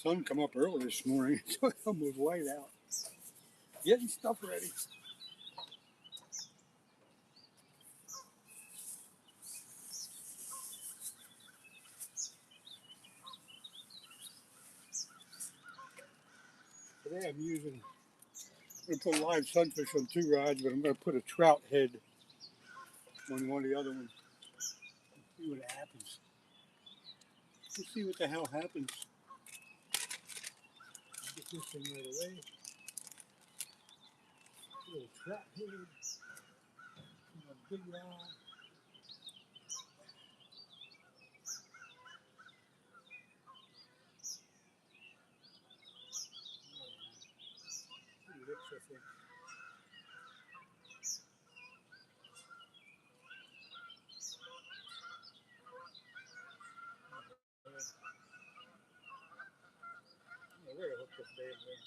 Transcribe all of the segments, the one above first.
Sun come up early this morning, so it's almost light out. Getting stuff ready. Today I'm going to put live sunfish on 2 rods, but I'm going to put a trout head on one of the other ones. See what happens. Let's see what the hell happens. Get this thing right away. A little trout head. A big rod. Lips, I think. We're going to hook this bait in.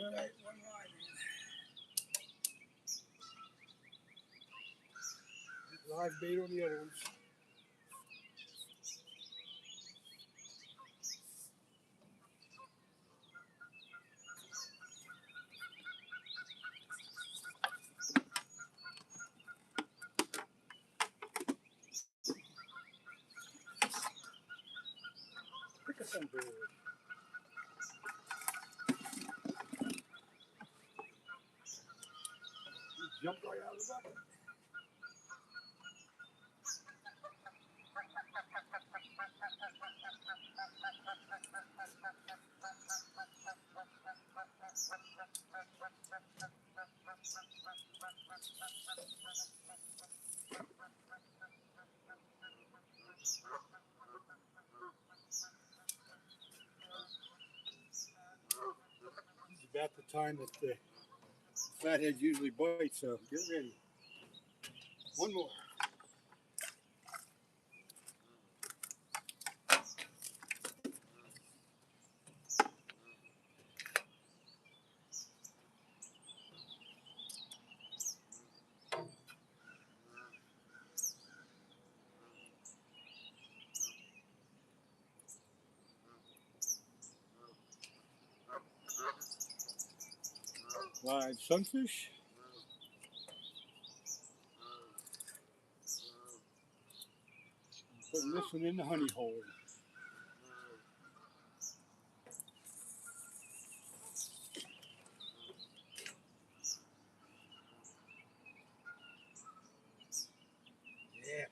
All right, one line, man. Live bait on the other ones. Pick a sunfish. Jumped right out of the bucket. It's about the time that the flatheads usually bite, so get ready. One more. Live sunfish. Putting this one in the honey hole. Yeah.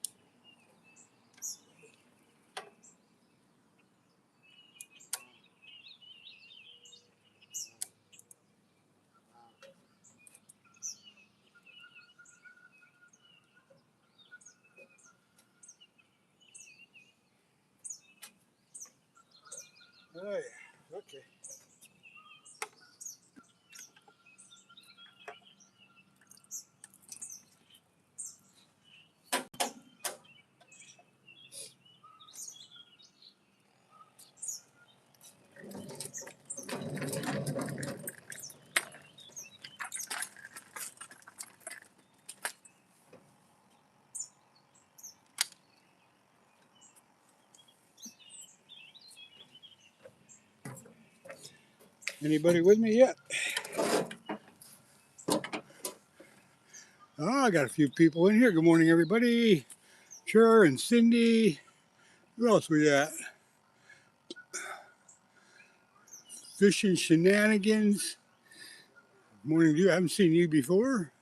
Oh yeah, okay. Anybody with me yet? Oh, I got a few people in here. Good morning, everybody. Sure, and Cindy. Who else we got? Fishing Shenanigans. Morning, you. I haven't seen you before.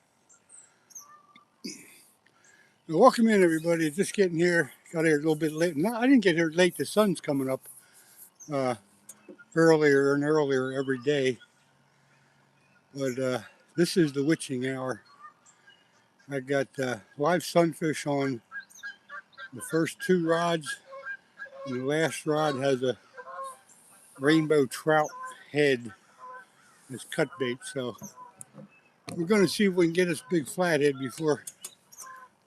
Well, welcome in, everybody. Just getting here. Got here a little bit late. No, I didn't get here late. The sun's coming up earlier and earlier every day. But this is the witching hour. I got live sunfish on the first 2 rods. And the last rod has a rainbow trout head as cut bait. So we're going to see if we can get this big flathead before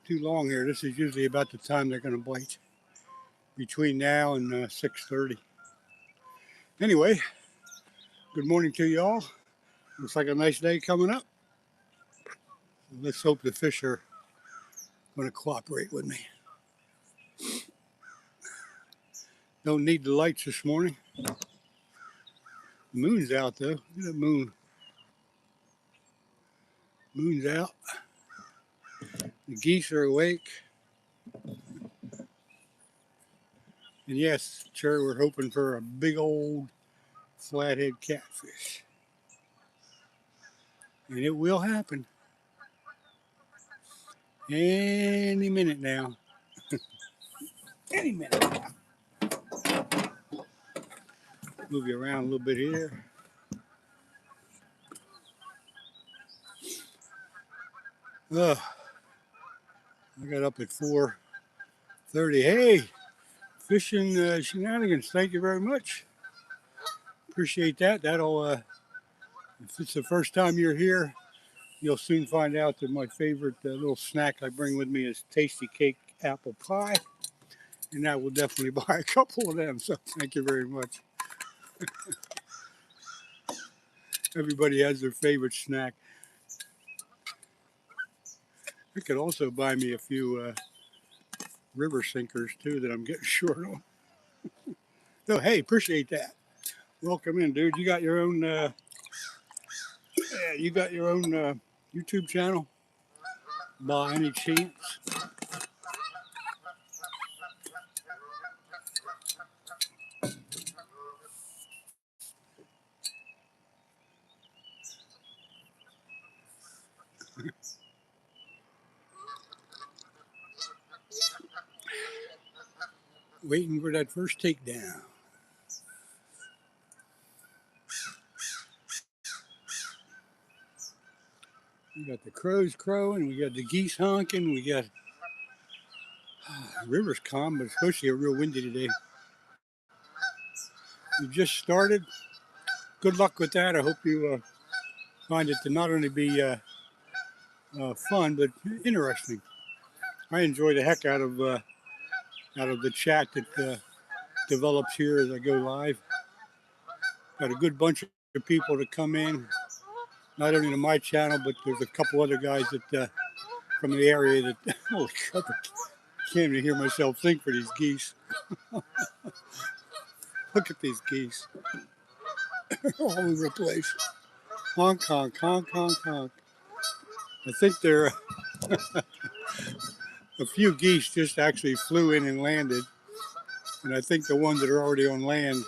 too long here. This is usually about the time they're going to bite, between now and 6:30. Anyway, good morning to you all. Looks like a nice day coming up. Let's hope the fish are going to cooperate with me. Don't need the lights this morning. The moon's out though. Look at that moon. Moon's out. The geese are awake. And yes, sure, we're hoping for a big old flathead catfish. And it will happen any minute now. Any minute now. Move you around a little bit here. I got up at 4:30. Hey, fishing shenanigans. Thank you very much. Appreciate that. That'll, if it's the first time you're here, you'll soon find out that my favorite little snack I bring with me is Tasty Cake apple pie. And I will definitely buy a couple of them. So thank you very much. Everybody has their favorite snack. You could also buy me a few river sinkers too that I'm getting short on. So hey, appreciate that. Welcome in, dude. You got your own YouTube channel by any chance? Waiting for that first takedown. We got the crows crowing, we got the geese honking, we got river's calm, but it's supposed to get real windy today. We just started. Good luck with that. I hope you find it to not only be fun but interesting. I enjoy the heck out of the chat that develops here as I go live. Got a good bunch of people that come in, not only to my channel, but there's a couple other guys that from the area that, holy crap, I can't even hear myself think for these geese. Look at these geese. All over the place. Honk, honk, honk, honk, honk. I think there are a few geese just actually flew in and landed. And I think the ones that are already on land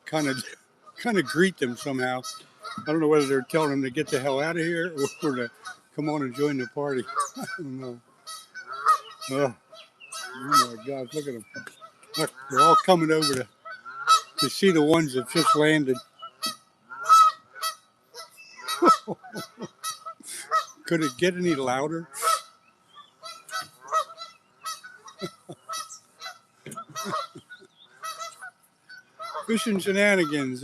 kind of greet them somehow. I don't know whether they're telling them to get the hell out of here or to come on and join the party. I don't know. Oh my God, look at them. Look, they're all coming over to see the ones that just landed. Could it get any louder? Fishing shenanigans.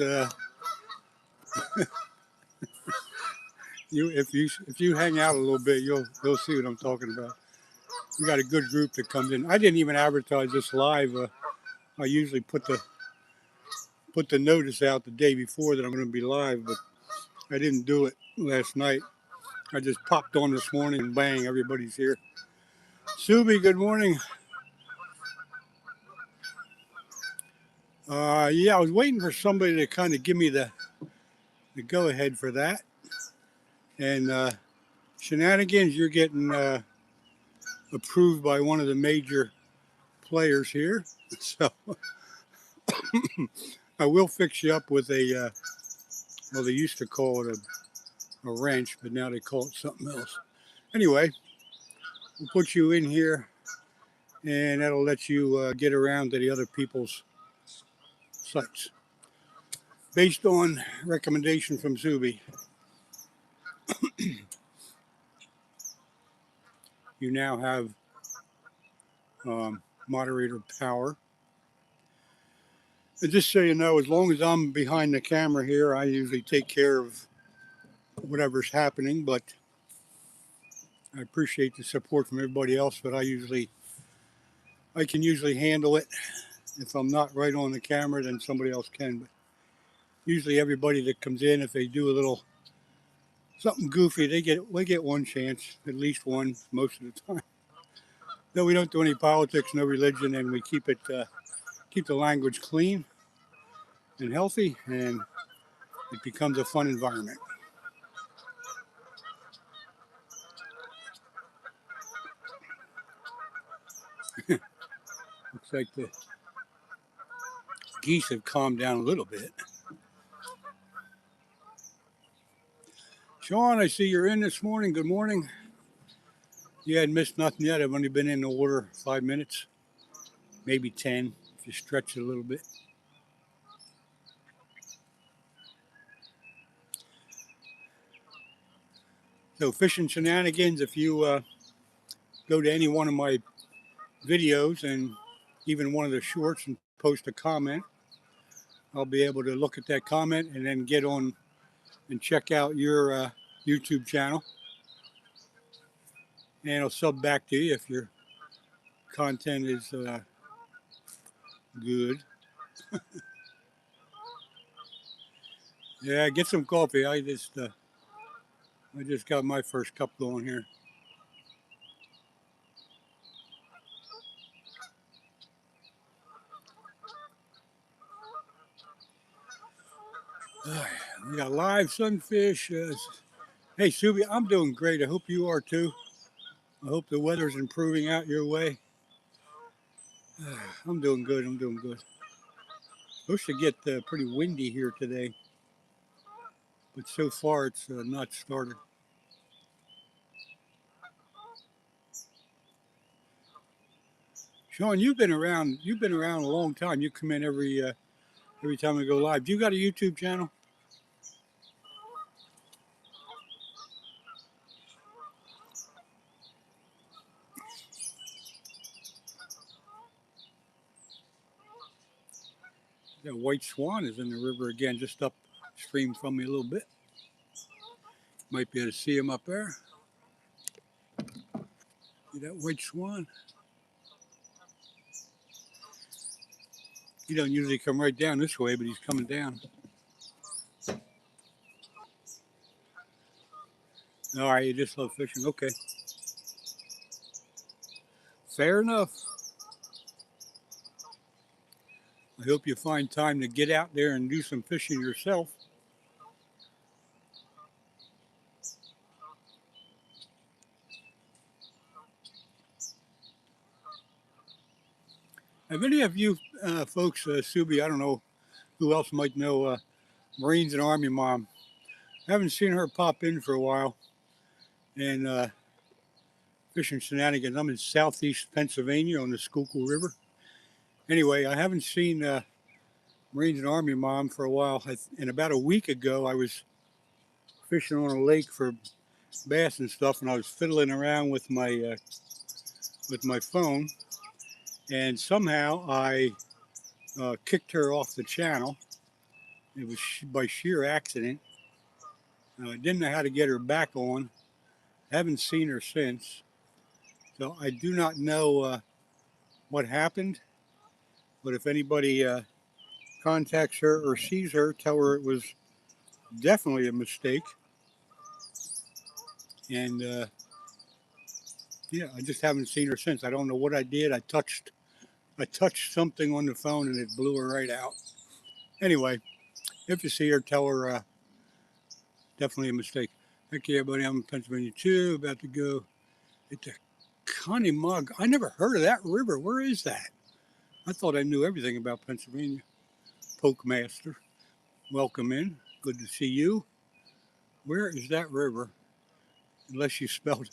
If you hang out a little bit, you'll see what I'm talking about. We got a good group that comes in. I didn't even advertise this live. I usually put the notice out the day before that I'm going to be live, but I didn't do it last night. I just popped on this morning and bang, everybody's here. Subi, good morning. Yeah, I was waiting for somebody to kind of give me the go ahead for that. And shenanigans, you're getting approved by one of the major players here. So I will fix you up with a, well, they used to call it a wrench, but now they call it something else. Anyway, we'll put you in here and that'll let you get around to the other people's sites. Based on recommendation from Zuby, you now have moderator power. And just so you know, as long as I'm behind the camera here, I usually take care of whatever's happening, but I appreciate the support from everybody else, but I can usually handle it. If I'm not right on the camera, then somebody else can. But usually everybody that comes in, if they do a little something goofy, they get one chance, at least one, most of the time. No, we don't do any politics, no religion, and we keep the language clean and healthy, and it becomes a fun environment. Looks like the geese have calmed down a little bit. Sean, I see you're in this morning. Good morning. You hadn't missed nothing yet. I've only been in the water 5 minutes, maybe 10, if you stretch it a little bit. So fishing shenanigans, if you go to any one of my videos and even one of the shorts and post a comment, I'll be able to look at that comment and then get on and check out your YouTube channel. And I'll sub back to you if your content is good. Yeah, get some coffee. I just got my first cup going here. We got live sunfish. Hey, Subi, I'm doing great. I hope you are too. I hope the weather's improving out your way. I'm doing good. I'm doing good. Supposed to get pretty windy here today, but so far it's not started. Sean, you've been around. You've been around a long time. You come in every time we go live. Do you got a YouTube channel? That white swan is in the river again, just upstream from me a little bit. Might be able to see him up there. See that white swan? He don't usually come right down this way, but he's coming down. All right, you just love fishing. Okay. Fair enough. I hope you find time to get out there and do some fishing yourself. Have any of you folks, Subi, I don't know who else might know Marines and Army Mom. I haven't seen her pop in for a while. And fishing shenanigans. I'm in southeast Pennsylvania on the Schuylkill River. Anyway, I haven't seen Marines and Army Mom for a while. And about a week ago, I was fishing on a lake for bass and stuff, and I was fiddling around with my phone, and somehow I kicked her off the channel. It was by sheer accident. I didn't know how to get her back on. Haven't seen her since. So I do not know what happened. But if anybody contacts her or sees her, tell her it was definitely a mistake. And yeah, I just haven't seen her since. I don't know what I did. I touched something on the phone and it blew her right out. Anyway, if you see her, tell her definitely a mistake. Okay, everybody, I'm in Pennsylvania too, about to go at the Connemug. I never heard of that river. Where is that? I thought I knew everything about Pennsylvania. Pokemaster, welcome in. Good to see you. Where is that river? Unless you spelled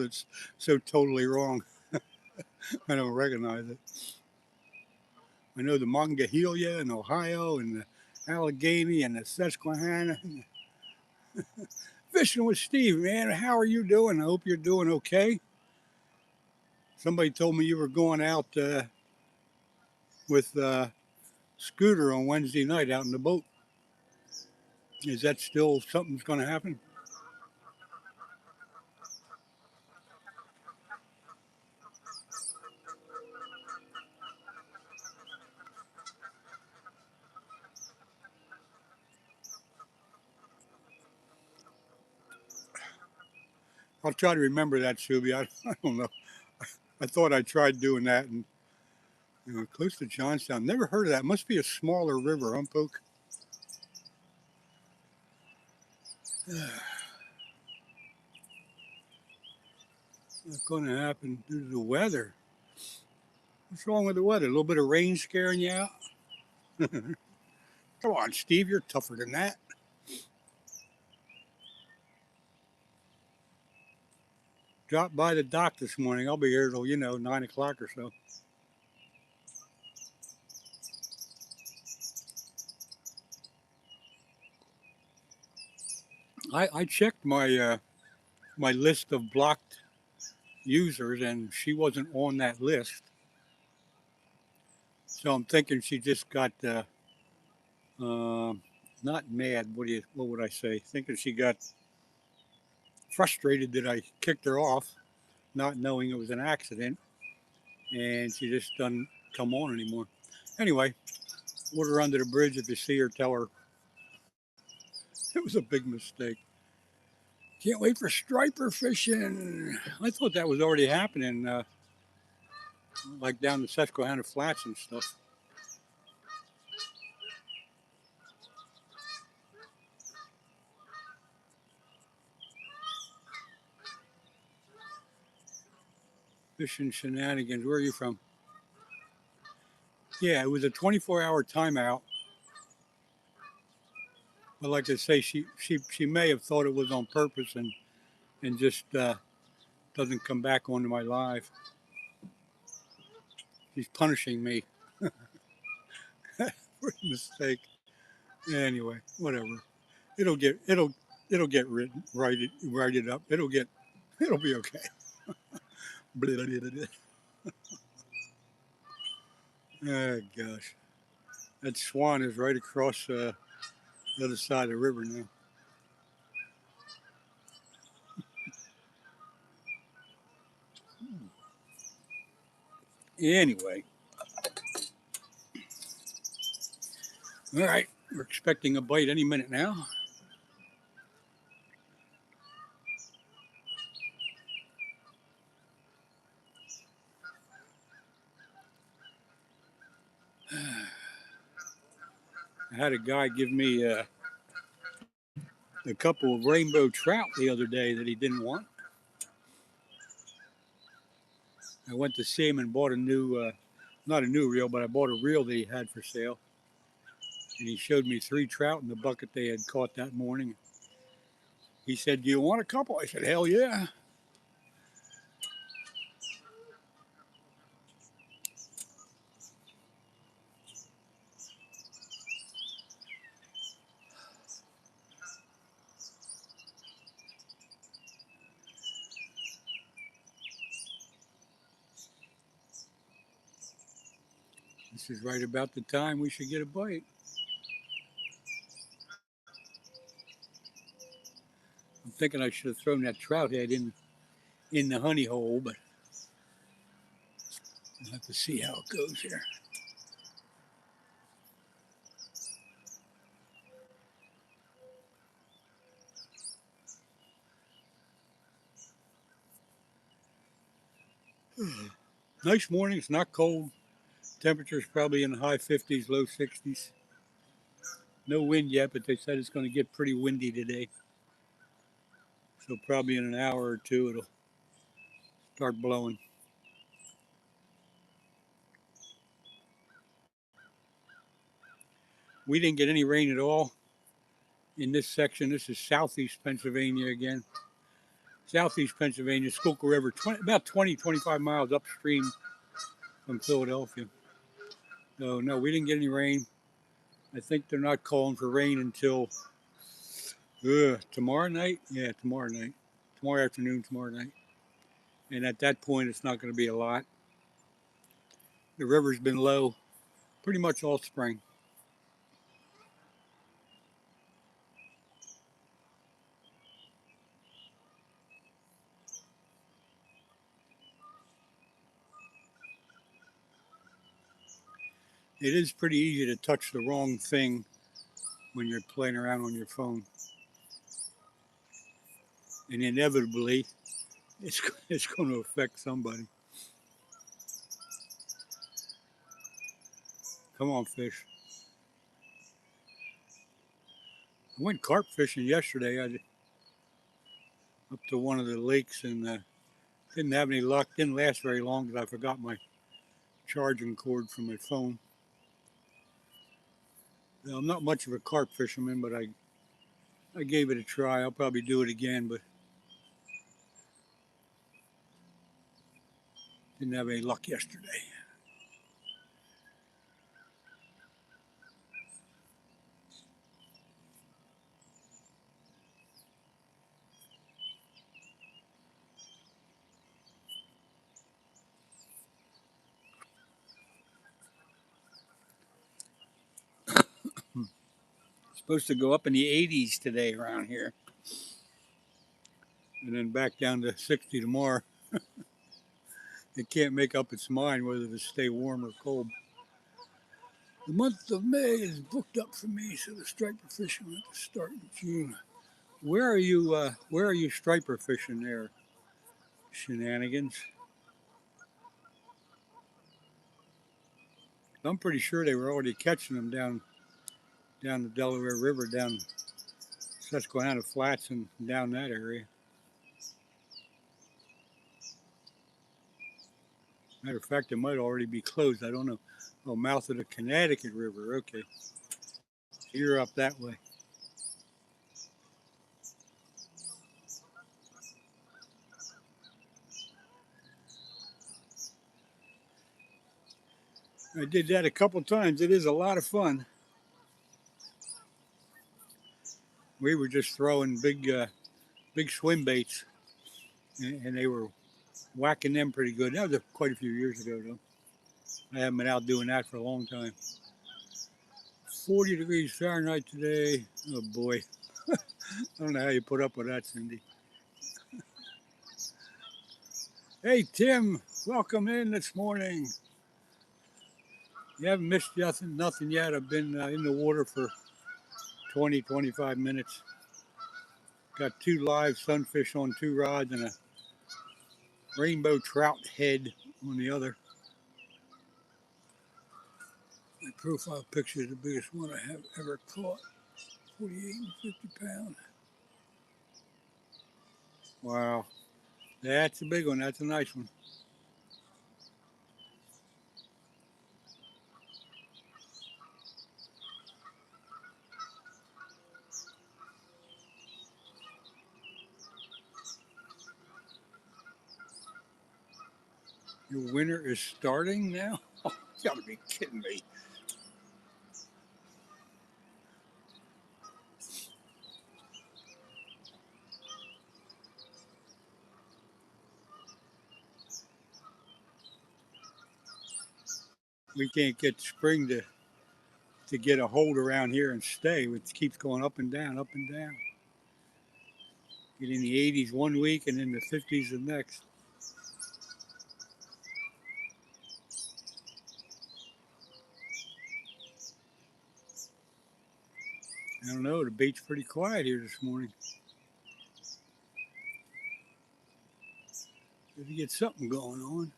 it so totally wrong. I don't recognize it. I know the Monongahela in Ohio and the Allegheny and the Susquehanna. Fishing with Steve, man. How are you doing? I hope you're doing okay. Somebody told me you were going out with Scooter on Wednesday night out in the boat. Is that still something's going to happen? I'll try to remember that, Subi. I don't know. I thought I tried doing that, and close to Johnstown. Never heard of that. Must be a smaller river, huh, Poke? Not going to happen due to the weather. What's wrong with the weather? A little bit of rain scaring you out? Come on, Steve. You're tougher than that. Dropped by the dock this morning. I'll be here till, 9 o'clock or so. I checked my my list of blocked users, and she wasn't on that list. So I'm thinking she just got not mad. What would I say? Thinking she got frustrated that I kicked her off, not knowing it was an accident, and she just doesn't come on anymore. Anyway, water under the bridge. If you see her, tell her it was a big mistake. Can't wait for striper fishing. I thought that was already happening, like down the Susquehanna Flats and stuff. Fishing shenanigans. Where are you from? Yeah, it was a 24-hour timeout. But like I say, she may have thought it was on purpose and just doesn't come back onto my live. She's punishing me for a mistake. Anyway, whatever. It'll get righted up. It'll be okay. Oh gosh, that swan is right across the other side of the river now. Anyway, all right, we're expecting a bite any minute now. I had a guy give me a couple of rainbow trout the other day that he didn't want. I went to see him and bought a new, not a new reel, but I bought a reel that he had for sale. And he showed me 3 trout in the bucket they had caught that morning. He said, "Do you want a couple?" I said, "Hell yeah." This is right about the time we should get a bite. I'm thinking I should have thrown that trout head in the honey hole, but we'll have to see how it goes here. Nice morning. It's not cold. Temperature's probably in the high 50s, low 60s. No wind yet, but they said it's going to get pretty windy today. So probably in an hour or two it'll start blowing. We didn't get any rain at all in this section. This is southeast Pennsylvania again. Southeast Pennsylvania, Schuylkill River, about 20, 25 miles upstream from Philadelphia. So no, we didn't get any rain. I think they're not calling for rain until tomorrow night. Yeah, tomorrow night. Tomorrow afternoon, tomorrow night. And at that point, it's not going to be a lot. The river's been low pretty much all spring. It is pretty easy to touch the wrong thing when you're playing around on your phone. And inevitably, it's going to affect somebody. Come on, fish. I went carp fishing yesterday. I up to one of the lakes and didn't have any luck. Didn't last very long because I forgot my charging cord from my phone. Now, I'm not much of a carp fisherman, but I gave it a try. I'll probably do it again, but didn't have any luck yesterday. Supposed to go up in the 80s today around here, and then back down to 60 tomorrow. It can't make up its mind whether to stay warm or cold. The month of May is booked up for me, so the striper fishing will start in June. Where are you? Where are you striper fishing there? Shenanigans. I'm pretty sure they were already catching them down the Delaware River, down Susquehanna Flats, and down that area. Matter of fact, it might already be closed. I don't know. Oh, mouth of the Connecticut River. Okay, you're up that way. I did that a couple times. It is a lot of fun. We were just throwing big swim baits, and they were whacking them pretty good. That was quite a few years ago, though. I haven't been out doing that for a long time. 40 degrees Fahrenheit today. Oh boy. I don't know how you put up with that, Cindy. Hey, Tim, welcome in this morning. You haven't missed nothing yet. I've been in the water for 20, 25 minutes. Got 2 live sunfish on 2 rods and a rainbow trout head on the other. My profile picture is the biggest one I have ever caught. 48 and 50 pounds. Wow. That's a big one. That's a nice one. Your winter is starting now? Oh, you gotta be kidding me. We can't get spring to get a hold around here and stay. It keeps going up and down, up and down. Get in the 80s one week and in the 50s the next. I don't know, the bait's pretty quiet here this morning. If you get something going on.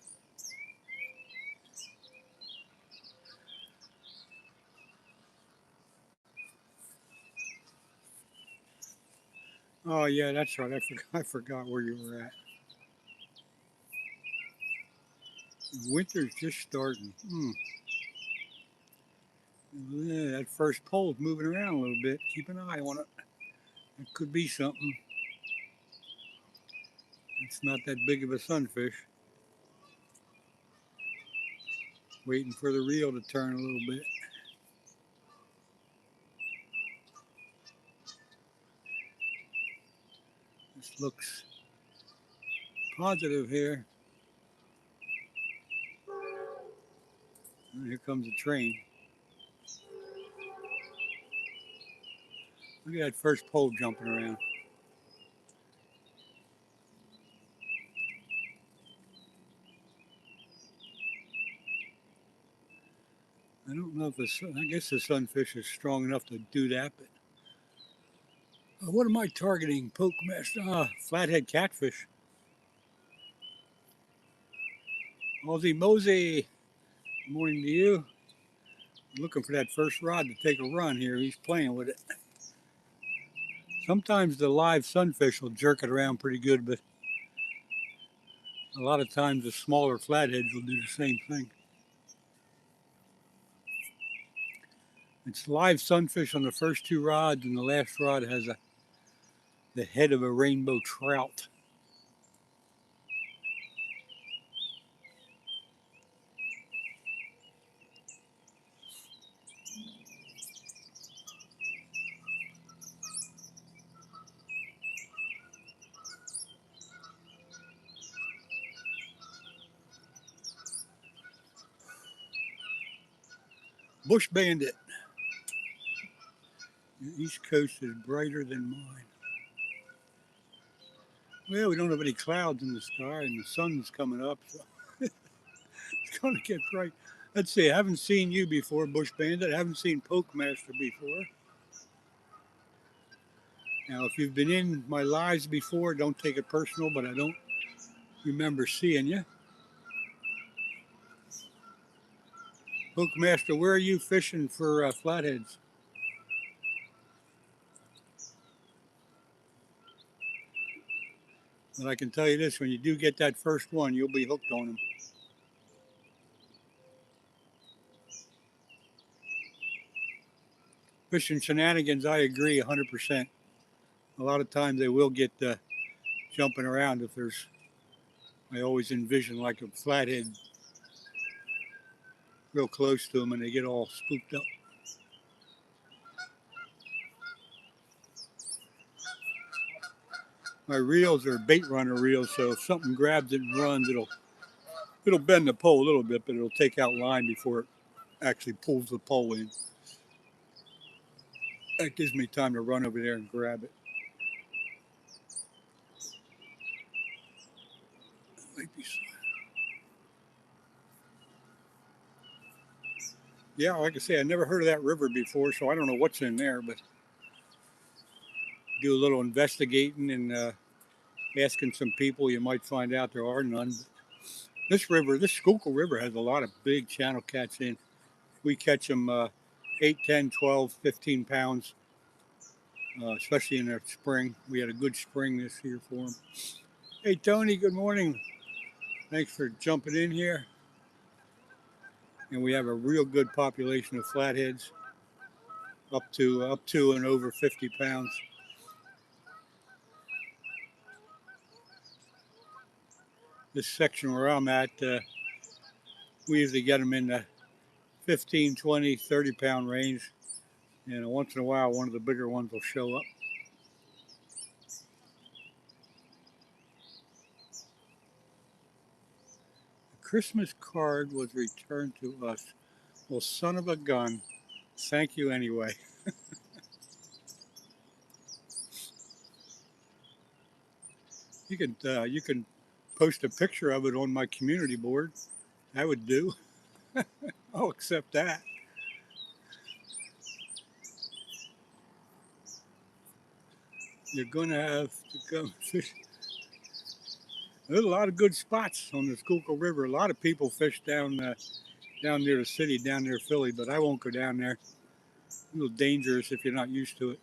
Oh yeah, that's right. I forgot where you were at. Winter's just starting. Yeah, that first pole's moving around a little bit. Keep an eye on it. It could be something. It's not that big of a sunfish. Waiting for the reel to turn a little bit. This looks positive here. And here comes a train. Look at that first pole jumping around. I don't know if I guess the sunfish is strong enough to do that, but what am I targeting? Poke master, flathead catfish. Aussie Mosey, good morning to you. I'm looking for that first rod to take a run here. He's playing with it. Sometimes the live sunfish will jerk it around pretty good, but a lot of times the smaller flatheads will do the same thing. It's live sunfish on the first two rods, and the last rod has the head of a rainbow trout. Bush bandit. The East Coast is brighter than mine. Well, we don't have any clouds in the sky, and the sun's coming up, so it's going to get bright. Let's see, I haven't seen you before, Bush bandit. I haven't seen Poke Master before. Now, if you've been in my lives before, don't take it personal, but I don't remember seeing you. Poke Master, where are you fishing for flatheads? But I can tell you this, when you do get that first one, you'll be hooked on them. Fishing shenanigans, I agree 100%. A lot of times they will get jumping around if there's, I always envision like a flathead real close to them and they get all spooked up. My reels are bait runner reels, so if something grabs it and runs, it'll bend the pole a little bit, but it'll take out line before it actually pulls the pole in. That gives me time to run over there and grab it. Yeah, like I say, I never heard of that river before, so I don't know what's in there, but do a little investigating and asking some people, you might find out there are none. This river, this Schuylkill River has a lot of big channel cats in. We catch them 8, 10, 12, 15 pounds, especially in the spring. We had a good spring this year for them. Hey, Tony, good morning. Thanks for jumping in here. And we have a real good population of flatheads, up to and over 50 pounds. This section where I'm at, we usually get them in the 15, 20, 30 pound range. And once in a while, one of the bigger ones will show up. The Christmas card was returned to us. Well, son of a gun. Thank you anyway. You can post a picture of it on my community board. I would do. I'll accept that. You're going to have to come fish. There's a lot of good spots on the Schuylkill River. A lot of people fish down near the city, down near Philly, but I won't go down there. A little dangerous if you're not used to it.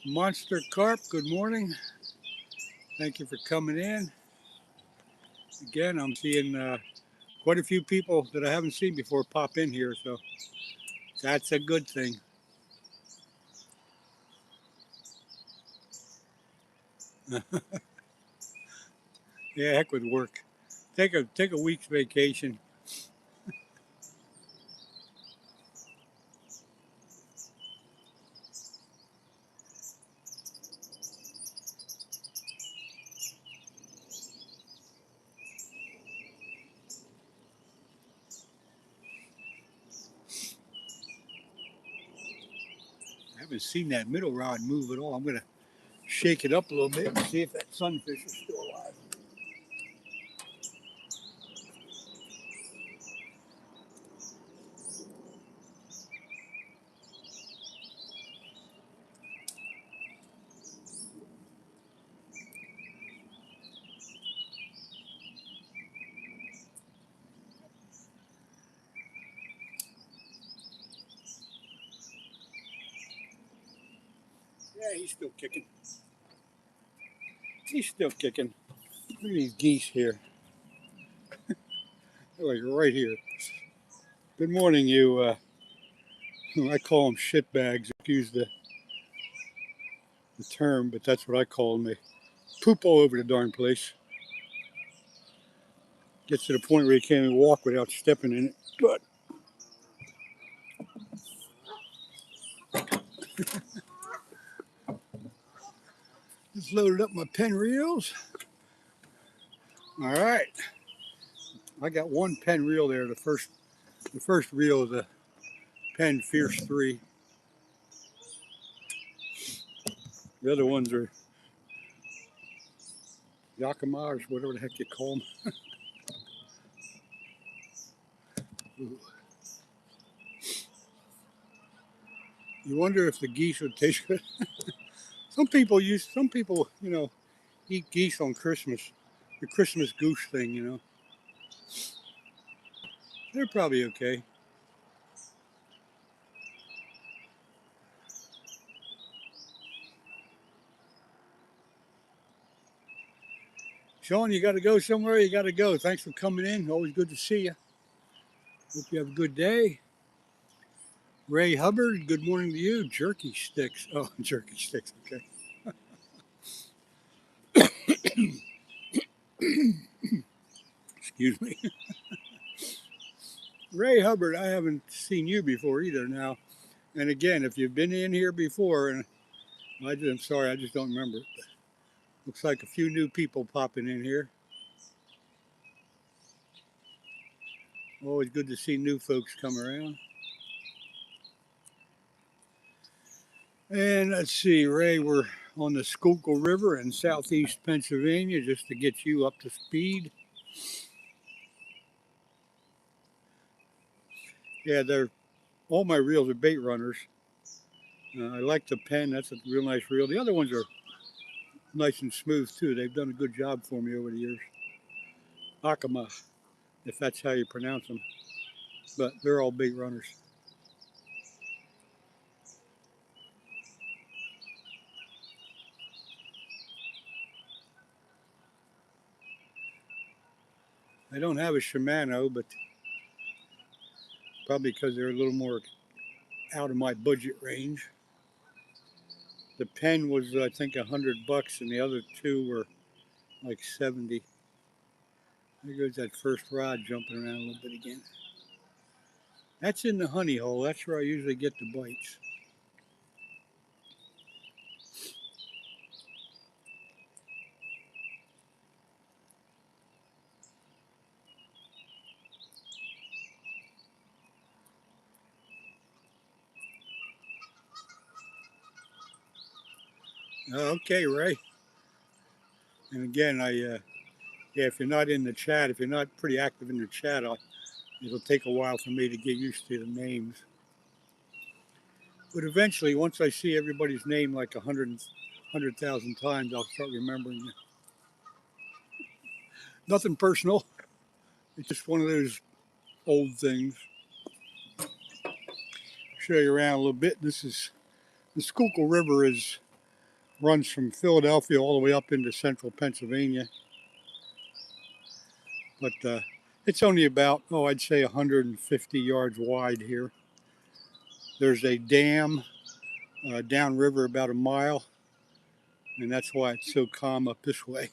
Monster Carp, good morning. Thank you for coming in. Again, I'm seeing quite a few people that I haven't seen before pop in here, so that's a good thing. Yeah, heck with work. Take a week's vacation. haven't seen that middle rod move at all. I'm going to shake it up a little bit and see if that sunfish is still alive. Yeah, he's still kicking. He's still kicking. Look at these geese here. They're like right here. Good morning, you. I call them shitbags. Excuse the term, but that's what I call them. They poop all over the darn place. Gets to the point where you can't even walk without stepping in it. But just loaded up my pen reels. All right, I got one pen reel there. The first reel is a Penn Fierce 3. The other ones are Yakimas, whatever the heck you call them. You wonder if the geese would taste good. Some people, eat geese on Christmas. The Christmas goose thing. They're probably okay. Sean, you got to go somewhere? You got to go. Thanks for coming in. Always good to see you. Hope you have a good day. Ray Hubbard, good morning to you. Jerky sticks. Oh, jerky sticks. Okay. Excuse me. Ray Hubbard, I haven't seen you before either now. And again, if you've been in here before, and I'm sorry, I just don't remember. Looks like a few new people popping in here. Always good to see new folks come around. And let's see, Ray, we're on the Schuylkill River in southeast Pennsylvania, just to get you up to speed. Yeah, all my reels are bait runners. I like the Penn. That's a real nice reel. The other ones are nice and smooth too. They've done a good job for me over the years. Akama, if that's how you pronounce them. But they're all bait runners. I don't have a Shimano, but probably because they're a little more out of my budget range. The Penn was, I think, $100, and the other two were like 70. There goes that first rod jumping around a little bit again. That's in the honey hole. That's where I usually get the bites. Okay, Ray. And again, if you're not in the chat, if you're not pretty active in the chat, it'll take a while for me to get used to the names. But eventually, once I see everybody's name like 100,000 times, I'll start remembering it. Nothing personal. It's just one of those old things. Show you around a little bit. The Schuylkill River runs from Philadelphia all the way up into central Pennsylvania. But it's only about, I'd say 150 yards wide here. There's a dam downriver about a mile, and that's why it's so calm up this way.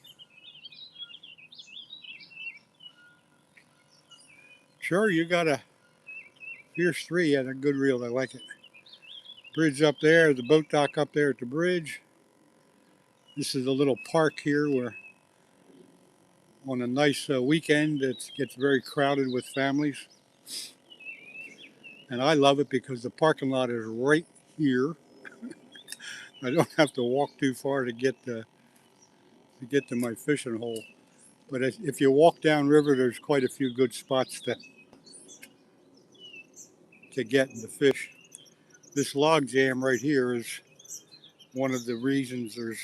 Sure, you got a Fierce 3, and a good reel. I like it. Bridge up there, the boat dock up there at the bridge. This is a little park here where on a nice weekend it gets very crowded with families. And I love it because the parking lot is right here. I don't have to walk too far to get to my fishing hole. But if you walk downriver, there's quite a few good spots to get the fish. This log jam right here is one of the reasons. There's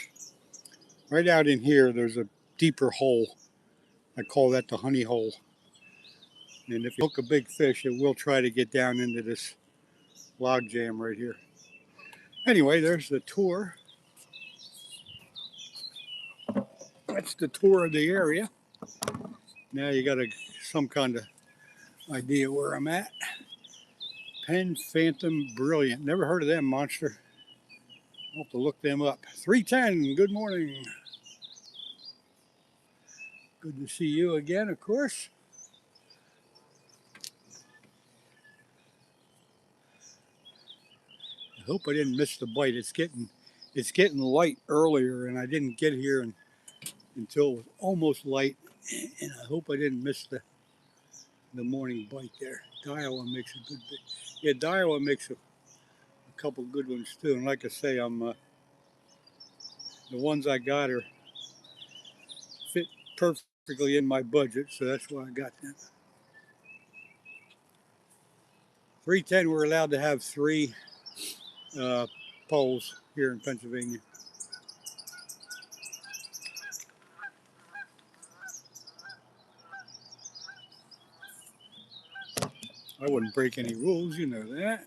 right out in here. There's a deeper hole. I call that the honey hole. And if you hook a big fish, it will try to get down into this log jam right here. Anyway, there's the tour. That's the tour of the area. Now you got some kind of idea where I'm at. Penn Phantom Brilliant. Never heard of them, monster. I'll have to look them up. 310, good morning. Good to see you again, of course. I hope I didn't miss the bite. It's getting light earlier, and I didn't get here until it was almost light. And I hope I didn't miss the morning bite there. Daiwa makes a good bit. Yeah, Daiwa makes a couple good ones too. And like I say, the ones I got are fit perfectly in my budget, so that's why I got them. 310, we're allowed to have 3 poles here in Pennsylvania. I wouldn't break any rules, you know that.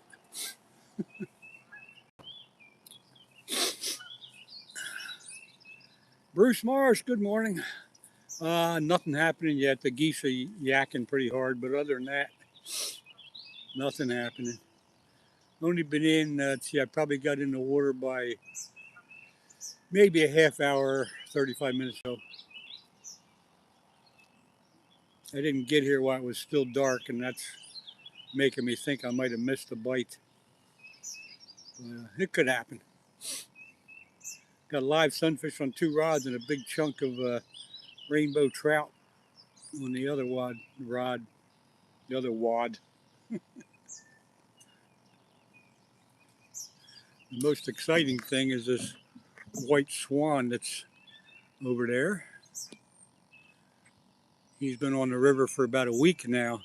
Bruce Morris, good morning. Nothing happening yet. The geese are yakking pretty hard, but other than that, nothing happening. Only been in, I probably got in the water by maybe a half hour, 35 minutes ago. I didn't get here while it was still dark, and that's making me think I might have missed a bite. It could happen. Got a live sunfish on 2 rods and a big chunk of rainbow trout on the other rod. The other wad. The most exciting thing is this white swan that's over there. He's been on the river for about a week now.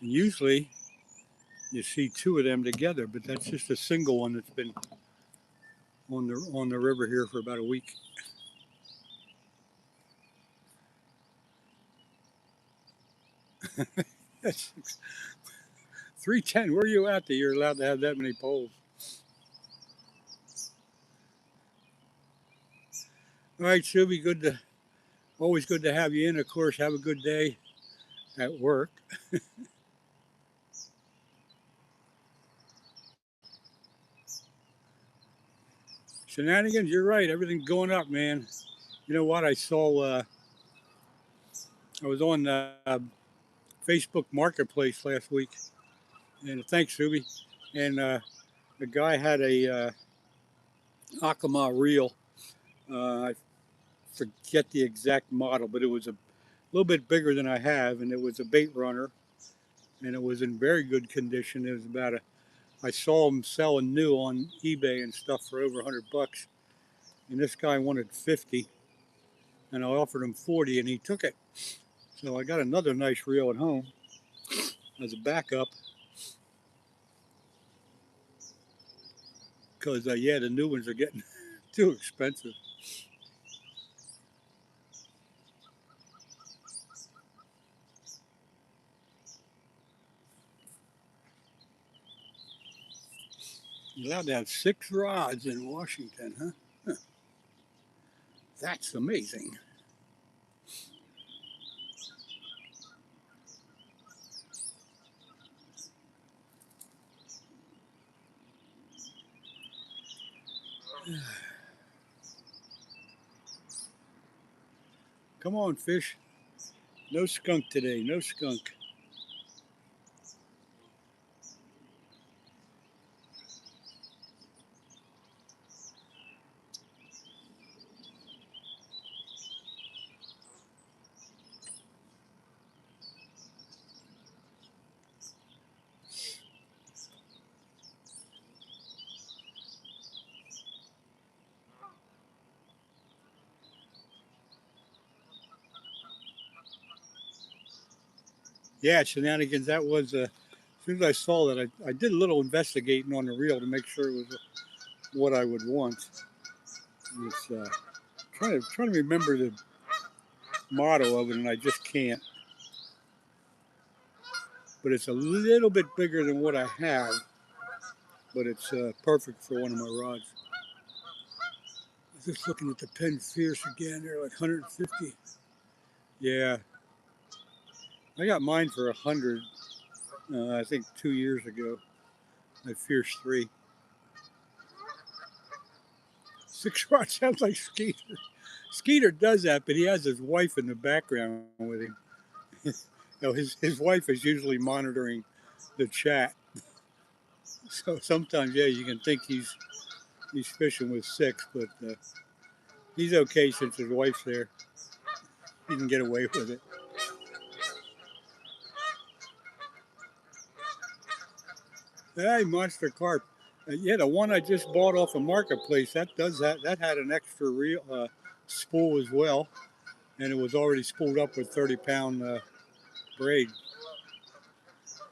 And usually you see 2 of them together, but that's just a single one that's been on the river here for about a week. That's 310. Where are you at that you're allowed to have that many poles? All right, Shuby, always good to have you in. Of course, have a good day at work. Shenanigans, you're right. Everything's going up, man. You know what? I was on Facebook Marketplace last week, and thanks, Subi. And the guy had a Akama reel. I forget the exact model, but it was a little bit bigger than I have, and it was a bait runner, and it was in very good condition. It was I saw them selling new on eBay and stuff for over $100, and this guy wanted 50, and I offered him 40, and he took it. So I got another nice reel at home as a backup, because yeah, the new ones are getting too expensive. You're allowed to have 6 rods in Washington, huh? That's amazing. Come on, fish. No skunk today, no skunk. Yeah, shenanigans. That was as soon as I saw that, I did a little investigating on the reel to make sure it was what I would want. It's trying to remember the motto of it, and I just can't. But it's a little bit bigger than what I have, but it's perfect for one of my rods. I was just looking at the Penn Fierce again. They're like 150. Yeah, I got mine for 100. I think 2 years ago. My Fierce 3. 6 rod sounds like Skeeter. Skeeter does that, but he has his wife in the background with him. His wife is usually monitoring the chat. So sometimes, yeah, you can think he's fishing with 6, but he's okay since his wife's there. He can get away with it. Hey, monster carp. Yeah, the one I just bought off a marketplace, that does that. That had an extra reel spool as well, and it was already spooled up with 30-pound braid.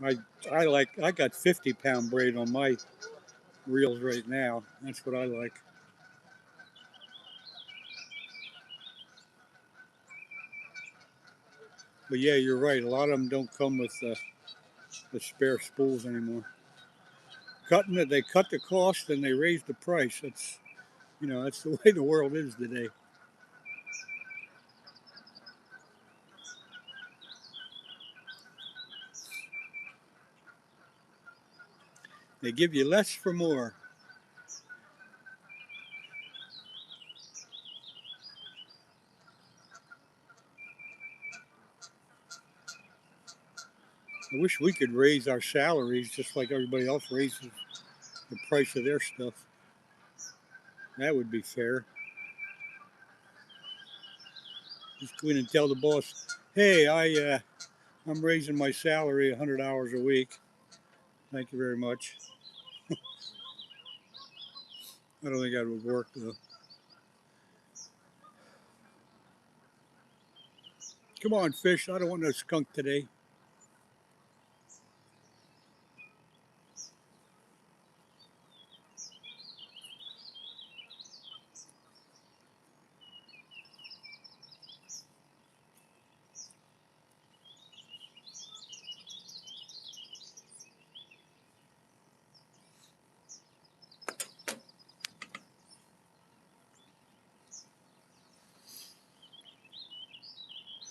I got 50-pound braid on my reels right now. That's what I like. But yeah, you're right. A lot of them don't come with the spare spools anymore. Cutting it, they cut the cost and they raise the price. That's the way the world is today. They give you less for more. I wish we could raise our salaries just like everybody else raises the price of their stuff. That would be fair. Just go in and tell the boss, "Hey, I'm raising my salary 100 hours a week. Thank you very much." I don't think that would work though. Come on, fish. I don't want no skunk today.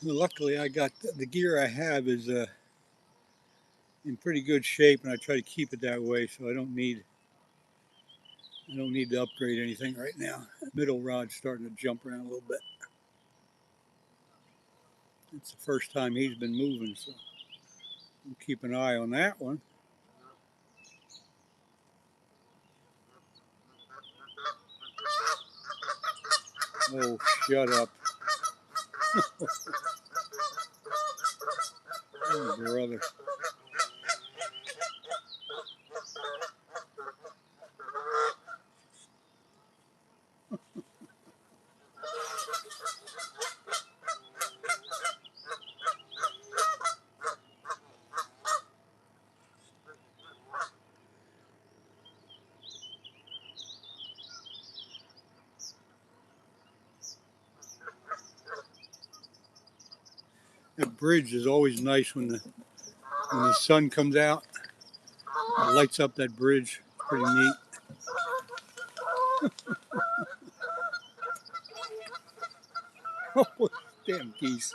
Luckily, I got the gear I have is in pretty good shape, and I try to keep it that way, so I don't need to upgrade anything right now. Middle rod's starting to jump around a little bit. It's the first time he's been moving, so we'll keep an eye on that one. Oh, shut up. Oh, brother. That bridge is always nice when the sun comes out. It lights up that bridge. Pretty neat. Oh, damn geese.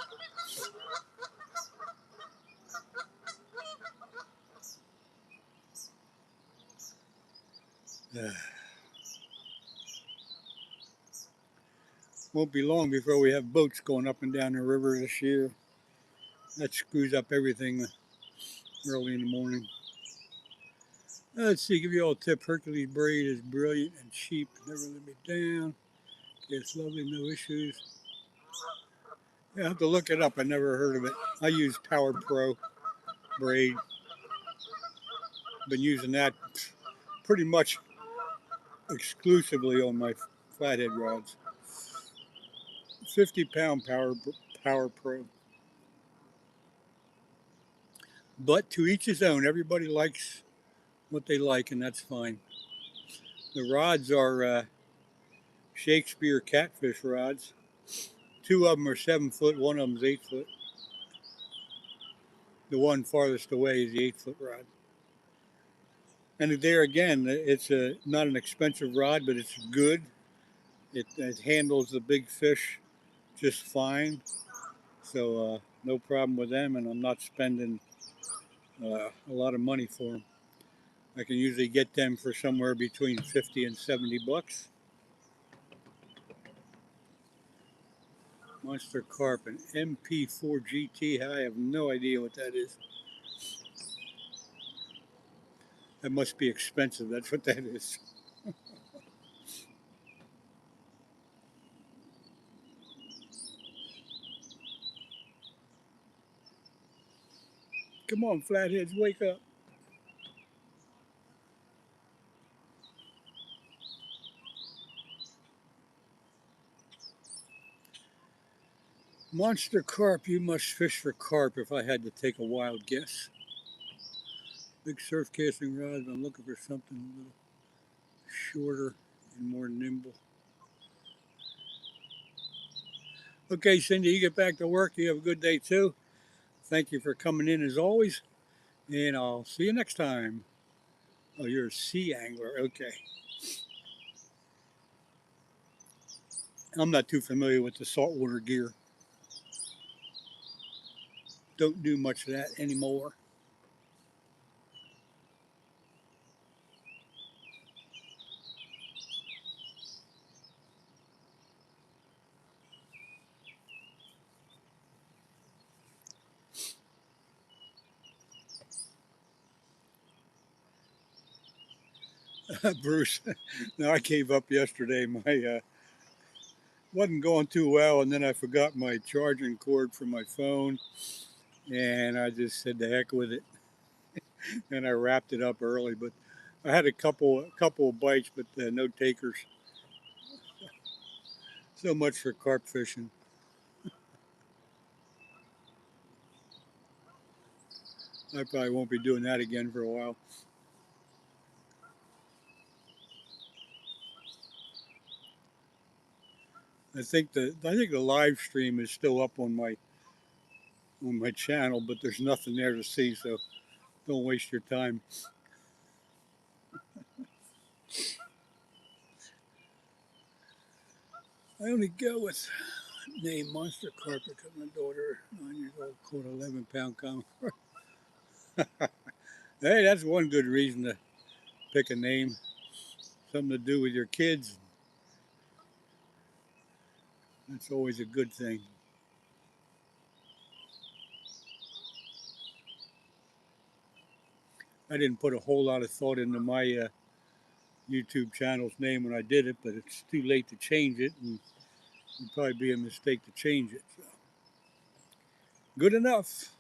Won't be long before we have boats going up and down the river this year. That screws up everything early in the morning. Let's see, give you all a tip. Hercules braid is brilliant and cheap. Never let me down. It's lovely, no issues. Yeah, I have to look it up. I never heard of it. I use Power Pro braid. Been using that pretty much exclusively on my flathead rods. 50-pound Power Pro. But to each his own. Everybody likes what they like, and that's fine. The rods are Shakespeare catfish rods. Two of them are 7 foot, one of them is 8 foot. The one farthest away is the 8 foot rod. And there again, it's not an expensive rod, but it's good. It handles the big fish just fine. So no problem with them, and I'm not spending a lot of money for them. I can usually get them for somewhere between 50 and 70 bucks. Monster Carp, an MP4 GT. I have no idea what that is. That must be expensive. That's what that is. Come on, flatheads, wake up. Monster carp, you must fish for carp if I had to take a wild guess. Big surf casting rods, I'm looking for something a little shorter and more nimble. Okay, Cindy, you get back to work. You have a good day too. Thank you for coming in as always, and I'll see you next time. Oh, you're a sea angler. Okay. I'm not too familiar with the saltwater gear. Don't do much of that anymore. Bruce, no, I gave up yesterday. My wasn't going too well, and then I forgot my charging cord for my phone, and I just said the heck with it, and I wrapped it up early. But I had a couple of bites, but no takers. So much for carp fishing. I probably won't be doing that again for a while. I think the live stream is still up on my channel, but there's nothing there to see, so don't waste your time. I only go with name Monster Carp because my daughter, 9 years old, caught an 11-pound common. Hey, that's one good reason to pick a name. Something to do with your kids. That's always a good thing. I didn't put a whole lot of thought into my YouTube channel's name when I did it, but it's too late to change it, and it'd probably be a mistake to change it. So. Good enough.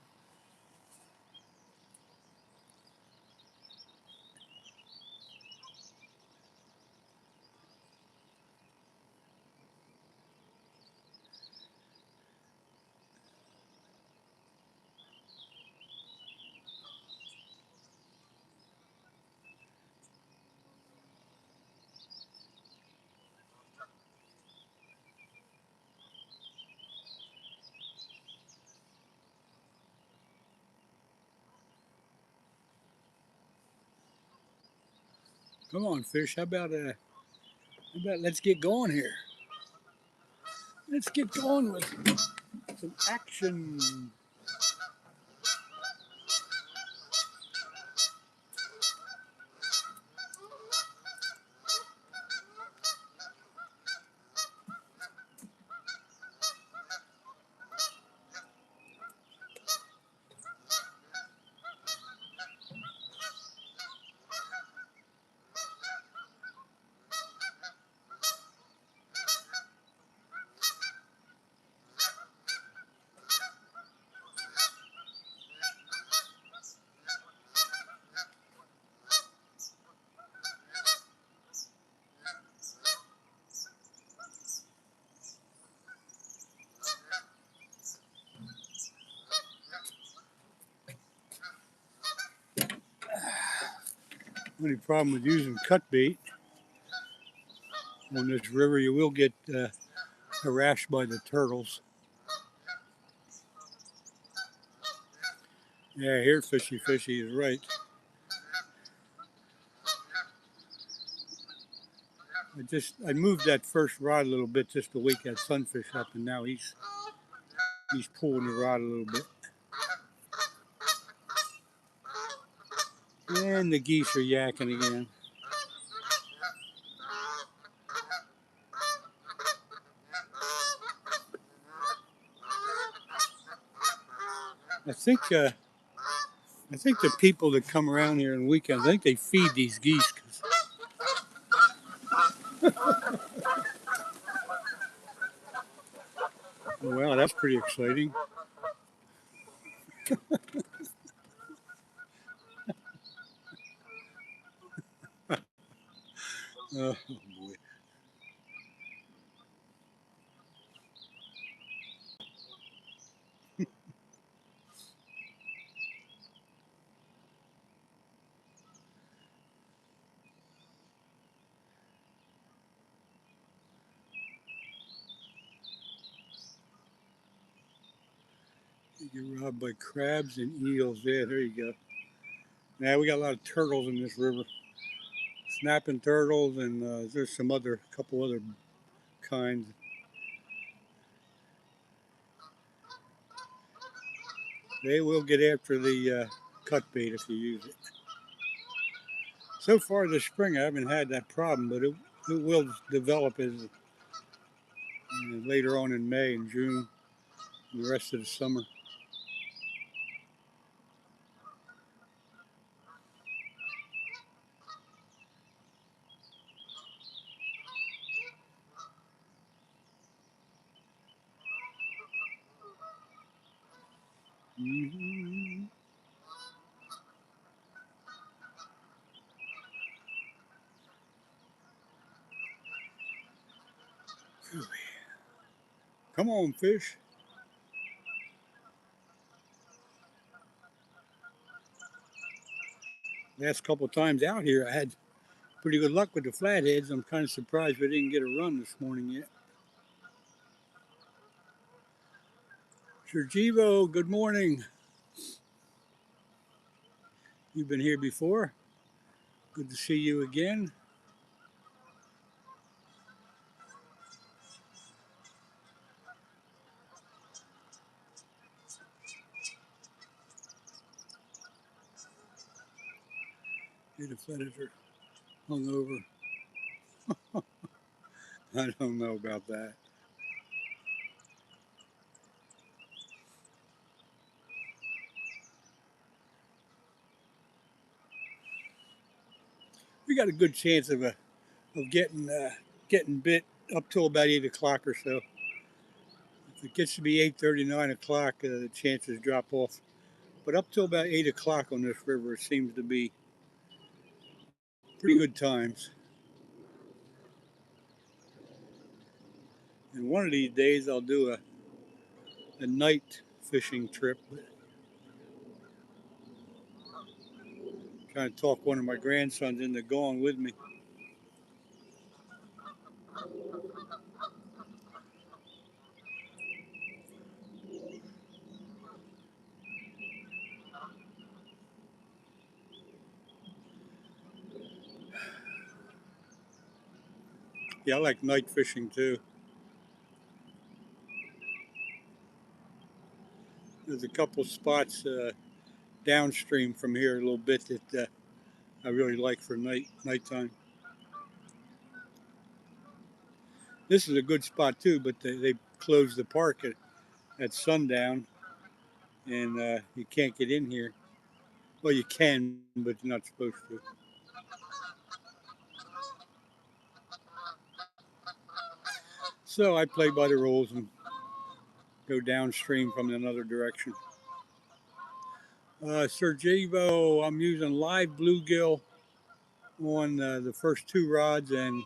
Come on, fish. How about let's get going here? Let's get going with some action. Only problem with using cut bait on this river, you will get harassed by the turtles. Yeah, here fishy is right. I moved that first rod a little bit just to wake that sunfish up, and now he's pulling the rod a little bit. And the geese are yakking again. I think the people that come around here on weekends, I think they feed these geese. Well, that's pretty exciting. Oh boy. You get robbed by crabs and eels. Yeah, there you go. Now we got a lot of turtles in this river. Snapping turtles, and there's some couple other kinds. They will get after the cut bait if you use it. So far this spring, I haven't had that problem, but it will develop as later on in May and June, and the rest of the summer. Mm-hmm. Come on, fish. Last couple times out here, I had pretty good luck with the flatheads. I'm kind of surprised we didn't get a run this morning yet. Sergivo, good morning. You've been here before. Good to see you again. The flatheads are hung over. I don't know about that. We got a good chance of getting bit up till about 8 o'clock or so. If it gets to be 8:30, 9 o'clock, the chances drop off. But up till about 8 o'clock on this river, it seems to be pretty good times. And one of these days, I'll do a night fishing trip. Trying to talk one of my grandsons into going with me. Yeah, I like night fishing too. There's a couple spots downstream from here a little bit that I really like for nighttime. This is a good spot too, but they closed the park at sundown, and you can't get in here. Well, you can, but you're not supposed to. So I play by the rules and go downstream from another direction. Sergivo, I'm using live bluegill on the first two rods, and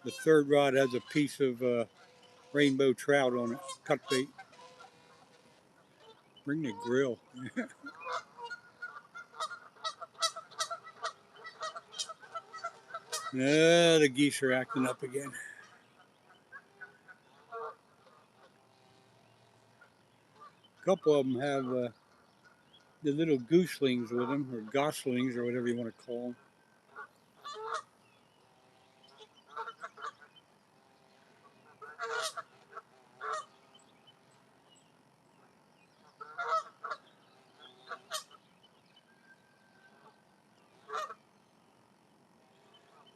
the third rod has a piece of rainbow trout on it, cut bait. Bring the grill. The geese are acting up again. A couple of them have the little gooselings with them, or goslings, or whatever you want to call them.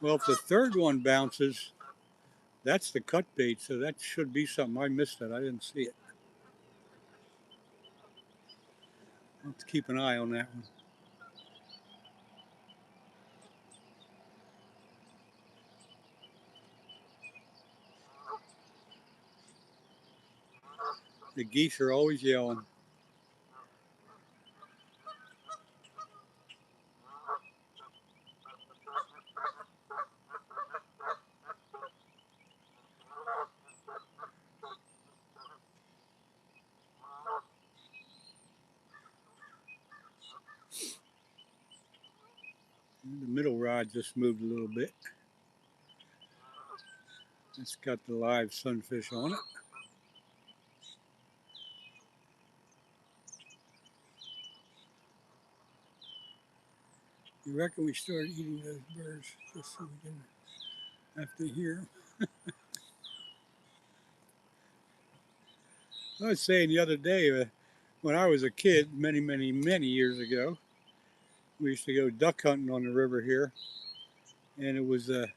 Well, if the third one bounces, that's the cut bait, so that should be something. I missed it. I didn't see it. Let's keep an eye on that one. The geese are always yelling. The middle rod just moved a little bit. It's got the live sunfish on it. You reckon we start eating those birds just so we can have to hear them? I was saying the other day, when I was a kid, many years ago, we used to go duck hunting on the river here, and it was a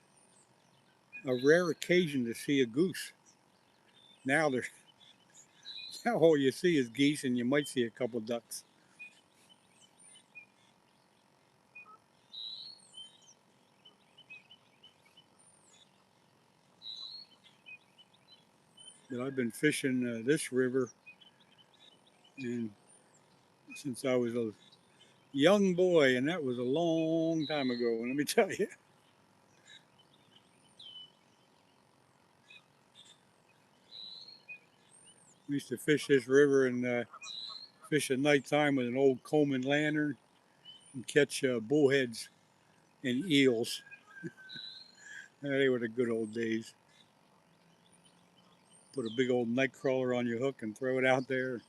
rare occasion to see a goose. Now there's now all you see is geese, and you might see a couple ducks. But I've been fishing this river, and since I was a young boy, and that was a long time ago. Let me tell you. We used to fish this river and fish at nighttime with an old Coleman lantern and catch bullheads and eels. They were the good old days. Put a big old night crawler on your hook and throw it out there.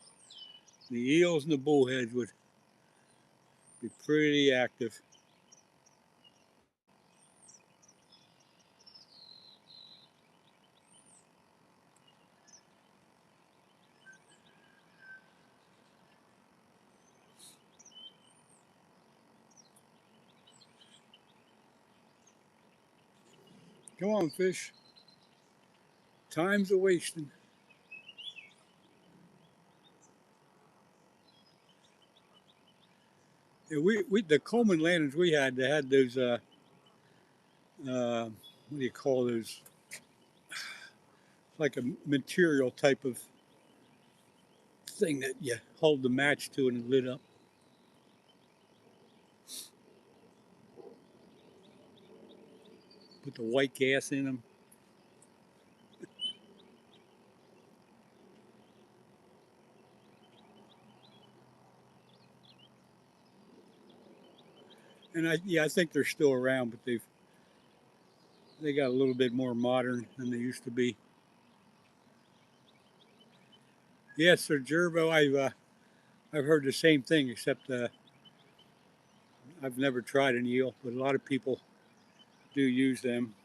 The eels and the bullheads would be pretty active. Come on, fish. Time's a wasting. Yeah, we the Coleman lanterns we had, they had those what do you call those? Like a material type of thing that you hold the match to and it lit up. Put the white gas in them. And I think they're still around, but they got a little bit more modern than they used to be. Yes, sir, Gerbo. I've heard the same thing, except I've never tried an eel, but a lot of people do use them.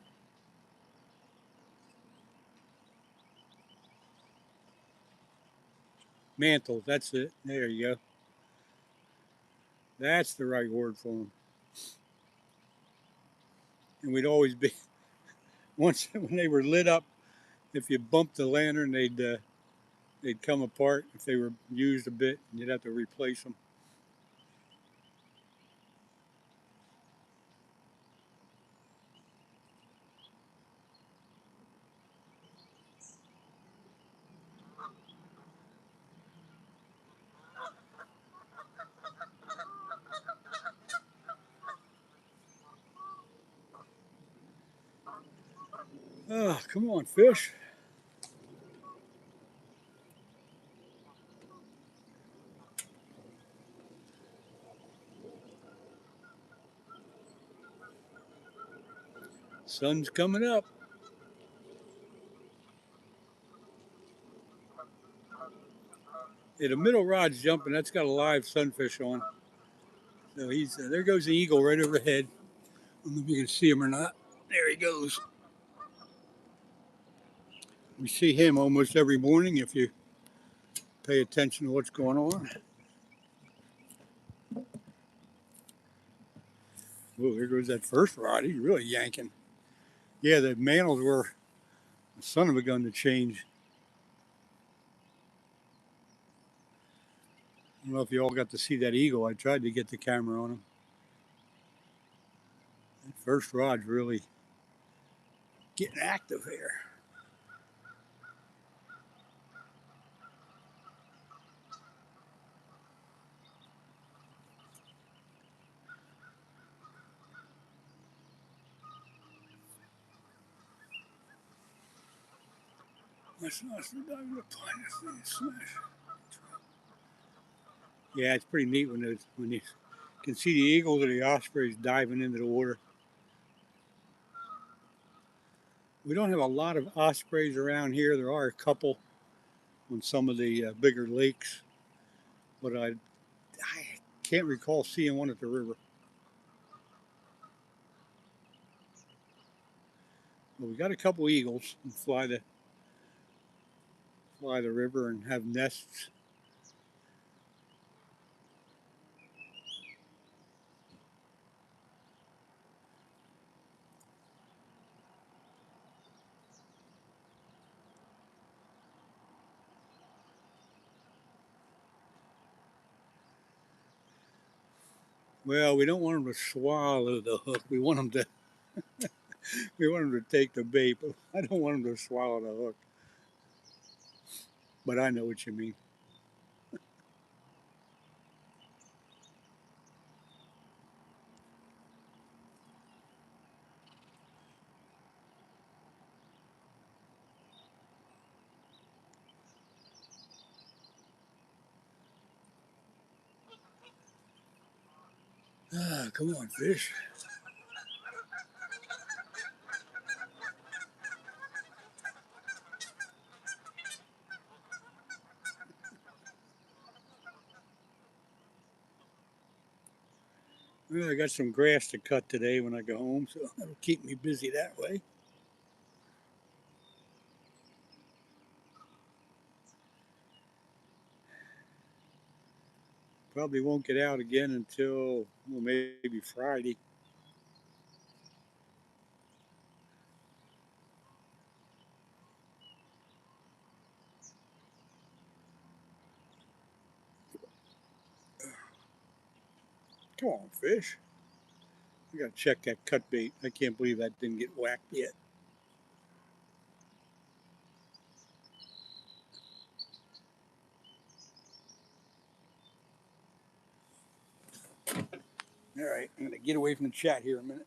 Mantles, that's it. There you go. That's the right word for them. And we'd always be once when they were lit up. If you bumped the lantern, they'd come apart if they were used a bit, and you'd have to replace them. Oh, come on, fish. Sun's coming up. Yeah, the middle rod's jumping. That's got a live sunfish on. So he's there goes the eagle right overhead. I don't know if you can see him or not. There he goes. We see him almost every morning if you pay attention to what's going on. Oh, there goes that first rod. He's really yanking. Yeah, the mantles were the son of a gun to change. I don't know if you all got to see that eagle. I tried to get the camera on him. That first rod's really getting active here. Yeah, it's pretty neat when you can see the eagles or the ospreys diving into the water. We don't have a lot of ospreys around here. There are a couple on some of the bigger lakes, but I can't recall seeing one at the river. But we got a couple eagles and fly the river and have nests. Well, we don't want them to swallow the hook. We want them to take the bait, but I don't want them to swallow the hook. But I know what you mean. Ah, come on, fish. Well, I got some grass to cut today when I go home, so that'll keep me busy that way. Probably won't get out again until maybe Friday. Come on, fish. I gotta check that cut bait. I can't believe that didn't get whacked yet. All right, I'm gonna get away from the chat here a minute.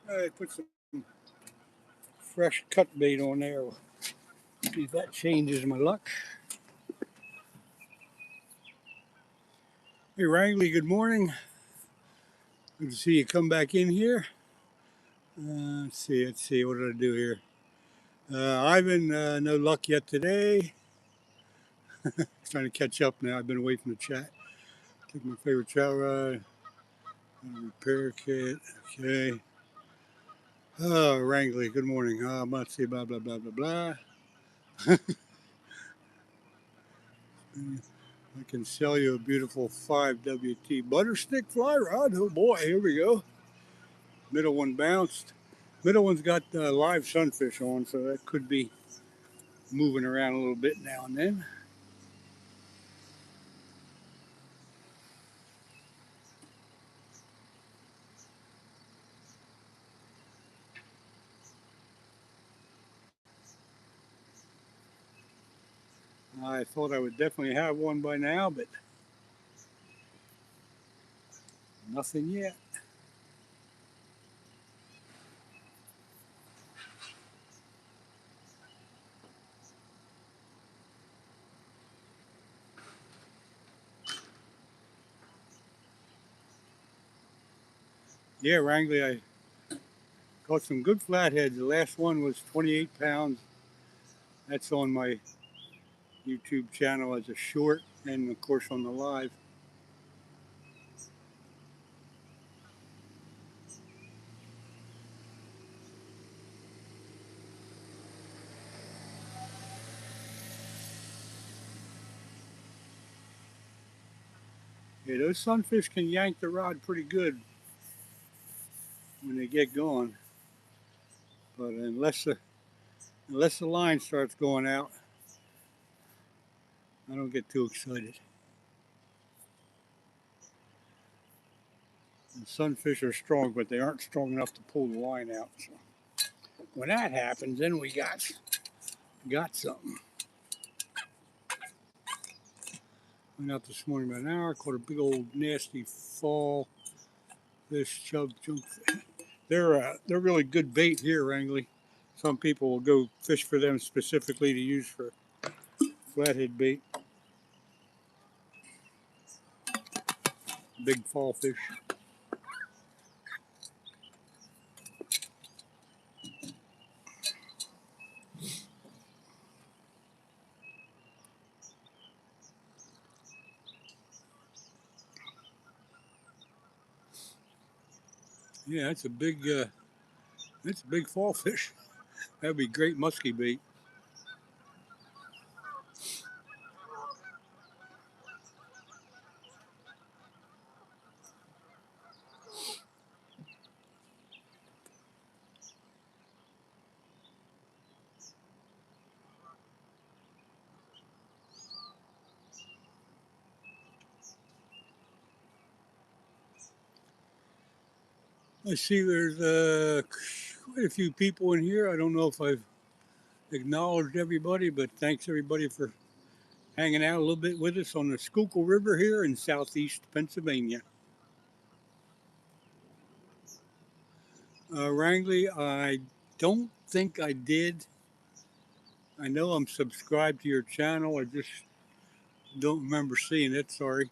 I put some fresh cut bait on there. See if that changes my luck. Hey Wrangley, good morning. Good to see you come back in here. Let's see, what did I do here? Ivan, no luck yet today. Trying to catch up now. I've been away from the chat. Took my favorite trout rod. Repair kit. Okay. Oh, Wrangley, good morning. Let's see, blah, blah, blah, blah, blah. I can sell you a beautiful 5WT butter stick fly rod. Oh boy, here we go. Middle one bounced. Middle one's got live sunfish on, so that could be moving around a little bit now and then. I thought I would definitely have one by now, but nothing yet. Yeah, Wrangley, I caught some good flatheads. The last one was 28 pounds. That's on my YouTube channel as a short and, of course, on the live. Yeah, those sunfish can yank the rod pretty good when they get going. But unless the line starts going out, I don't get too excited. The sunfish are strong, but they aren't strong enough to pull the line out. So when that happens, then we got something. Went out this morning about an hour, caught a big old nasty fall fish, chub junk. They're really good bait here, Wrangley. Some people will go fish for them specifically to use for flathead bait. Big fall fish. Yeah, that's a big fall fish. That'd be great musky bait. I see there's quite a few people in here. I don't know if I've acknowledged everybody, but thanks everybody for hanging out a little bit with us on the Schuylkill River here in southeast Pennsylvania. Wrangley, I don't think I did. I know I'm subscribed to your channel. I just don't remember seeing it. Sorry.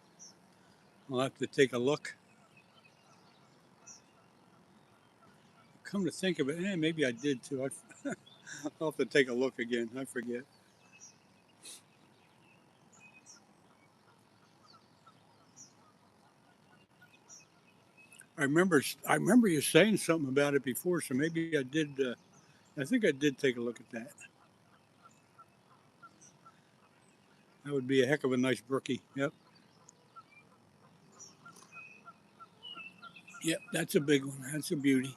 I'll have to take a look. Come to think of it, maybe I did too. I'll have to take a look again. I forget. I remember you saying something about it before, so maybe I did. I think I did take a look at that. That would be a heck of a nice brookie. Yep. Yep, that's a big one. That's a beauty.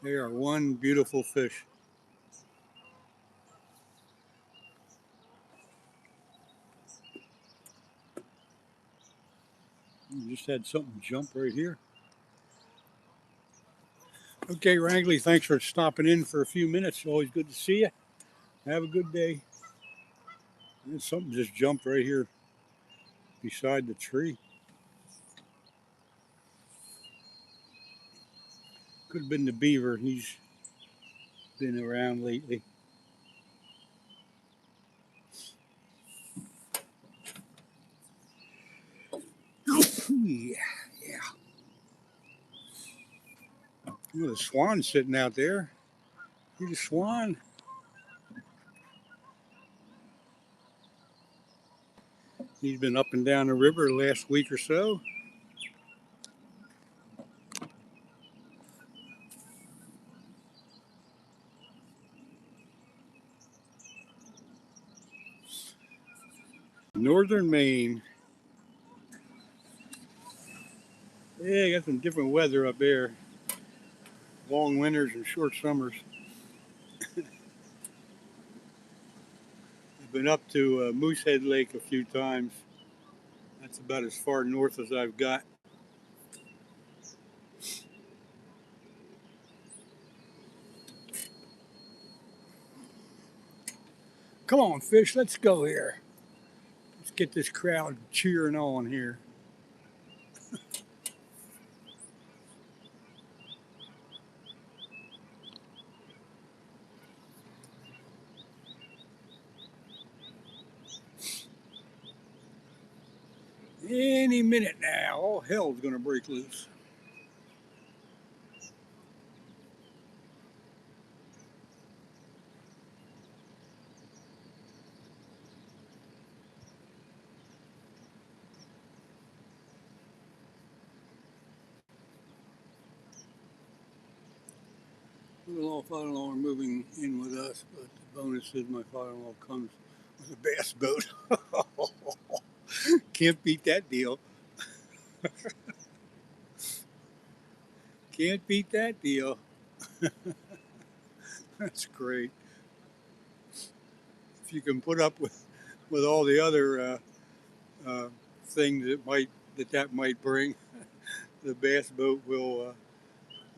They are one beautiful fish. You just had something jump right here. Okay, Wrangley, thanks for stopping in for a few minutes. Always good to see you. Have a good day. And something just jumped right here. beside the tree. Could have been the beaver. He's been around lately. Yeah, yeah. Look, the swan sitting out there. See the swan? He's been up and down the river the last week or so. Northern Maine. Yeah, got some different weather up there. Long winters and short summers. I've been up to Moosehead Lake a few times. That's about as far north as I've got. Come on, fish, let's go here. Let's get this crowd cheering on here. Any minute now, all hell's gonna break loose. My father-in-law are moving in with us, but the bonus is my father-in-law comes with a bass boat. Can't beat that deal. Can't beat that deal. That's great. If you can put up with all the other things that might bring, the bass boat will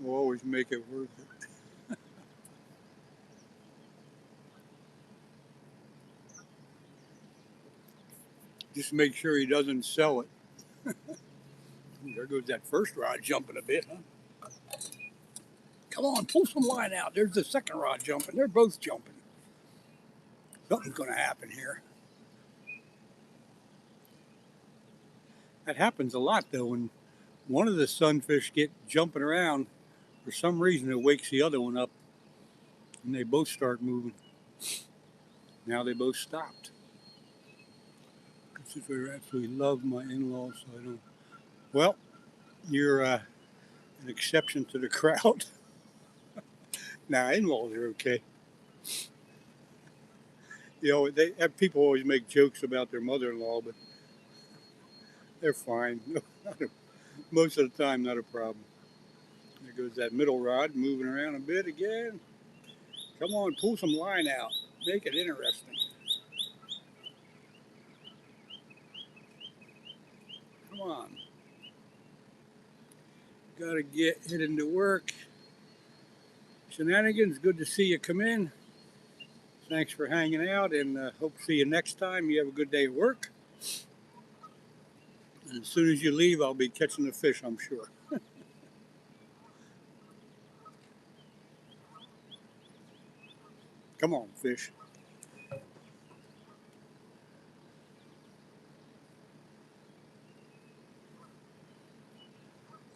always make it worth it. Just make sure he doesn't sell it. There goes that first rod jumping a bit, huh? Come on, pull some line out. There's the second rod jumping. They're both jumping. Something's going to happen here. That happens a lot, though, when one of the sunfish get jumping around. For some reason, it wakes the other one up, and they both start moving. Now they both stopped. I absolutely love my in-laws, so I don't. Well, you're an exception to the crowd. Nah, in-laws are okay. You know, they have people always make jokes about their mother-in-law, but they're fine. Most of the time, not a problem. There goes that middle rod moving around a bit again. Come on, pull some line out. Make it interesting. Come on. Got to get heading to work. Shenanigans, good to see you come in. Thanks for hanging out, and hope to see you next time. You have a good day at work. And as soon as you leave, I'll be catching the fish, I'm sure. Come on, fish.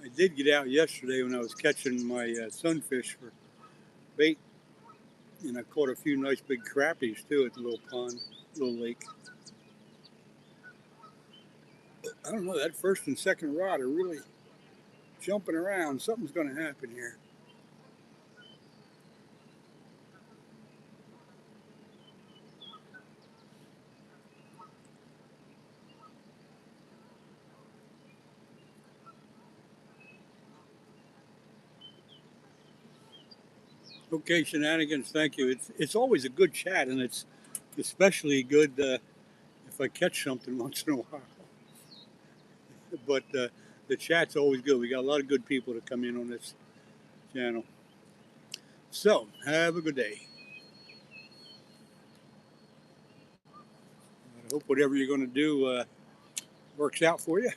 I did get out yesterday when I was catching my sunfish for bait, and I caught a few nice big crappies too at the little pond, little lake. I don't know, that first and second rod are really jumping around. Something's going to happen here. Okay, Shenanigans, thank you. It's always a good chat, and it's especially good if I catch something once in a while. But the chat's always good. We got a lot of good people to come in on this channel. So, have a good day. I hope whatever you're going to do works out for you.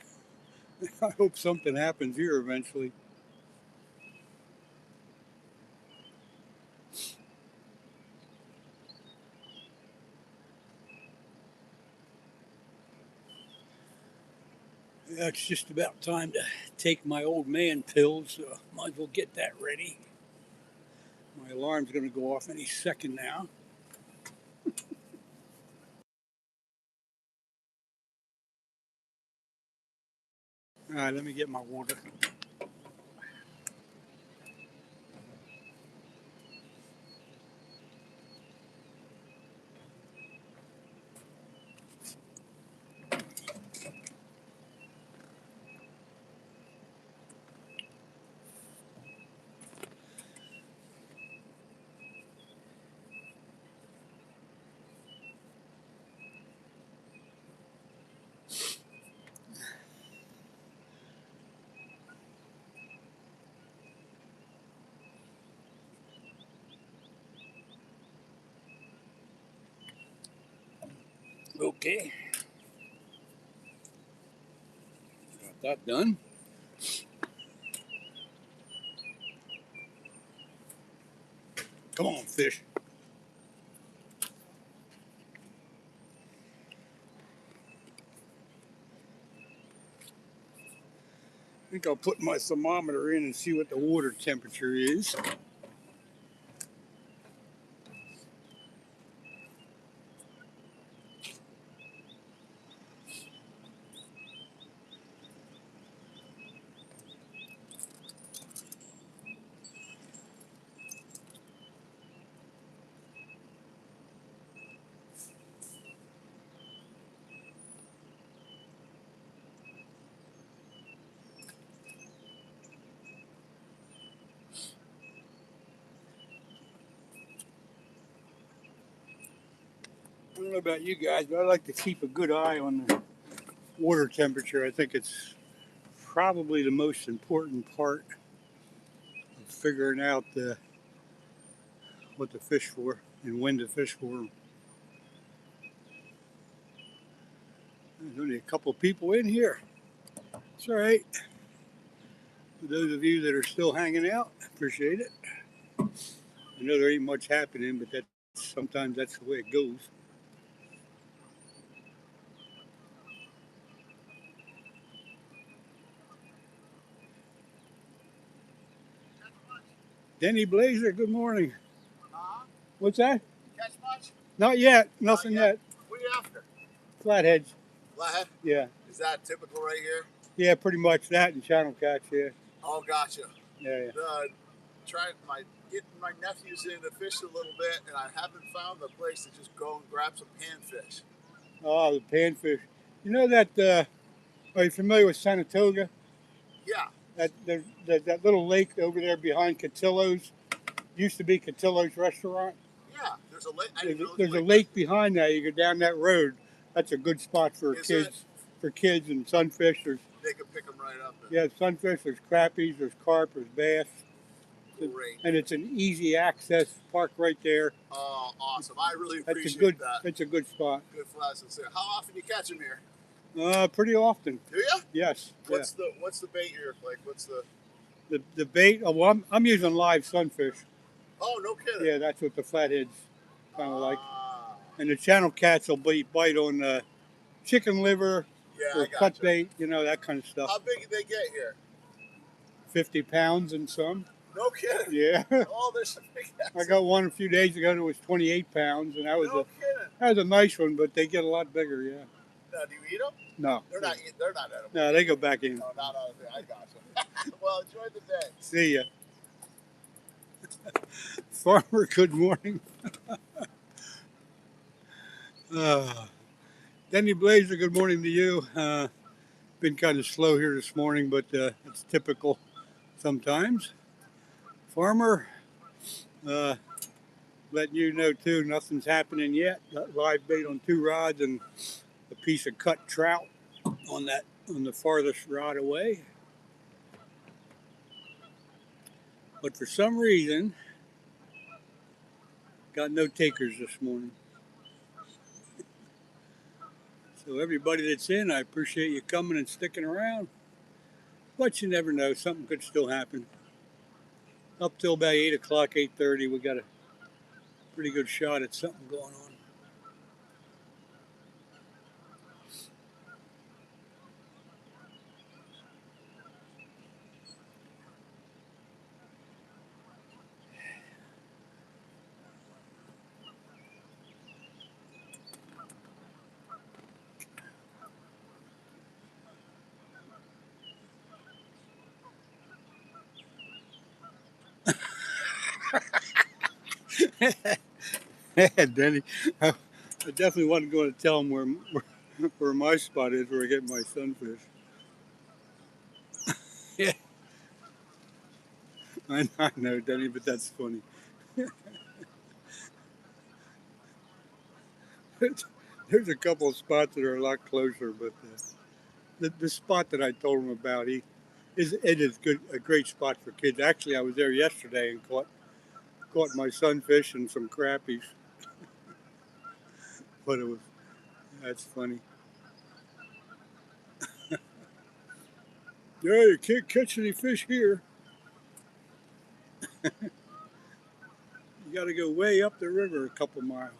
I hope something happens here eventually. Yeah, it's just about time to take my old man pills, so might as well get that ready. My alarm's going to go off any second now. All right, let me get my water. Okay, got that done. Come on, fish. I think I'll put my thermometer in and see what the water temperature is. I don't know about you guys, but I like to keep a good eye on the water temperature. I think it's probably the most important part of figuring out what to fish for and when to fish for them. There's only a couple people in here. It's all right. For those of you that are still hanging out, appreciate it. I know there ain't much happening, but sometimes that's the way it goes. Denny Blazer, good morning. What's that? Catch much? Not yet. Nothing yet. What are you after? Flatheads. Flathead? Yeah. Is that typical right here? Yeah, pretty much that and channel catch, yeah. Oh, gotcha. Yeah. Getting my nephews in to fish a little bit, and I haven't found the place to just go and grab some panfish. Oh, the panfish. You know that, are you familiar with Sanatoga? Yeah. That little lake over there behind Cotillo's. Used to be Cotillo's restaurant. Yeah, there's a lake. There's a lake behind that. You go down that road. That's a good spot for kids. For kids and sunfish. They can pick them right up. Yeah, sunfish. There's crappies. There's carp. There's bass. Great. And it's an easy access park right there. Oh, awesome! I really appreciate that. It's a good spot. Good flashes there. How often do you catch them here? Pretty often. Do you? Yes. What's the bait you're like? What's the bait? Oh, well, I'm using live sunfish. Oh, no kidding. Yeah, that's what the flatheads kind of like. And the channel cats will bite on chicken liver or cut bait, that kind of stuff. How big do they get here? 50 pounds and some. No kidding. Yeah. Oh, there's some big cats. I got one a few days ago that was 28 pounds, and that was a nice one, but they get a lot bigger, yeah. Now, do you eat them? No. They're not edible. No, they go back in. No, not out of there. I got you. Well, enjoy the day. See ya. Farmer, good morning. Denny Blazer, good morning to you. Been kind of slow here this morning, but it's typical sometimes. Farmer, letting you know too, nothing's happening yet. Got live bait on 2 rods and a piece of cut trout on the farthest rod away. But for some reason, got no takers this morning. So everybody that's in, I appreciate you coming and sticking around. But you never know, something could still happen. Up till about 8 o'clock, 8:30, we got a pretty good shot at something going on. Yeah, Denny, I definitely wasn't going to tell him where my spot is, where I get my sunfish. Yeah, I know, Denny, but that's funny. There's a couple of spots that are a lot closer, but the spot that I told him about, it is good, a great spot for kids. Actually, I was there yesterday and caught my sunfish and some crappies, but that's funny. Yeah, you can't catch any fish here. You got to go way up the river a couple miles.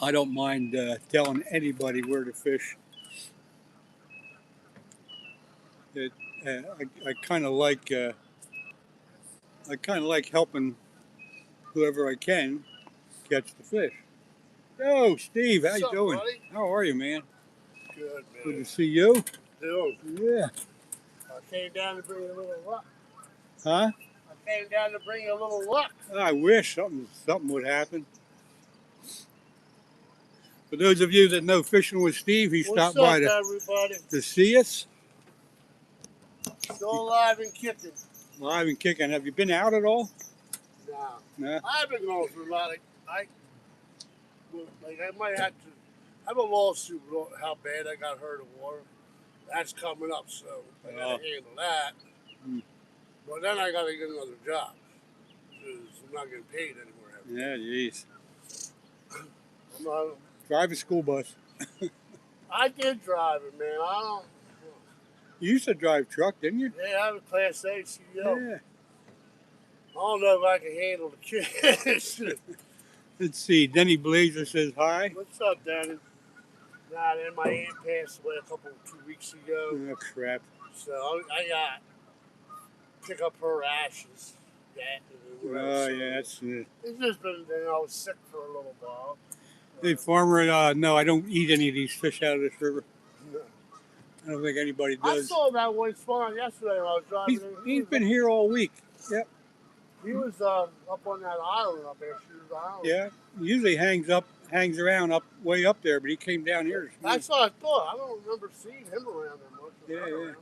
I don't mind telling anybody where to fish. It, I kind of like helping whoever I can catch the fish. Yo, Steve, how you doing? Buddy? How are you, man? Good, man. Good to see you. Dude, Yeah. I came down to bring you a little luck. Huh? I came down to bring you a little luck. I wish something would happen. For those of you that know Fishing with Steve, he stopped by everybody? to see us. Still alive and kicking. Live and kicking. Have you been out at all? Nah. No. I've been going through a lot of. I might have to. I have a lawsuit about how bad I got hurt at water. That's coming up, so I gotta handle that. Mm. But then I gotta get another job because I'm not getting paid anymore. Yeah, jeez. I'm not. Drive a school bus. I did drive it, man. I don't. You used to drive truck, didn't you? Yeah, I have a Class A CEO. Yeah. I don't know if I can handle the kids. Let's see. Denny Blazer says hi. What's up, Danny? Nah, then my aunt passed away 2 weeks ago. Oh, crap. So I got to pick up her ashes. Oh, yeah, that's it. It's just been, I was sick for a little while. Hey, farmer, no, I don't eat any of these fish out of this river. No. I don't think anybody I does. saw that one spawn yesterday when I was driving. He's been here all week. Yep. He was up on that island up there, Shooter's Island. Yeah. He usually hangs around way up there, but he came down here this morning. That's what I thought. I don't remember seeing him around there much. Yeah.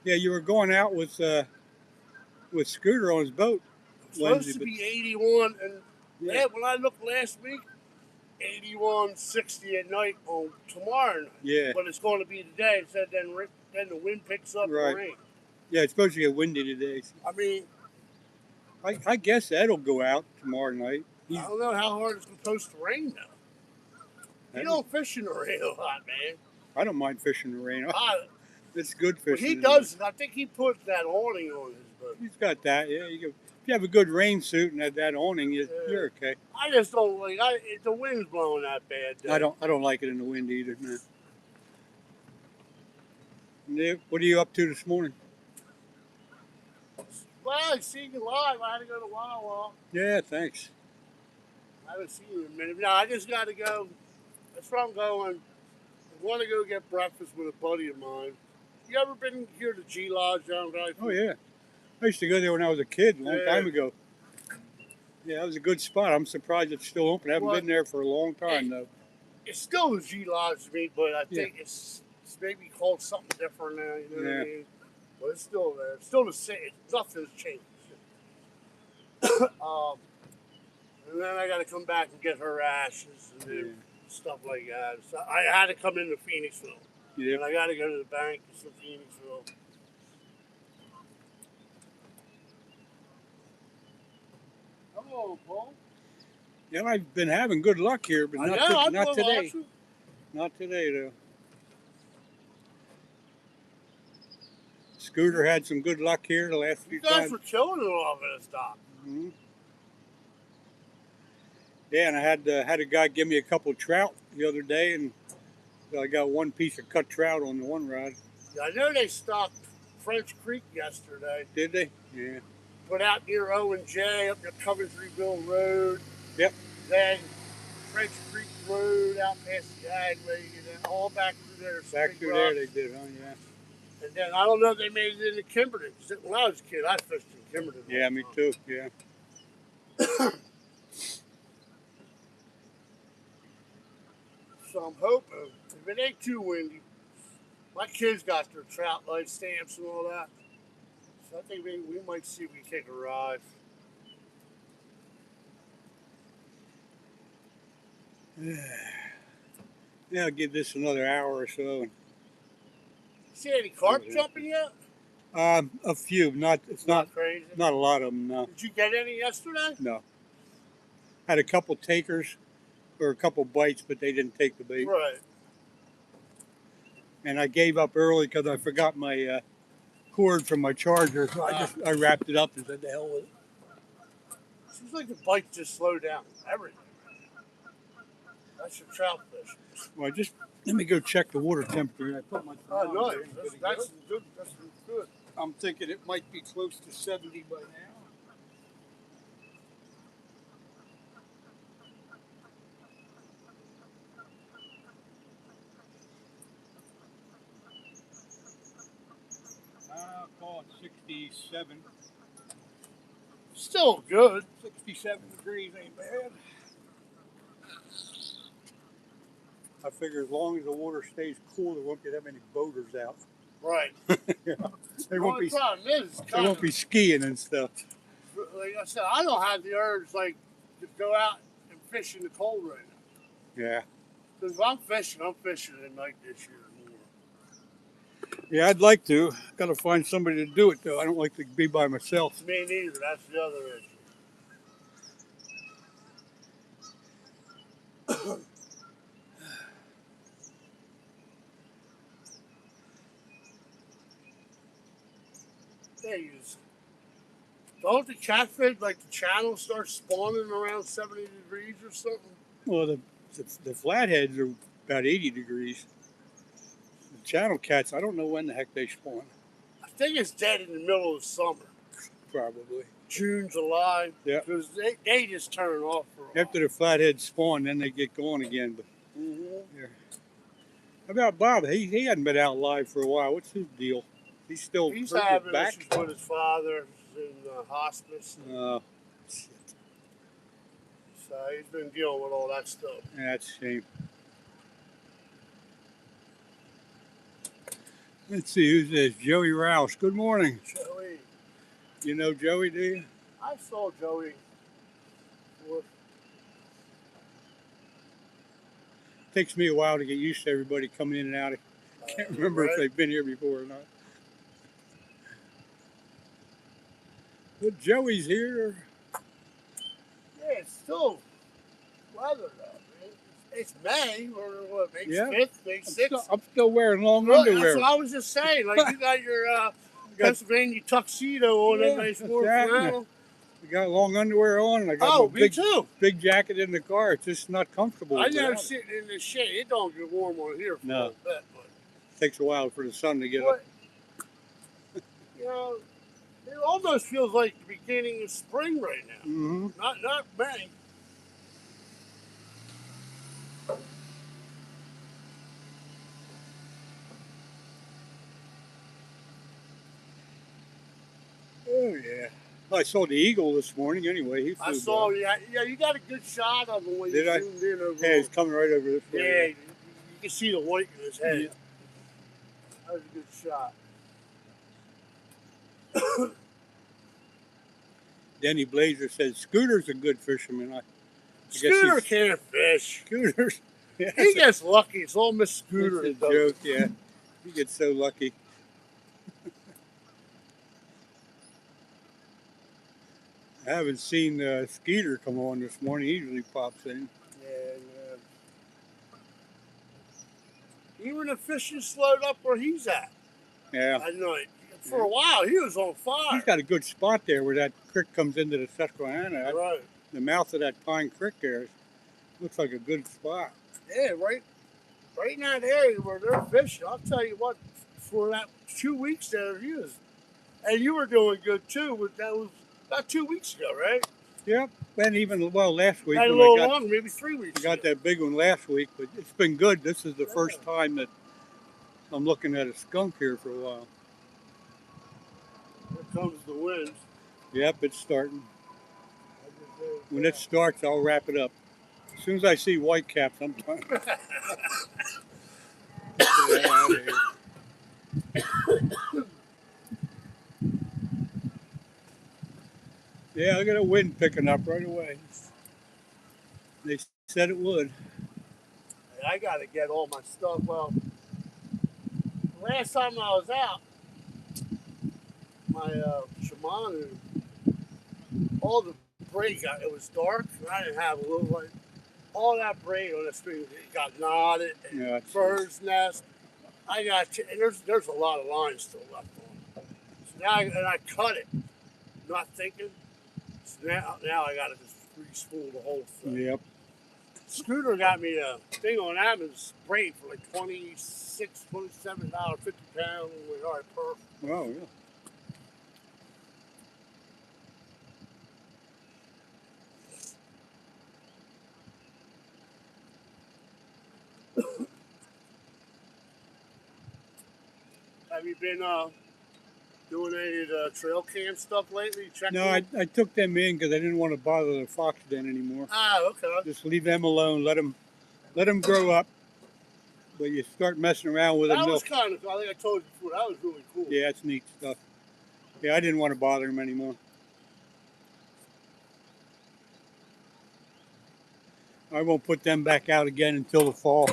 Yeah, you were going out with Scooter on his boat. It's supposed to be 81, and when I looked last week, 81, 60 at night on tomorrow night. Yeah. But it's going to be today. It said then the wind picks up and rain. Yeah, it's supposed to get windy today. I mean, I guess that'll go out tomorrow night. I don't know how hard it's supposed to rain though. You don't fish in the rain a lot, man. I don't mind fishing in the rain. It's good fishing. He does. I think he put that awning on his boat. He's got that. Yeah, if you have a good rain suit and that awning, you're okay. I just don't like. The wind's blowing that bad. Though. I don't like it in the wind either. No. What are you up to this morning? Well, I seen you live. I had to go to Wawa. Yeah, thanks. I haven't seen you in a minute. No, I just got to go. That's where I'm going. I want to go get breakfast with a buddy of mine. You ever been here to G Lodge down Valley? Oh, yeah. I used to go there when I was a kid, a long time ago. Yeah, that was a good spot. I'm surprised it's still open. I haven't been there for a long time, though. It's still the G Lodge to me, but I think it's maybe called something different now. You know what I mean? But it's still there. It's still the same. Nothing's changed. And then I got to come back and get her ashes and stuff like that. So I had to come into Phoenixville. Yeah. And I got to go to the bank in Phoenixville. Oh, Paul. Yeah, I've been having good luck here, but not today. Awesome. Not today, though. Scooter had some good luck here the last few You guys times. were killing it off at this dock. Mm-hmm. Yeah, and I had a guy give me a couple trout the other day, and I got one piece of cut trout on the one rod. Yeah, I know they stocked French Creek yesterday. Did they? Yeah. Put out near O&J up near Coventryville Road. Yep. Then French Creek Road out past the Agway, and then all back through there. Back through there they did, huh? Yeah. And then I don't know if they made it into Kimberton. When I was a kid, I fished in Kimberton. Yeah, me too. Yeah. So I'm hoping, if it ain't too windy, my kids got their trout life stamps and all that. So I think we might see if we can take a ride. Yeah, I'll give this another hour or so. See any carp jumping yet? A few, it's not crazy. Not a lot of them. No. Did you get any yesterday? No. Had a couple takers or a couple bites, but they didn't take the bait. Right. And I gave up early because I forgot my cord from my charger, so I wrapped it up and said, "The hell with it." Seems like the bites just slow down everything. That's your trout fish. Well, let me go check the water temperature. I put my thermometer in. That's good. That's good. I'm thinking it might be close to 70 by now. I'll call it 67. Still good. 67 degrees ain't bad. I figure as long as the water stays cool, there won't be that many boaters out. Right. They won't be be skiing and stuff. Like I said, I don't have the urge to go out and fish in the cold right now. Yeah. Because if I'm fishing at night this year more. Yeah, I'd like to. Got to find somebody to do it though. I don't like to be by myself. Me neither. That's the other issue. Don't the catfish, like the channel, start spawning around 70 degrees or something? Well, the flatheads are about 80 degrees. The channel cats, I don't know when the heck they spawn. I think it's dead in the middle of summer. Probably. June, July. Yeah. Because they just turn off for a while. After the flatheads spawn, then they get going again. But yeah. How about Bob? He hadn't been out live for a while. What's his deal? He's having back? issues with his father in hospice. Oh, shit. So he's been dealing with all that stuff. Yeah, that's a shame. Let's see, who's this? Joey Rouse. Good morning. Joey. You know Joey, do you? I saw Joey. Takes me a while to get used to everybody coming in and out. I can't remember if they've been here before or not. But Joey's here. Yeah, it's still weather though. It's May, or what, May 5th, May 6th? I'm still wearing long underwear. That's what I was just saying. Like, you got your Pennsylvania tuxedo on, that nice warm flannel. I got long underwear on, and I got my big jacket in the car. It's just not comfortable. I never sit in the shade. It don't get warm on here for a little bit. But it takes a while for the sun to get up. You know, it almost feels like the beginning of spring right now. Mm-hmm. Not May. Oh yeah. I saw the eagle this morning. Anyway, he flew. I saw. Yeah, you got a good shot of him when you zoomed in over. Yeah, he's coming right over this way. Yeah, you can see the white in his head. Yeah. That was a good shot. Denny Blazer says Scooter's a good fisherman. Scooter can't fish. Scooter's. Yeah, he gets lucky. It's all Miss Scooter. It's a joke, yeah. He gets so lucky. I haven't seen Skeeter come on this morning. He usually pops in. Yeah. Even the fishing slowed up where he's at. Yeah. At night. For a while, he was on fire. He's got a good spot there where that creek comes into the Susquehanna. Right. The mouth of that Pine Creek there looks like a good spot. Yeah, right in that area where they're fishing. I'll tell you what, for that 2 weeks there, he was. And you were doing good too, but that was about 2 weeks ago, right? Yep. And even, well, last week. A little longer, maybe 3 weeks I got that big one last week, but it's been good. This is the first time that I'm looking at a skunk here for a while. Here comes the wind. Yep, it's starting. When it starts, I'll wrap it up. As soon as I see whitecaps, I'm done. Yeah, I got a wind picking up right away. They said it would. I got to get all my stuff. Well, last time I was out, my Shimano, all the braid it was dark, and I didn't have a little light. All that braid on the string, it got knotted, and bird's nest. I got, and there's a lot of lines still left on. So now, I cut it, not thinking. So now I got to just re-spool the whole thing. Yep. Scooter got me a thing on Amazon sprayed for like $26, $27, 50 pounds. All right, perfect. Oh, yeah. Have you been doing any of the trail cam stuff lately? No, I took them in because I didn't want to bother the fox den anymore. Ah, okay. Just leave them alone. Let them grow up. But you start messing around with them. That was kind of, I think I told you before, that was really cool. Yeah, it's neat stuff. Yeah, I didn't want to bother them anymore. I won't put them back out again until the fall.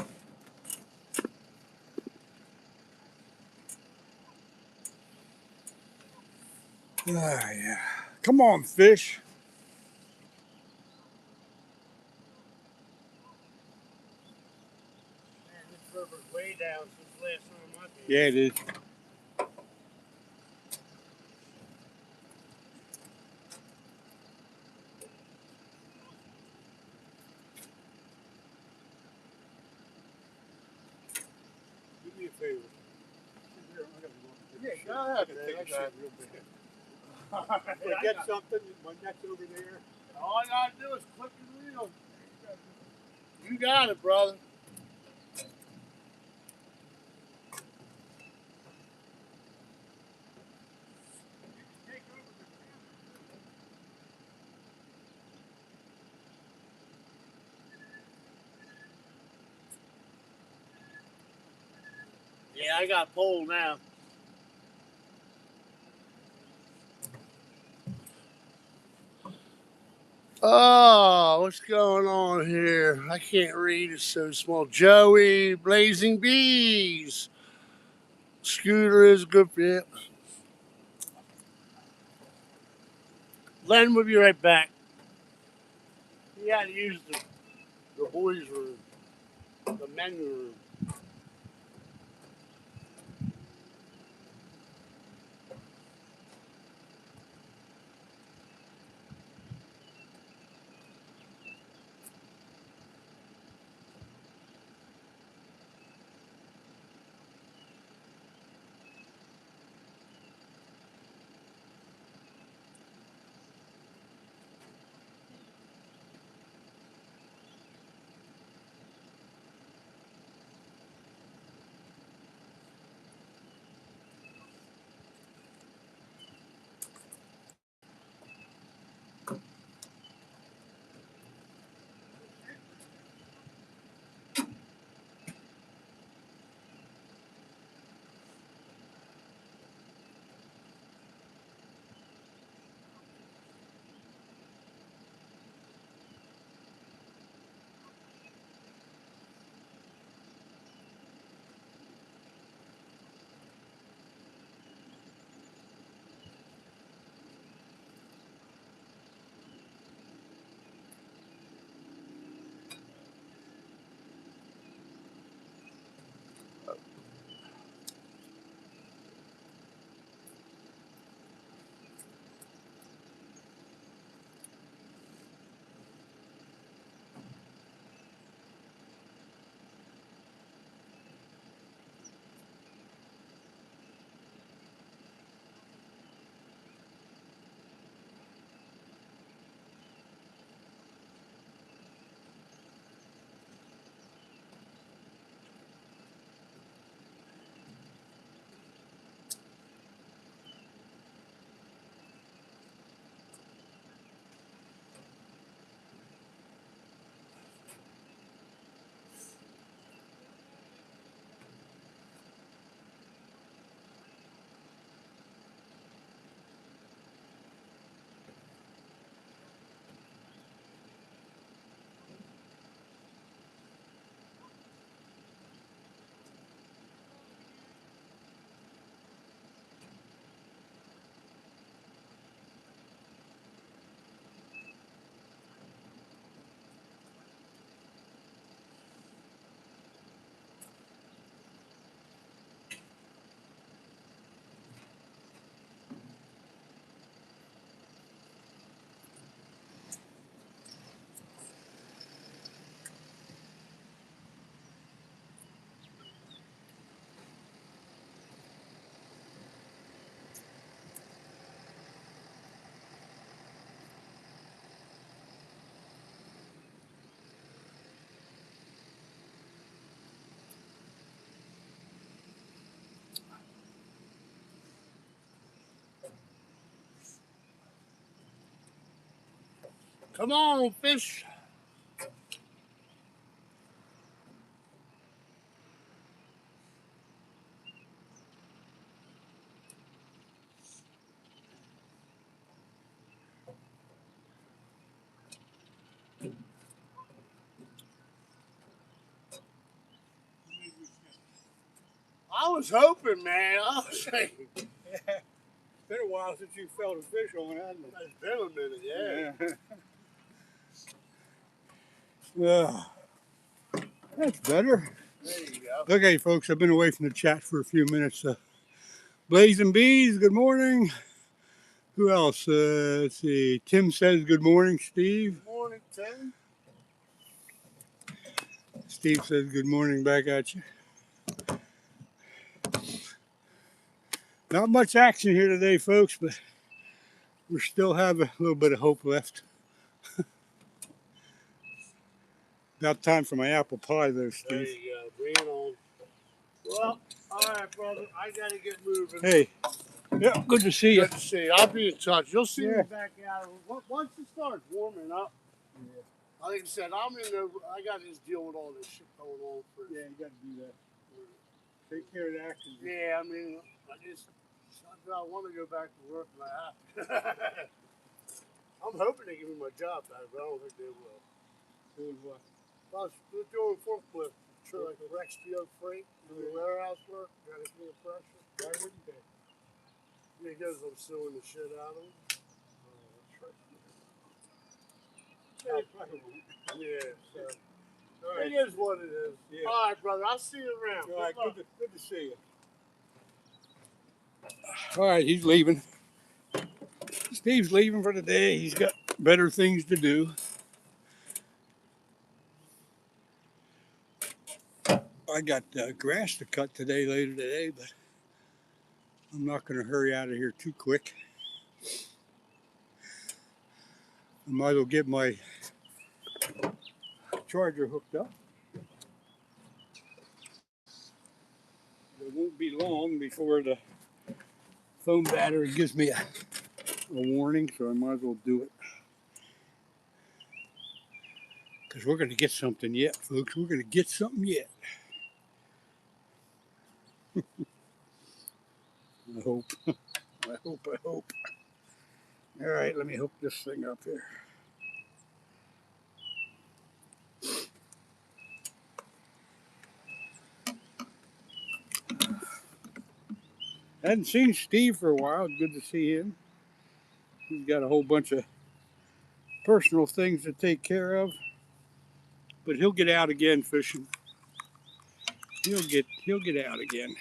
Ah, yeah. Come on, fish. Man, this river's way down since last time I came. Yeah, it is. Do me a favor. Yeah, go ahead, man. I got it. If I get something, my net's over there. All I gotta do is click the reel. You got it, brother. Yeah, I got pole now. Oh, what's going on here? I can't read, it's so small. Joey, Blazing Bees. Scooter is good for you. Len will be right back. He had to use the boys' room, the men's room. Come on, fish. I was hoping, man. I was like, Yeah. It's been a while since you felt a fish on, hasn't it? it's been a minute, yeah. Yeah. That's better. There you go. Okay, folks, I've been away from the chat for a few minutes. Blazing Bees, good morning. Who else? Let's see. Tim says good morning, Steve. Good morning, Tim. Steve says good morning back at you. Not much action here today, folks, but we still have a little bit of hope left. About time for my apple pie, though, Steve. There you go. Bring it on. Well, all right, brother. I got to get moving. Hey, yeah, good to see you. Good to see you. I'll be in touch. You'll see Yeah. me back out. Once it starts warming up, Yeah. like I said, I got to just deal with all this shit going on first. Yeah, you got to do that. Take care of the action. Yeah, I mean, I want to go back to work and I have to. I'm hoping they give me my job back, but I don't think they will. Doing what? I was doing forklift, sure, like a Rex Field freight, doing warehouse work, got to clean pressure. Why wouldn't they? Because I'm suing the shit out of them. Oh, that's right. I probably won't. Yeah, so All right. it is what it is. Yeah. All right, brother, I'll see you around. All right, good to see you. All right, he's leaving. Steve's leaving for the day. He's got better things to do. I got grass to cut later today, but I'm not going to hurry out of here too quick. I might as well get my charger hooked up. It won't be long before the phone battery gives me a warning, so I might as well do it. Because we're going to get something yet, folks. We're going to get something yet. I hope. I hope. All right, let me hook this thing up here. I hadn't seen Steve for a while. Good to see him. He's got a whole bunch of personal things to take care of. But he'll get out again fishing. He'll get out again.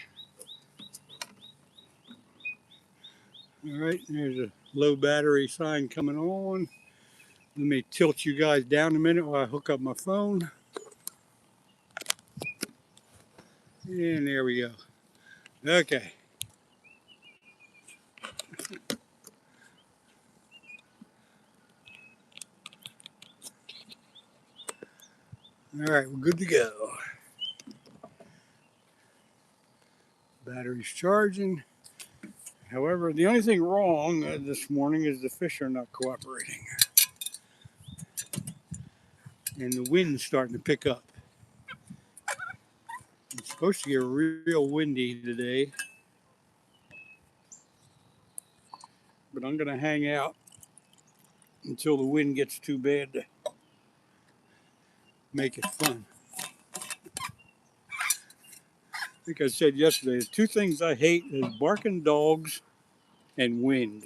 All right, there's a low battery sign coming on. Let me tilt you guys down a minute while I hook up my phone. And there we go. Okay. All right, we're good to go. Battery's charging. However, the only thing wrong this morning is the fish are not cooperating. And the wind's starting to pick up. It's supposed to get real windy today. But I'm going to hang out until the wind gets too bad to make it fun. I think I said yesterday, the two things I hate is barking dogs and wind.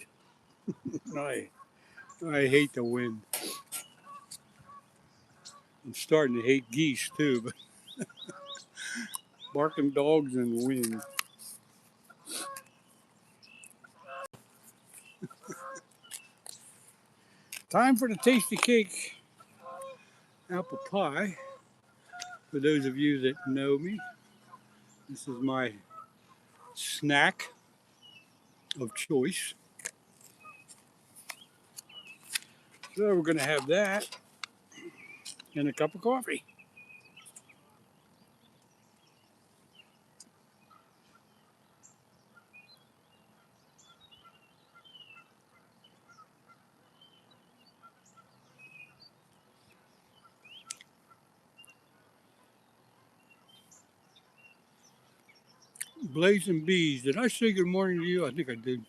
I hate the wind. I'm starting to hate geese too, but barking dogs and wind. Time for the tasty cake apple pie. For those of you that know me, this is my snack of choice. So we're going to have that and a cup of coffee. Blazing Bees. Did I say good morning to you? I think I did.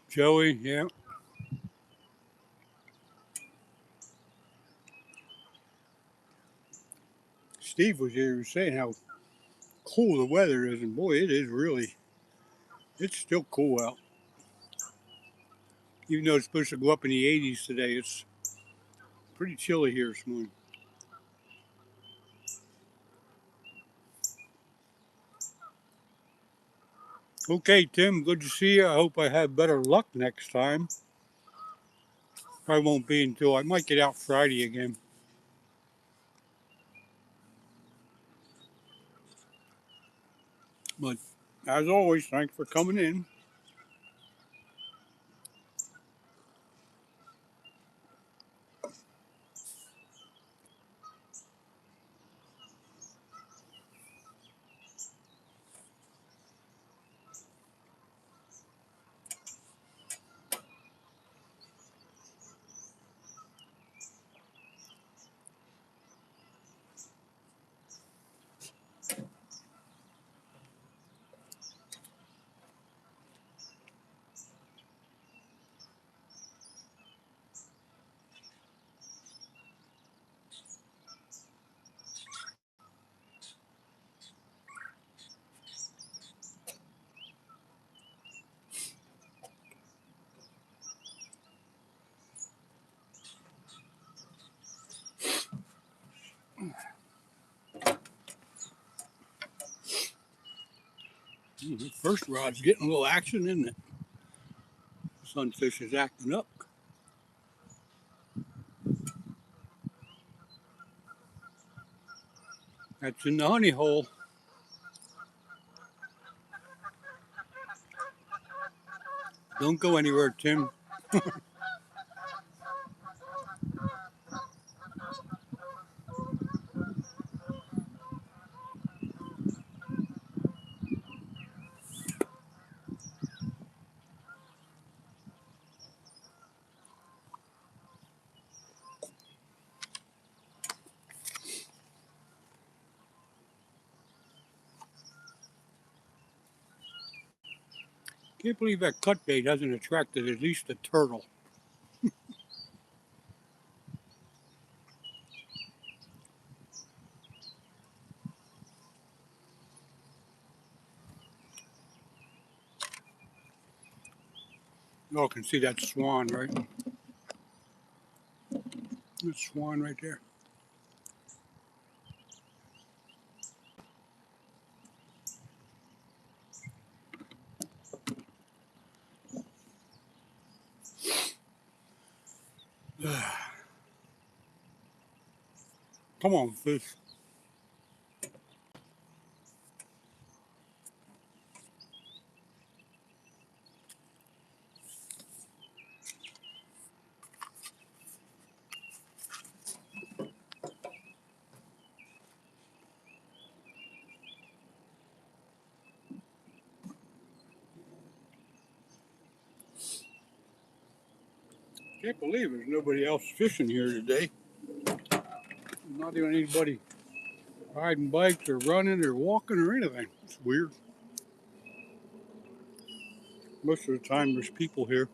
Joey, yeah. Steve was here saying how cool the weather is, and boy, it is really. It's still cool out. Even though it's supposed to go up in the 80s today, it's pretty chilly here this morning. Okay, Tim, good to see you. I hope I have better luck next time. Probably won't be until I might get out Friday again. But as always, thanks for coming in. The first rod's getting a little action, isn't it? Sunfish is acting up. That's in the honey hole. Don't go anywhere, Tim. Can't believe that cut bait hasn't attracted at least a turtle. Y'all can see that swan, right? That swan right there. Come on, fish. Can't believe there's nobody else fishing here today. Not even anybody riding bikes or running or walking or anything. It's weird. Most of the time there's people here.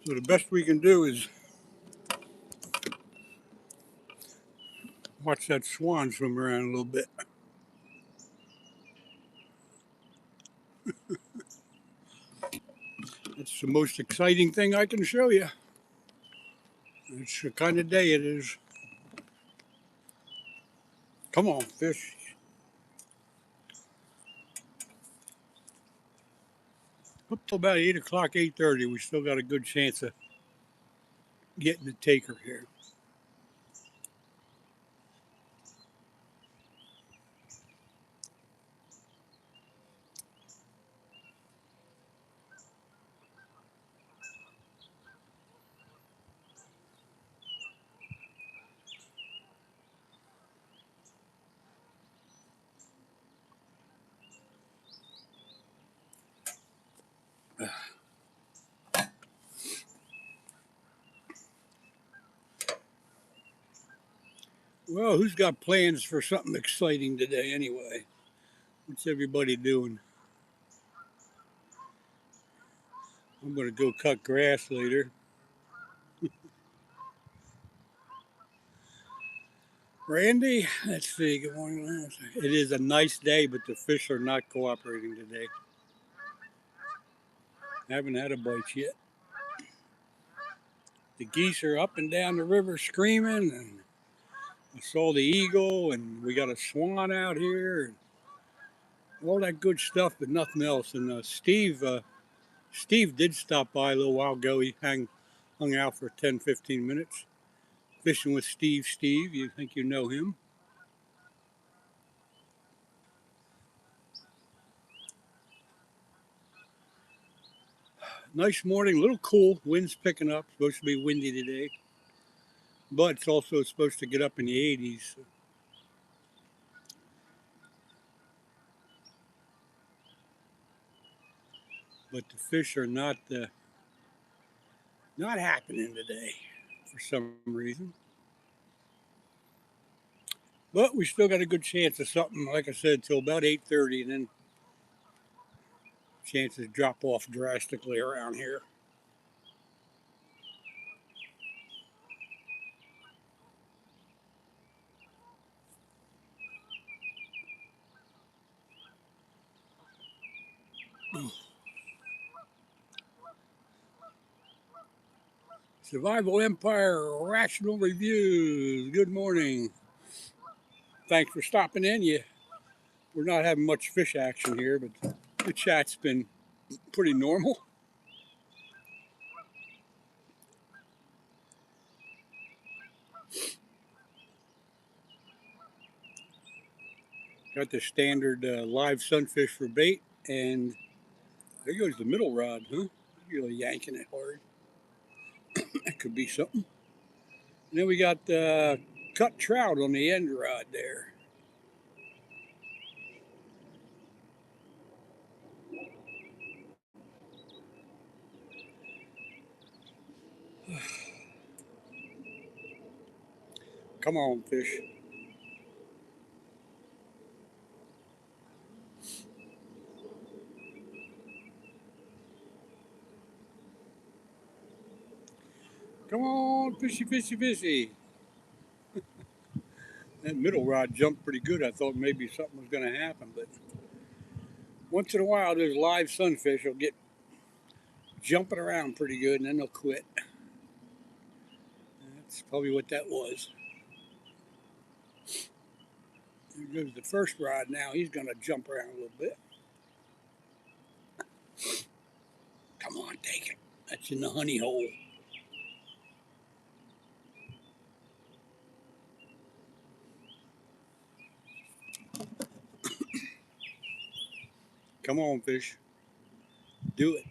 So the best we can do is watch that swan swim around a little bit. That's the most exciting thing I can show you. It's the kind of day it is. Come on, fish. Up till about 8 o'clock, 8:30, we still got a good chance of getting the taker here. Well, who's got plans for something exciting today anyway? What's everybody doing? I'm going to go cut grass later. Randy, let's see. Good morning. It is a nice day, but the fish are not cooperating today. Haven't had a bite yet. The geese are up and down the river screaming, and I saw the eagle, and we got a swan out here, and all that good stuff, but nothing else. And Steve did stop by a little while ago. He hung out for 10, 15 minutes fishing with Steve. Steve, you think you know him? Nice morning, a little cool. Wind's picking up. Supposed to be windy today, but it's also supposed to get up in the 80s. But the fish are not happening today for some reason. But we still got a good chance of something. Like I said, till about 8:30, and then chances drop off drastically around here. Survival Empire Rational Reviews. Good morning. Thanks for stopping in. We're not having much fish action here, but the chat's been pretty normal. Got the standard live sunfish for bait, and there goes the middle rod, huh? Really yanking it hard. That could be something. And then we got cut trout on the end rod there. Come on, fish. Come on, fishy, fishy, fishy. That middle rod jumped pretty good. I thought maybe something was going to happen, but once in a while, those live sunfish will get jumping around pretty good, and then they'll quit. That's probably what that was. There goes the first rod now. He's going to jump around a little bit. Come on, take it. That's in the honey hole. Come on, fish. Do it.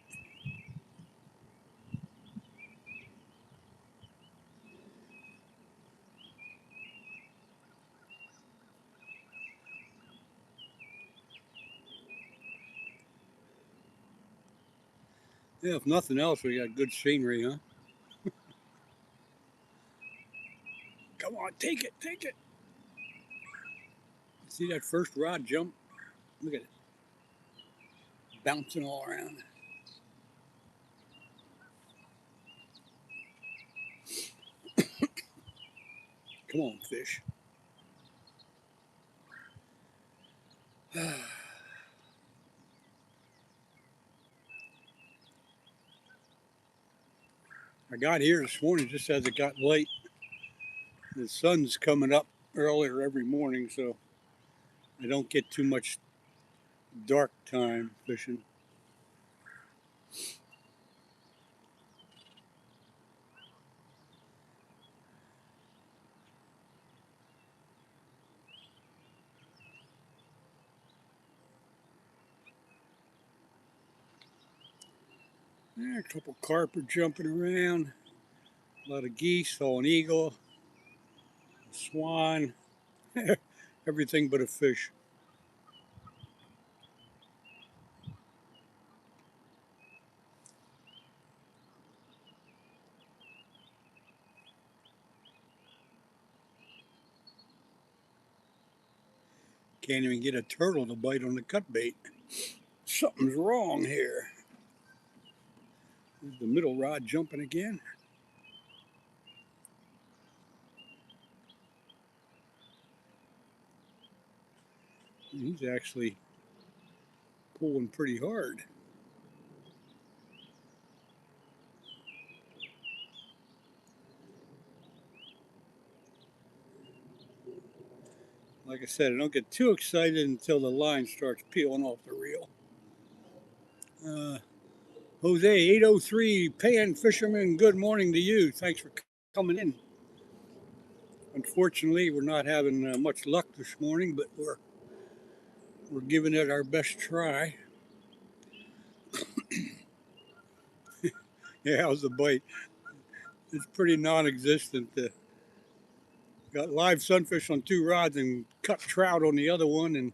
Yeah, if nothing else, we got good scenery, huh? Come on, take it, take it. See that first rod jump? Look at it. Bouncing all around. Come on, fish. I got here this morning just as it got late. The sun's coming up earlier every morning, so I don't get too much dark time fishing. Yeah, a couple carp are jumping around. A lot of geese, saw an eagle, a swan, everything but a fish. Can't even get a turtle to bite on the cut bait. Something's wrong here. Is the middle rod jumping again? He's actually pulling pretty hard. Like I said, I don't get too excited until the line starts peeling off the reel. Jose 803 Pan Fisherman, good morning to you. Thanks for coming in. Unfortunately, we're not having much luck this morning, but we're giving it our best try. Yeah, how's the bite? It's pretty non-existent. Got live sunfish on 2 rods and cut trout on the other one, and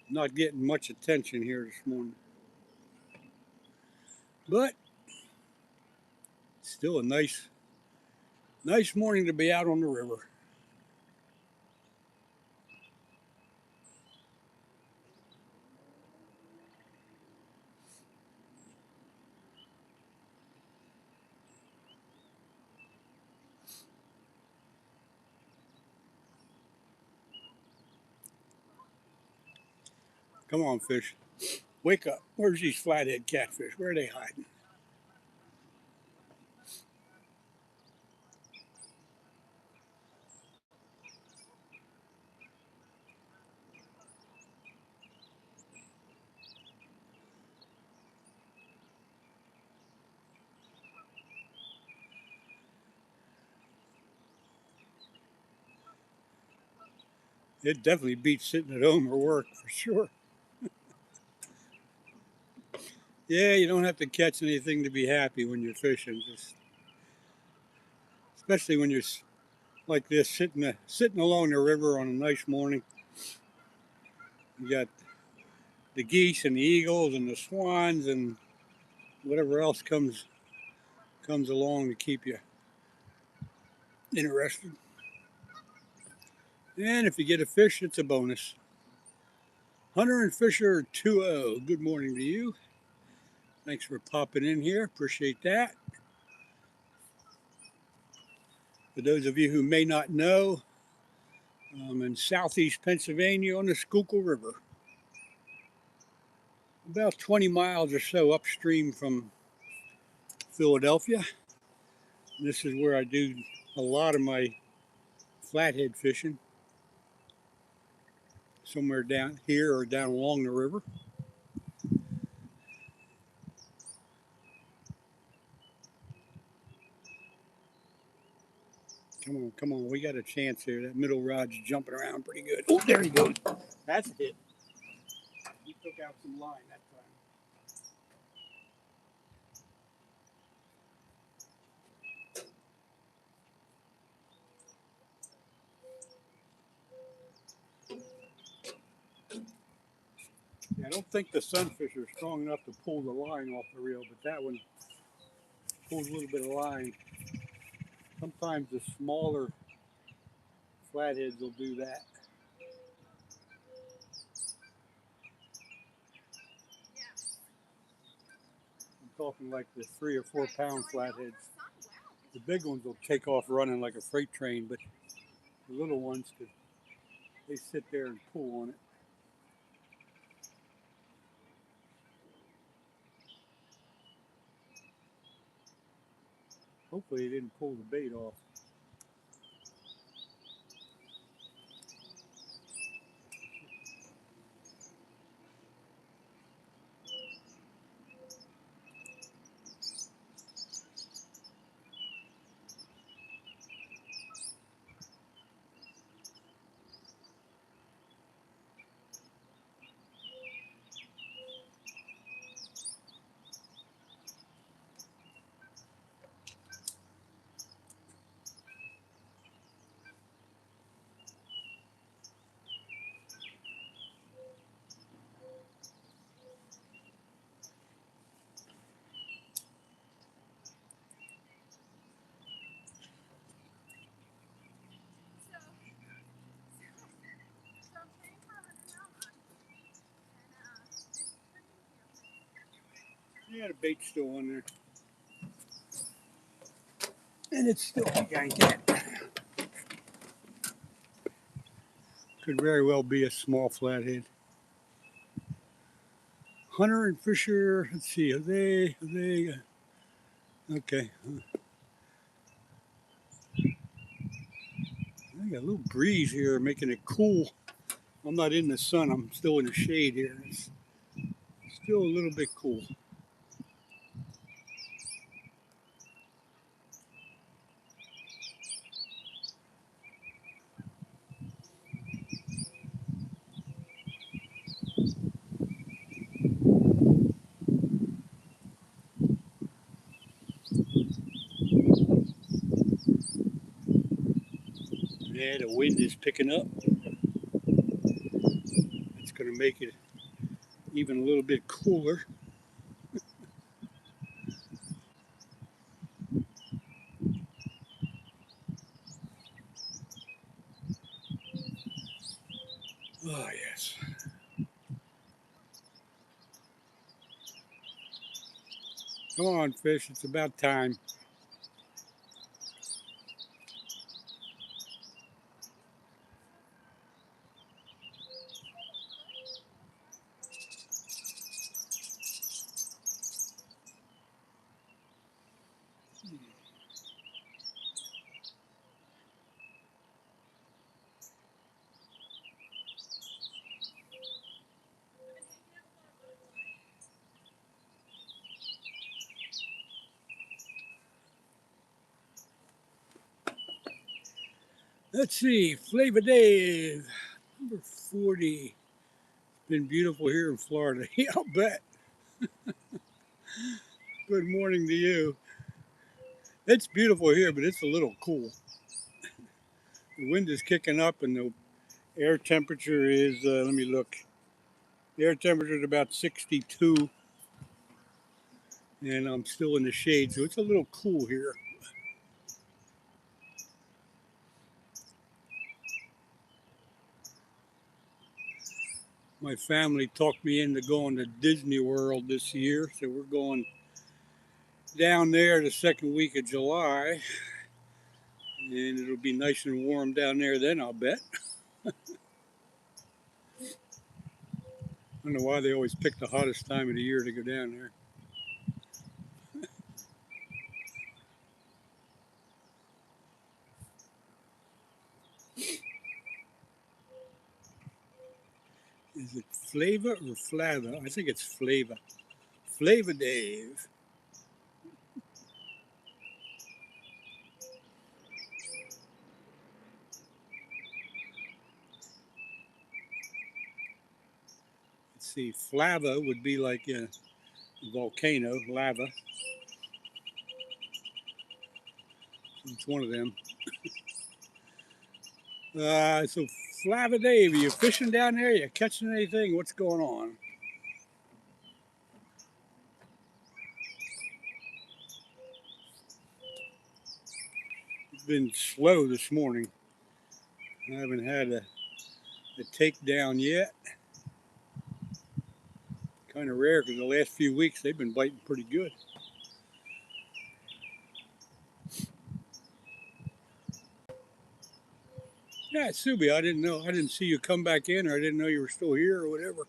not getting much attention here this morning. But still a nice morning to be out on the river. Come on, fish. Wake up. Where's these flathead catfish? Where are they hiding? It definitely beats sitting at home or work for sure. Yeah, you don't have to catch anything to be happy when you're fishing. Especially when you're like this, sitting along the river on a nice morning. You got the geese and the eagles and the swans and whatever else comes along to keep you interested. And if you get a fish, it's a bonus. Hunter and Fisher 2-0. Good morning to you. Thanks for popping in here. Appreciate that. For those of you who may not know, I'm in southeast Pennsylvania on the Schuylkill River. About 20 miles or so upstream from Philadelphia. This is where I do a lot of my flathead fishing. Somewhere down here or down along the river. Come on, we got a chance here. That middle rod's jumping around pretty good. Oh, there he goes. That's a hit. He took out some line that time. Yeah, I don't think the sunfish are strong enough to pull the line off the reel, but that one pulls a little bit of line. Sometimes the smaller flatheads will do that. I'm talking like the 3 or 4 pound flatheads. The big ones will take off running like a freight train, but the little ones, they sit there and pull on it. Hopefully he didn't pull the bait off. Yeah, the bait's still on there. And it's still yanking it. Could very well be a small flathead. Hunter and Fisher, let's see, are they, okay. I got a little breeze here making it cool. I'm not in the sun, I'm still in the shade here. It's still a little bit cool. Yeah, the wind is picking up. It's going to make it even a little bit cooler. Oh, yes. Come on, fish, it's about time. Let's see, Flavor Dave, number 40. Been beautiful here in Florida. Yeah, I'll bet. Good morning to you. It's beautiful here, but it's a little cool. The wind is kicking up and the air temperature is, let me look. The air temperature is about 62 and I'm still in the shade, so it's a little cool here. My family talked me into going to Disney World this year, so we're going down there the second week of July, and it'll be nice and warm down there then, I'll bet. I don't know why they always pick the hottest time of the year to go down there. Is it Flavor or Flava? I think it's Flava. Flavor Dave. Let's see, Flava would be like a volcano, lava. It's one of them. So Flava Dave, are you fishing down there? Are you catching anything? What's going on? It's been slow this morning. I haven't had a takedown yet. Kind of rare because the last few weeks they've been biting pretty good. Yeah, Subi, I didn't know. I didn't see you come back in, or I didn't know you were still here, or whatever.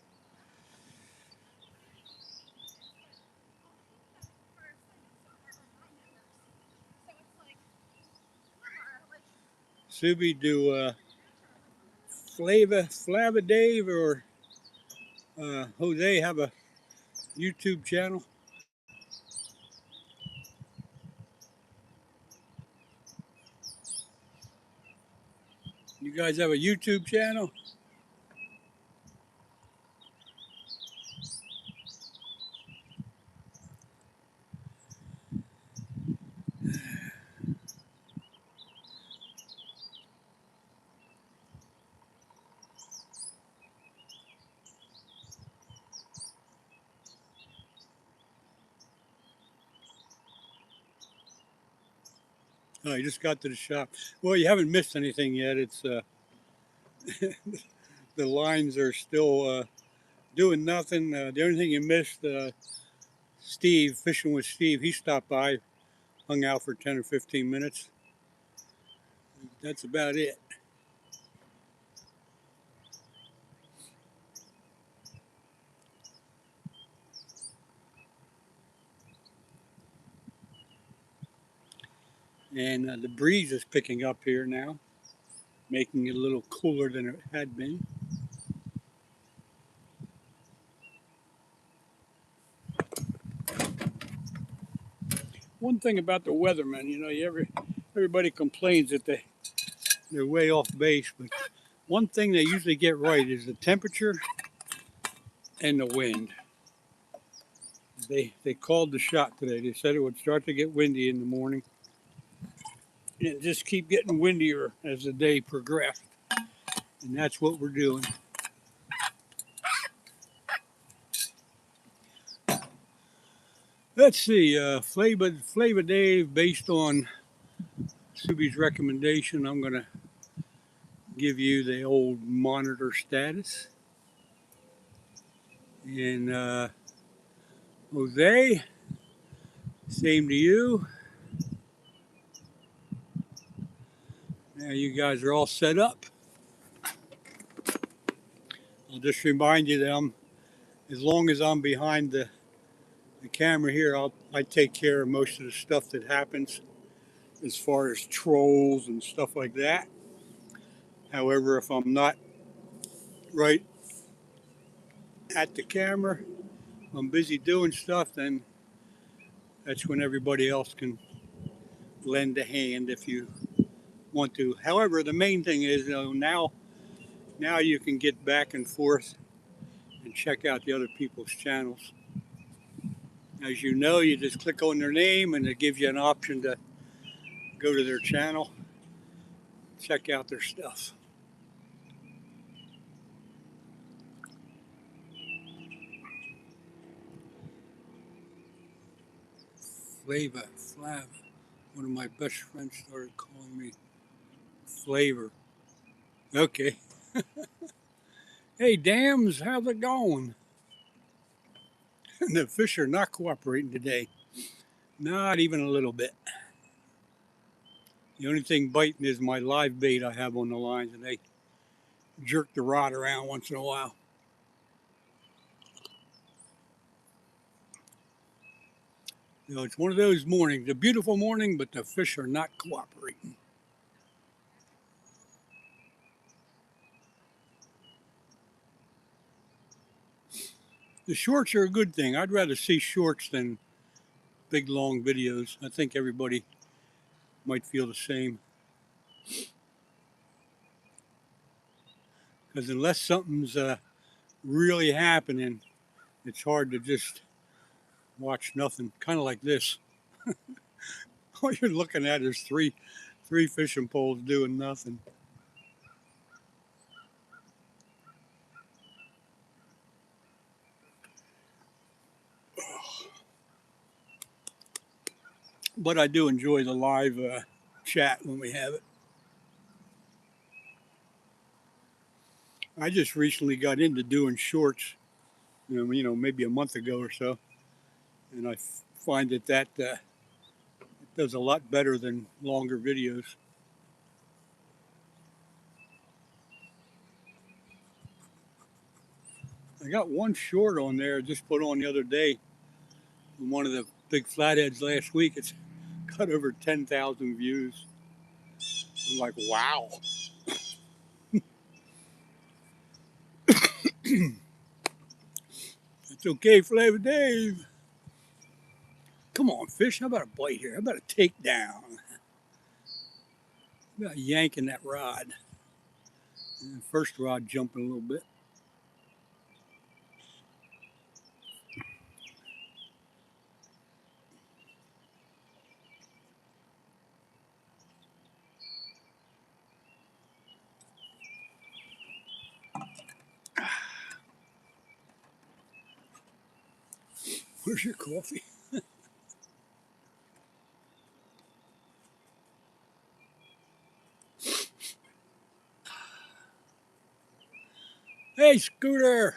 Subi, do Flava Dave or Jose have a YouTube channel? You guys have a YouTube channel? Oh, you just got to the shop. Well, you haven't missed anything yet. It's the lines are still doing nothing. The only thing you missed, Steve, Fishing with Steve, he stopped by, hung out for 10 or 15 minutes. That's about it. And the breeze is picking up here now, making it a little cooler than it had been. One thing about the weathermen, you know, everybody complains that they're way off base, but one thing they usually get right is the temperature and the wind. They called the shot today. They said it would start to get windy in the morning and just keep getting windier as the day progressed. And that's what we're doing. Let's see, Flavor Dave, based on Subi's recommendation, I'm going to give you the old monitor status. And Jose, same to you. Now you guys are all set up. I'll just remind you that as long as I'm behind the camera here, I take care of most of the stuff that happens as far as trolls and stuff like that. However, if I'm not right at the camera, I'm busy doing stuff, then that's when everybody else can lend a hand if you want to. However, the main thing is, you know, now you can get back and forth and check out the other people's channels. As you know, you just click on their name and it gives you an option to go to their channel, check out their stuff. Flava, one of my best friends started calling me Flavor. Okay. Hey, Dams, how's it going? The fish are not cooperating today. Not even a little bit. The only thing biting is my live bait I have on the lines, and they jerk the rod around once in a while. You know, it's one of those mornings, a beautiful morning, but the fish are not cooperating. The shorts are a good thing. I'd rather see shorts than big, long videos. I think everybody might feel the same. Because unless something's really happening, it's hard to just watch nothing. Kind of like this. All you're looking at is three fishing poles doing nothing. But I do enjoy the live chat when we have it. I just recently got into doing shorts, you know, maybe a month ago or so, and I find that it does a lot better than longer videos. I got one short on there just put on the other day from one of the big flatheads last week. It's got over 10,000 views. I'm like, wow. It's okay, Flavor Dave. Come on, fish. How about a bite here? How about a takedown? How about yanking that rod? And the first rod jumping a little bit. Where's your coffee? Hey, Scooter.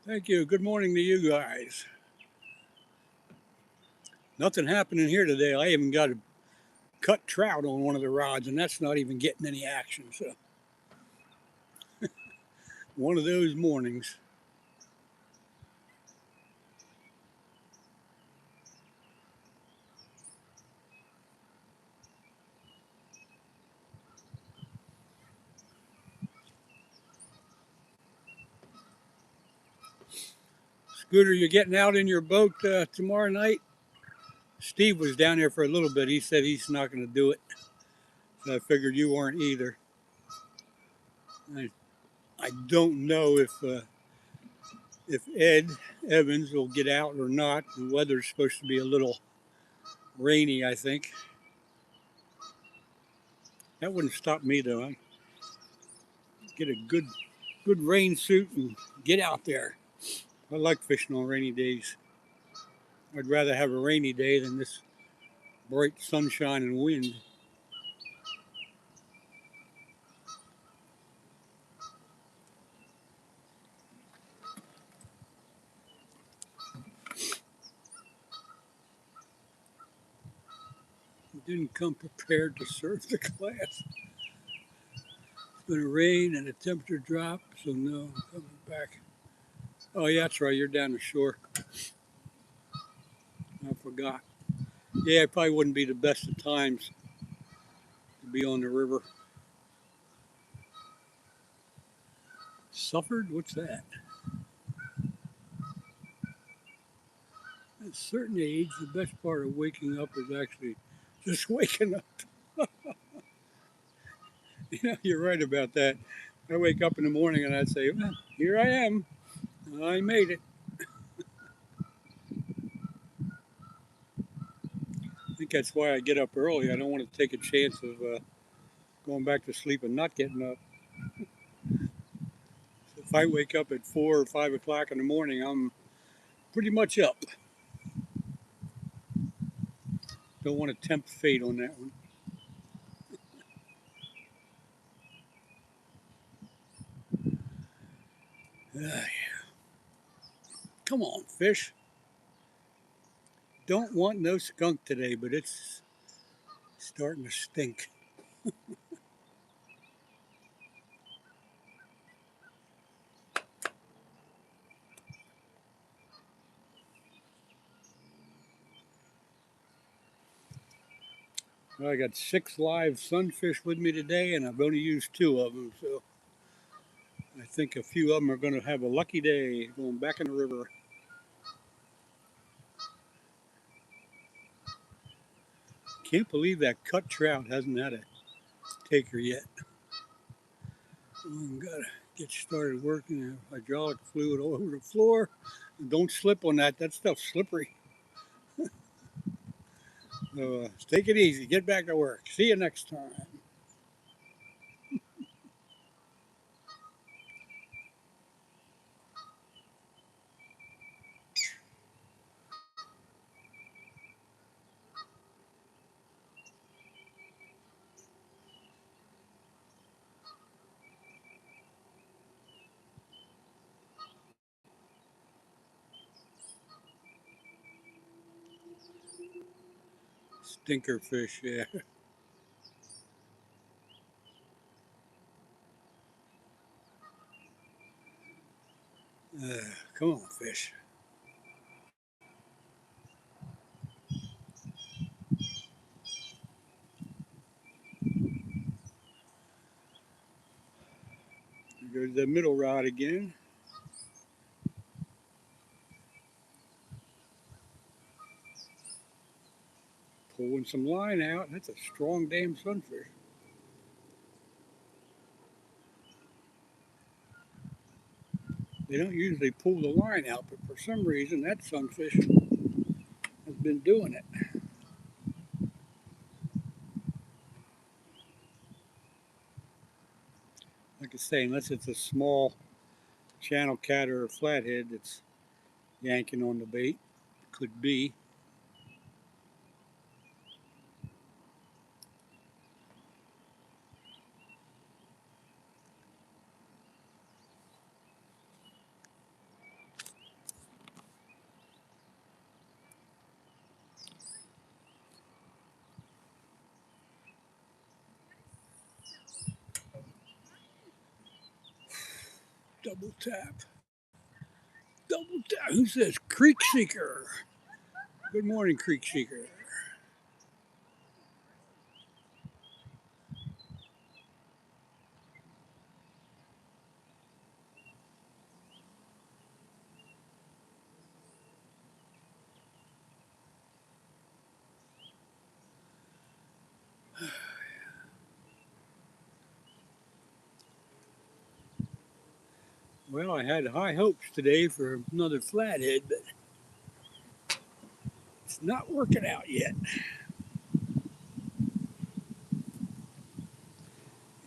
Thank you. Good morning to you guys. Nothing happening here today. I even got a cut trout on one of the rods, and that's not even getting any action. So, one of those mornings. Scooter, you getting out in your boat tomorrow night? Steve was down there for a little bit. He said he's not going to do it. So I figured you weren't either. I don't know if Ed Evans will get out or not. The weather's supposed to be a little rainy, I think. That wouldn't stop me though. I get a good rain suit and get out there. I like fishing on rainy days. I'd rather have a rainy day than this bright sunshine and wind. Didn't come prepared to serve the class. It's going to rain and the temperature drop, so no, I'm coming back. Oh yeah, that's right, you're down the shore. I forgot. Yeah, it probably wouldn't be the best of times to be on the river. Suffered? What's that? At a certain age, the best part of waking up is actually just waking up. Yeah, you're right about that. I wake up in the morning and I'd say, well, here I am. I made it. I think that's why I get up early. I don't want to take a chance of going back to sleep and not getting up. So if I wake up at 4 or 5 o'clock in the morning, I'm pretty much up. Don't want to tempt fate on that one. Come on, fish. Don't want no skunk today, but it's starting to stink. Well, I got 6 live sunfish with me today, and I've only used 2 of them, so I think a few of them are going to have a lucky day going back in the river. Can't believe that cut trout hasn't had a taker yet. I've got to get started working. Hydraulic fluid all over the floor. Don't slip on that. That stuff's slippery. So take it easy. Get back to work. See you next time. Stinker fish, yeah. Come on, fish. There goes the middle rod again. Pulling some line out. That's a strong damn sunfish. They don't usually pull the line out, but for some reason that sunfish has been doing it. Like I say, unless it's a small channel cat or a flathead that's yanking on the bait, could be. Double tap. Double tap. Who says Creek Seeker? Good morning, Creek Seeker. Well, I had high hopes today for another flathead, but it's not working out yet.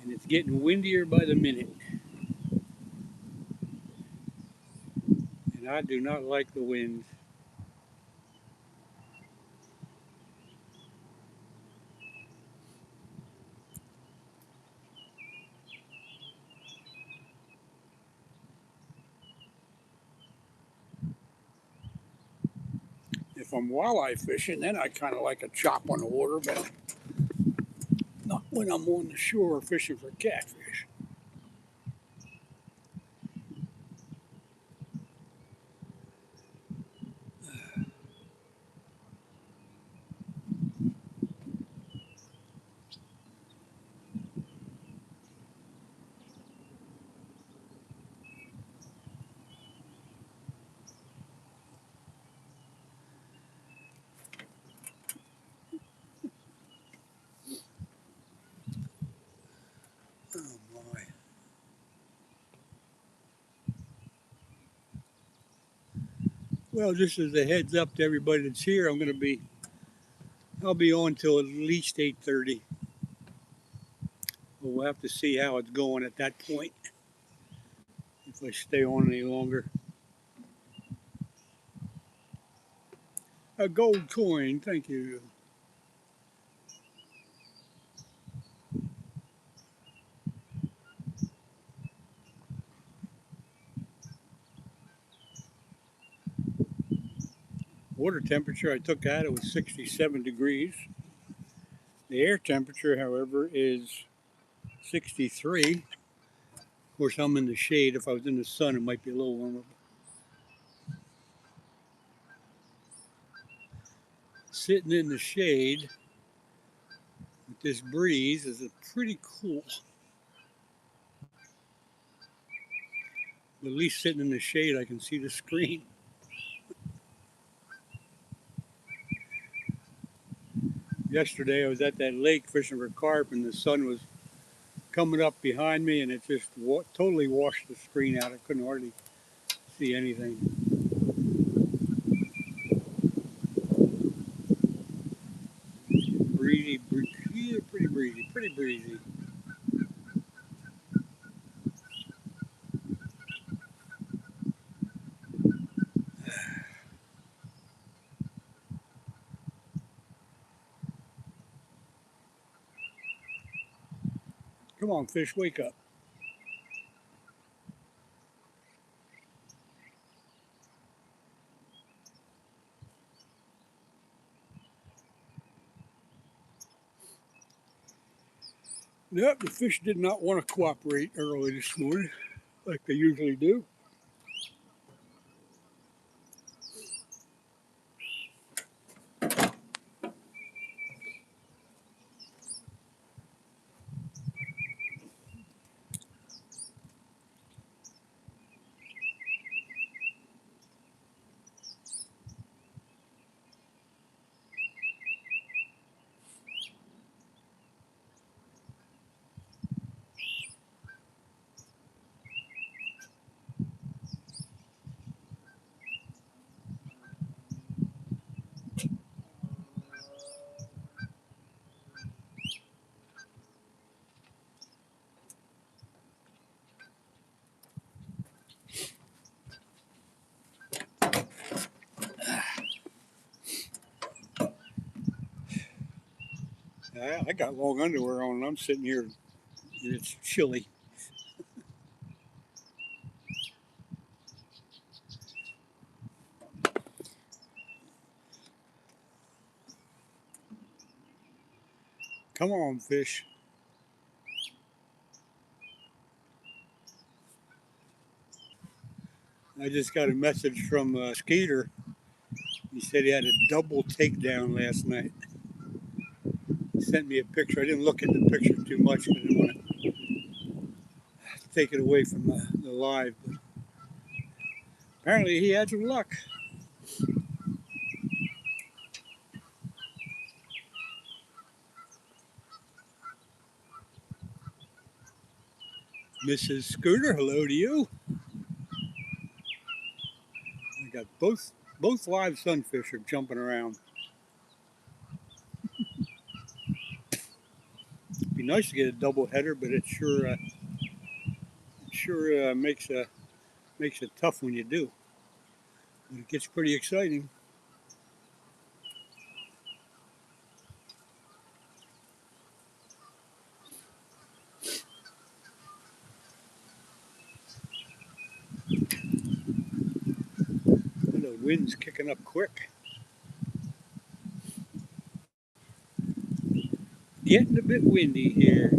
And it's getting windier by the minute. And I do not like the winds. If I'm walleye fishing, then I kind of like a chop on the water, but not when I'm on the shore fishing for catfish. Oh my. Well, just as a heads up to everybody that's here, I'll be on till at least 8:30. We'll have to see how it's going at that point. If I stay on any longer. A gold coin, thank you. Water temperature I took out, it was 67 degrees. The air temperature, however, is 63. Of course, I'm in the shade. If I was in the sun, it might be a little warmer. Sitting in the shade with this breeze is pretty cool. But at least sitting in the shade, I can see the screen. Yesterday, I was at that lake fishing for carp, and the sun was coming up behind me, and it just totally washed the screen out. I couldn't hardly see anything. Breezy, yeah, pretty breezy. Come on, fish, wake up. Yep, the fish did not want to cooperate early this morning like they usually do. I got long underwear on and I'm sitting here and it's chilly. Come on, fish. I just got a message from Skeeter. He said he had a double takedown last night. He sent me a picture. I didn't look at the picture too much because I didn't want to take it away from the live. But apparently he had some luck. Mrs. Scooter, hello to you. I got both live sunfish are jumping around. It'd be nice to get a double header, but it sure makes it tough when you do. But it gets pretty exciting. The wind's kicking up quick. Getting a bit windy here.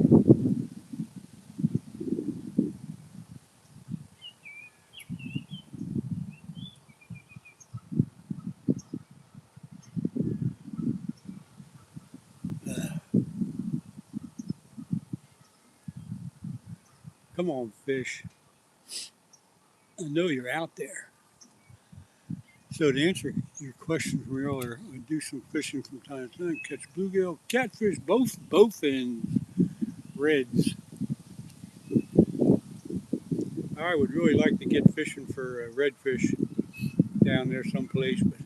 Come on, fish. I know you're out there. So to answer your question from earlier, I do some fishing from time to time, catch bluegill, catfish, both in reds. I would really like to get fishing for redfish down there someplace, but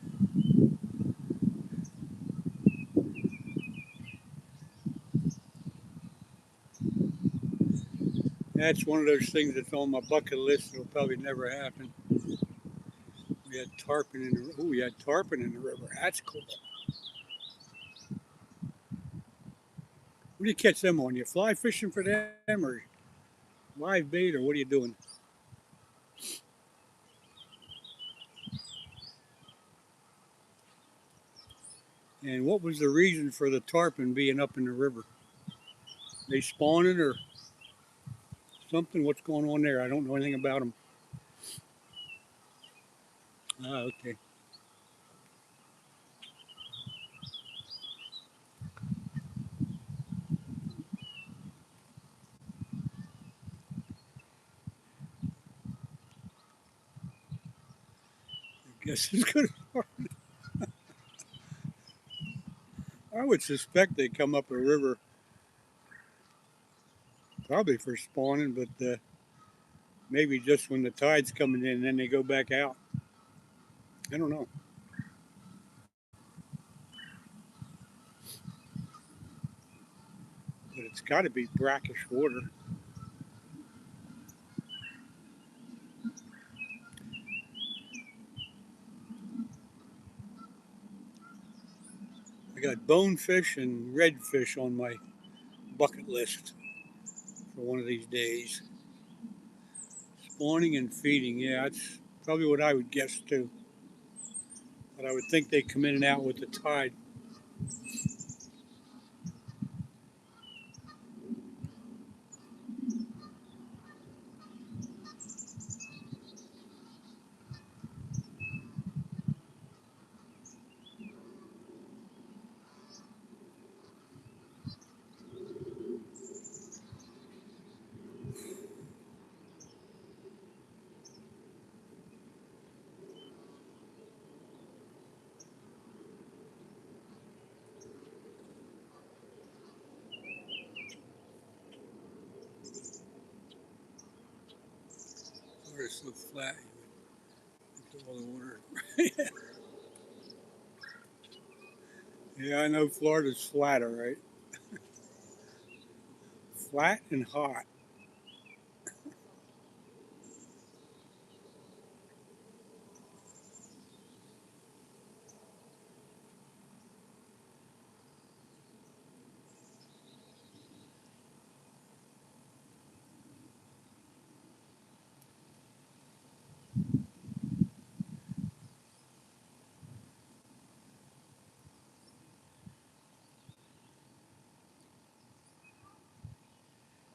that's one of those things that's on my bucket list. It'll probably never happen. We had tarpon in the river. That's cool. What do you catch them on? You fly fishing for them or live bait, or what are you doing? And what was the reason for the tarpon being up in the river? They spawning or something? What's going on there? I don't know anything about them. Ah, okay. I guess it's good. I would suspect they come up a river probably for spawning, but maybe just when the tide's coming in, and then they go back out. I don't know. But it's got to be brackish water. I got bonefish and redfish on my bucket list for one of these days. Spawning and feeding, yeah, that's probably what I would guess too. But I would think they come in and out with the tide. Water's so flat, you all the water. Yeah, I know Florida's flat, all right. Flat and hot.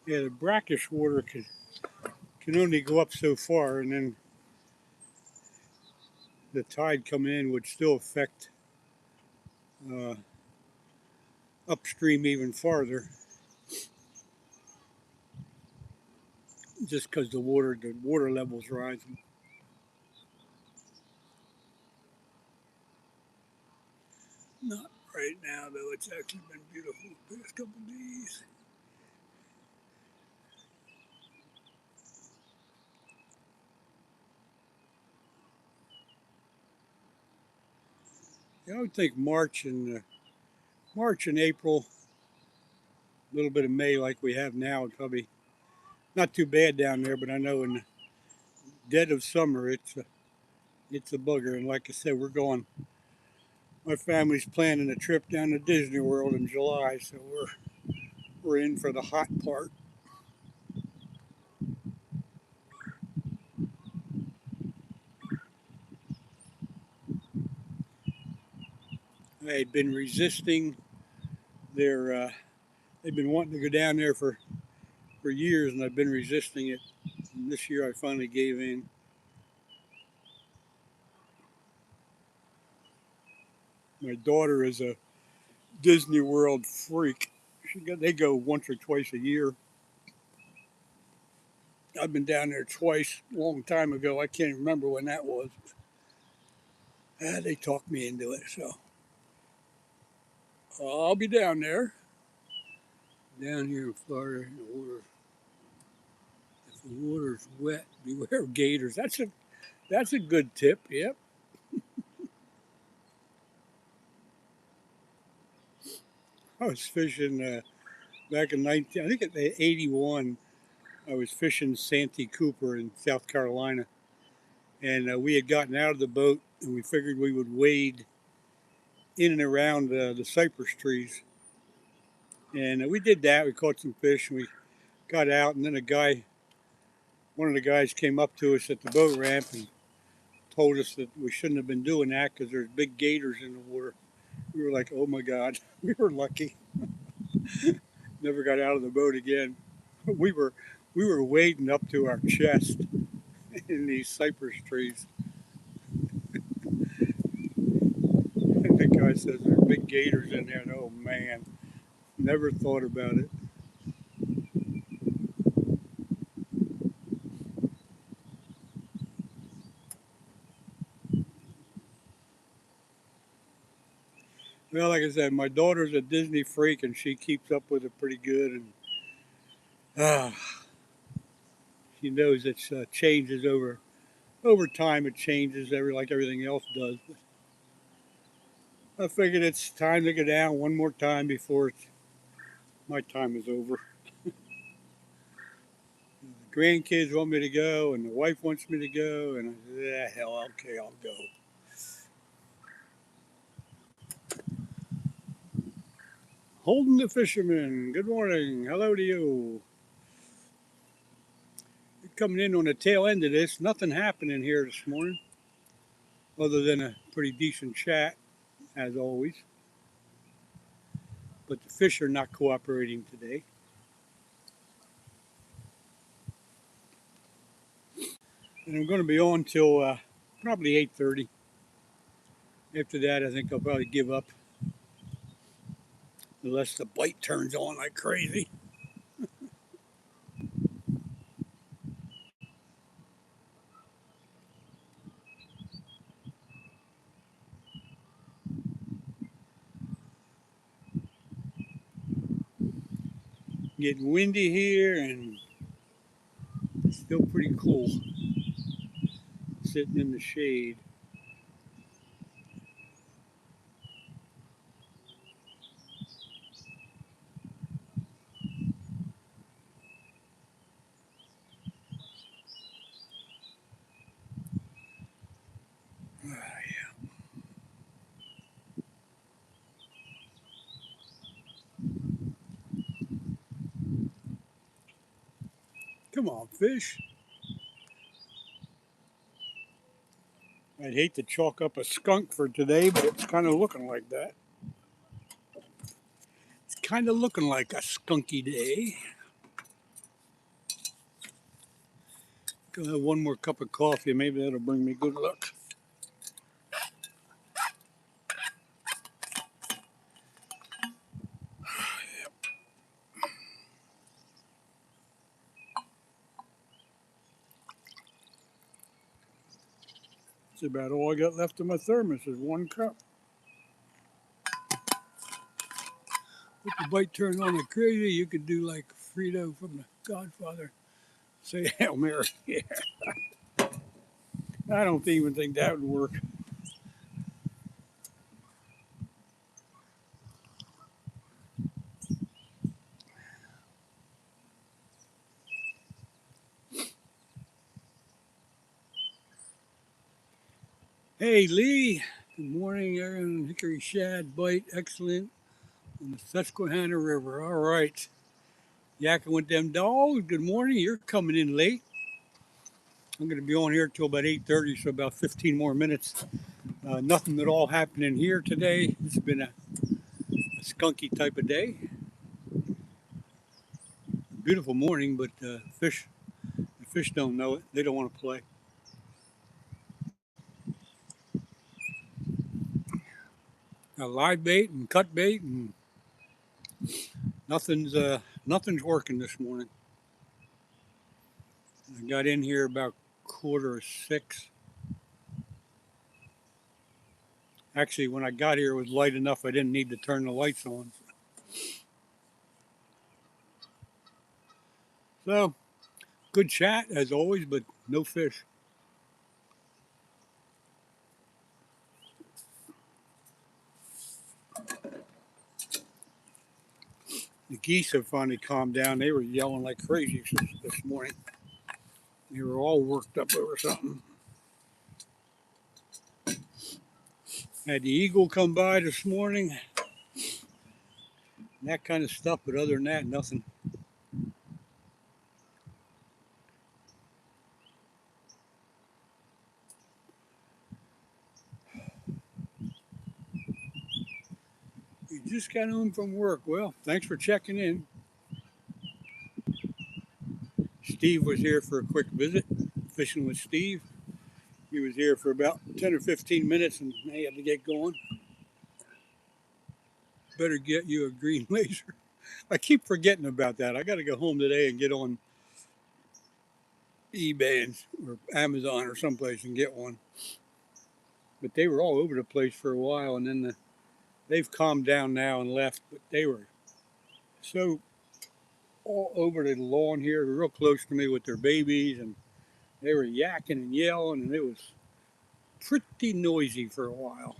Yeah, the brackish water can only go up so far, and then the tide coming in would still affect upstream even farther, just because the water level's rising. Not right now, though. It's actually been beautiful the past couple of days. I would think March and April, a little bit of May like we have now, would probably not too bad down there. But I know in the dead of summer, it's a bugger. And like I said, my family's planning a trip down to Disney World in July, so we're in for the hot part. I had been resisting their. They've been wanting to go down there for years, and I've been resisting it. And this year, I finally gave in. My daughter is a Disney World freak. They go once or twice a year. I've been down there twice, a long time ago. I can't remember when that was. They talked me into it, so I'll be down there. Down here in Florida, if the water's wet, beware of gators. That's a good tip. Yep. I was fishing back in I think at 81. I was fishing Santee Cooper in South Carolina, and we had gotten out of the boat, and we figured we would wade in and around the cypress trees, and we did that. We caught some fish, and we got out, and then one of the guys came up to us at the boat ramp and told us that we shouldn't have been doing that because there's big gators in the water. We were like, oh my God, we were lucky. Never got out of the boat again. We were wading up to our chest in these cypress trees. And the guy says there's big gators in there. And oh man, never thought about it. Well, like I said, my daughter's a Disney freak, and she keeps up with it pretty good. And she knows it changes over time. It changes like everything else does. But I figured it's time to go down one more time before my time is over. The grandkids want me to go, and the wife wants me to go, and I said, yeah, hell, okay, I'll go. Holden the fisherman, good morning. Hello to you. Coming in on the tail end of this, nothing happening here this morning other than a pretty decent chat, as always. But the fish are not cooperating today. And I'm going to be on till probably 8:30. After that, I think I'll probably give up unless the bite turns on like crazy. Getting windy here and still pretty cool. Sitting in the shade. Come on, fish. I'd hate to chalk up a skunk for today, but it's kind of looking like that. It's kind of looking like a skunky day. Gonna have one more cup of coffee. Maybe that'll bring me good luck. That's about all I got left in my thermos is 1 cup. With the bite turned on like crazy, you could do like Frito from The Godfather. Say Hail Mary. Yeah. I don't even think that would work. Hey Lee, good morning. Aaron Hickory Shad bite, excellent on the Susquehanna River. All right, yakking with them dogs. Good morning. You're coming in late. I'm going to be on here till about 8:30, so about 15 more minutes. Nothing at all happening here today. It's been a skunky type of day. Beautiful morning, but the fish don't know it. They don't want to play. Got live bait and cut bait, and nothing's working this morning. I got in here about 5:45. Actually, when I got here, it was light enough I didn't need to turn the lights on. So, good chat as always, but no fish. The geese have finally calmed down. They were yelling like crazy this morning. They were all worked up over something. Had the eagle come by this morning. That kind of stuff, but other than that, nothing. You just got home from work. Well, thanks for checking in. Steve was here for a quick visit, fishing with Steve. He was here for about 10 or 15 minutes and he had to get going. Better get you a green laser. I keep forgetting about that. I got to go home today and get on eBay or Amazon or someplace and get one. But they were all over the place for a while, and then they've calmed down now and left. But they were so all over the lawn here, real close to me with their babies, and they were yakking and yelling, and it was pretty noisy for a while.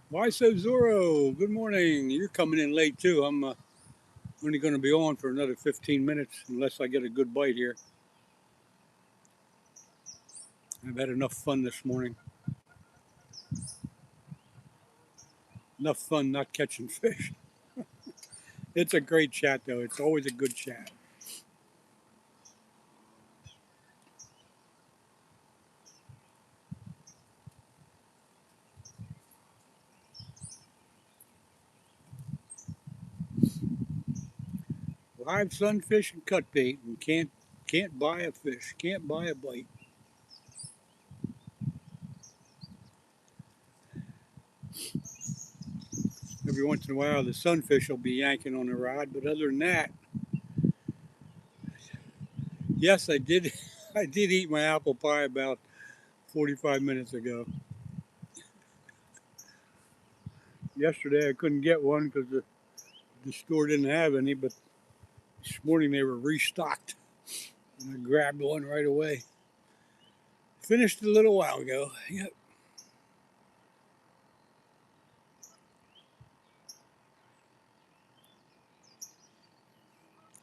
Why so Zorro? Good morning. You're coming in late too. I'm only going to be on for another 15 minutes unless I get a good bite here. I've had enough fun this morning. Enough fun not catching fish. It's a great chat though. It's always a good chat. Live sunfish and cut bait, and can't buy a fish, can't buy a bite. Every once in a while, the sunfish will be yanking on the rod, but other than that, yes, I did. I did eat my apple pie about 45 minutes ago. Yesterday, I couldn't get one because the store didn't have any, but this morning they were restocked, and I grabbed one right away. Finished a little while ago. Yep.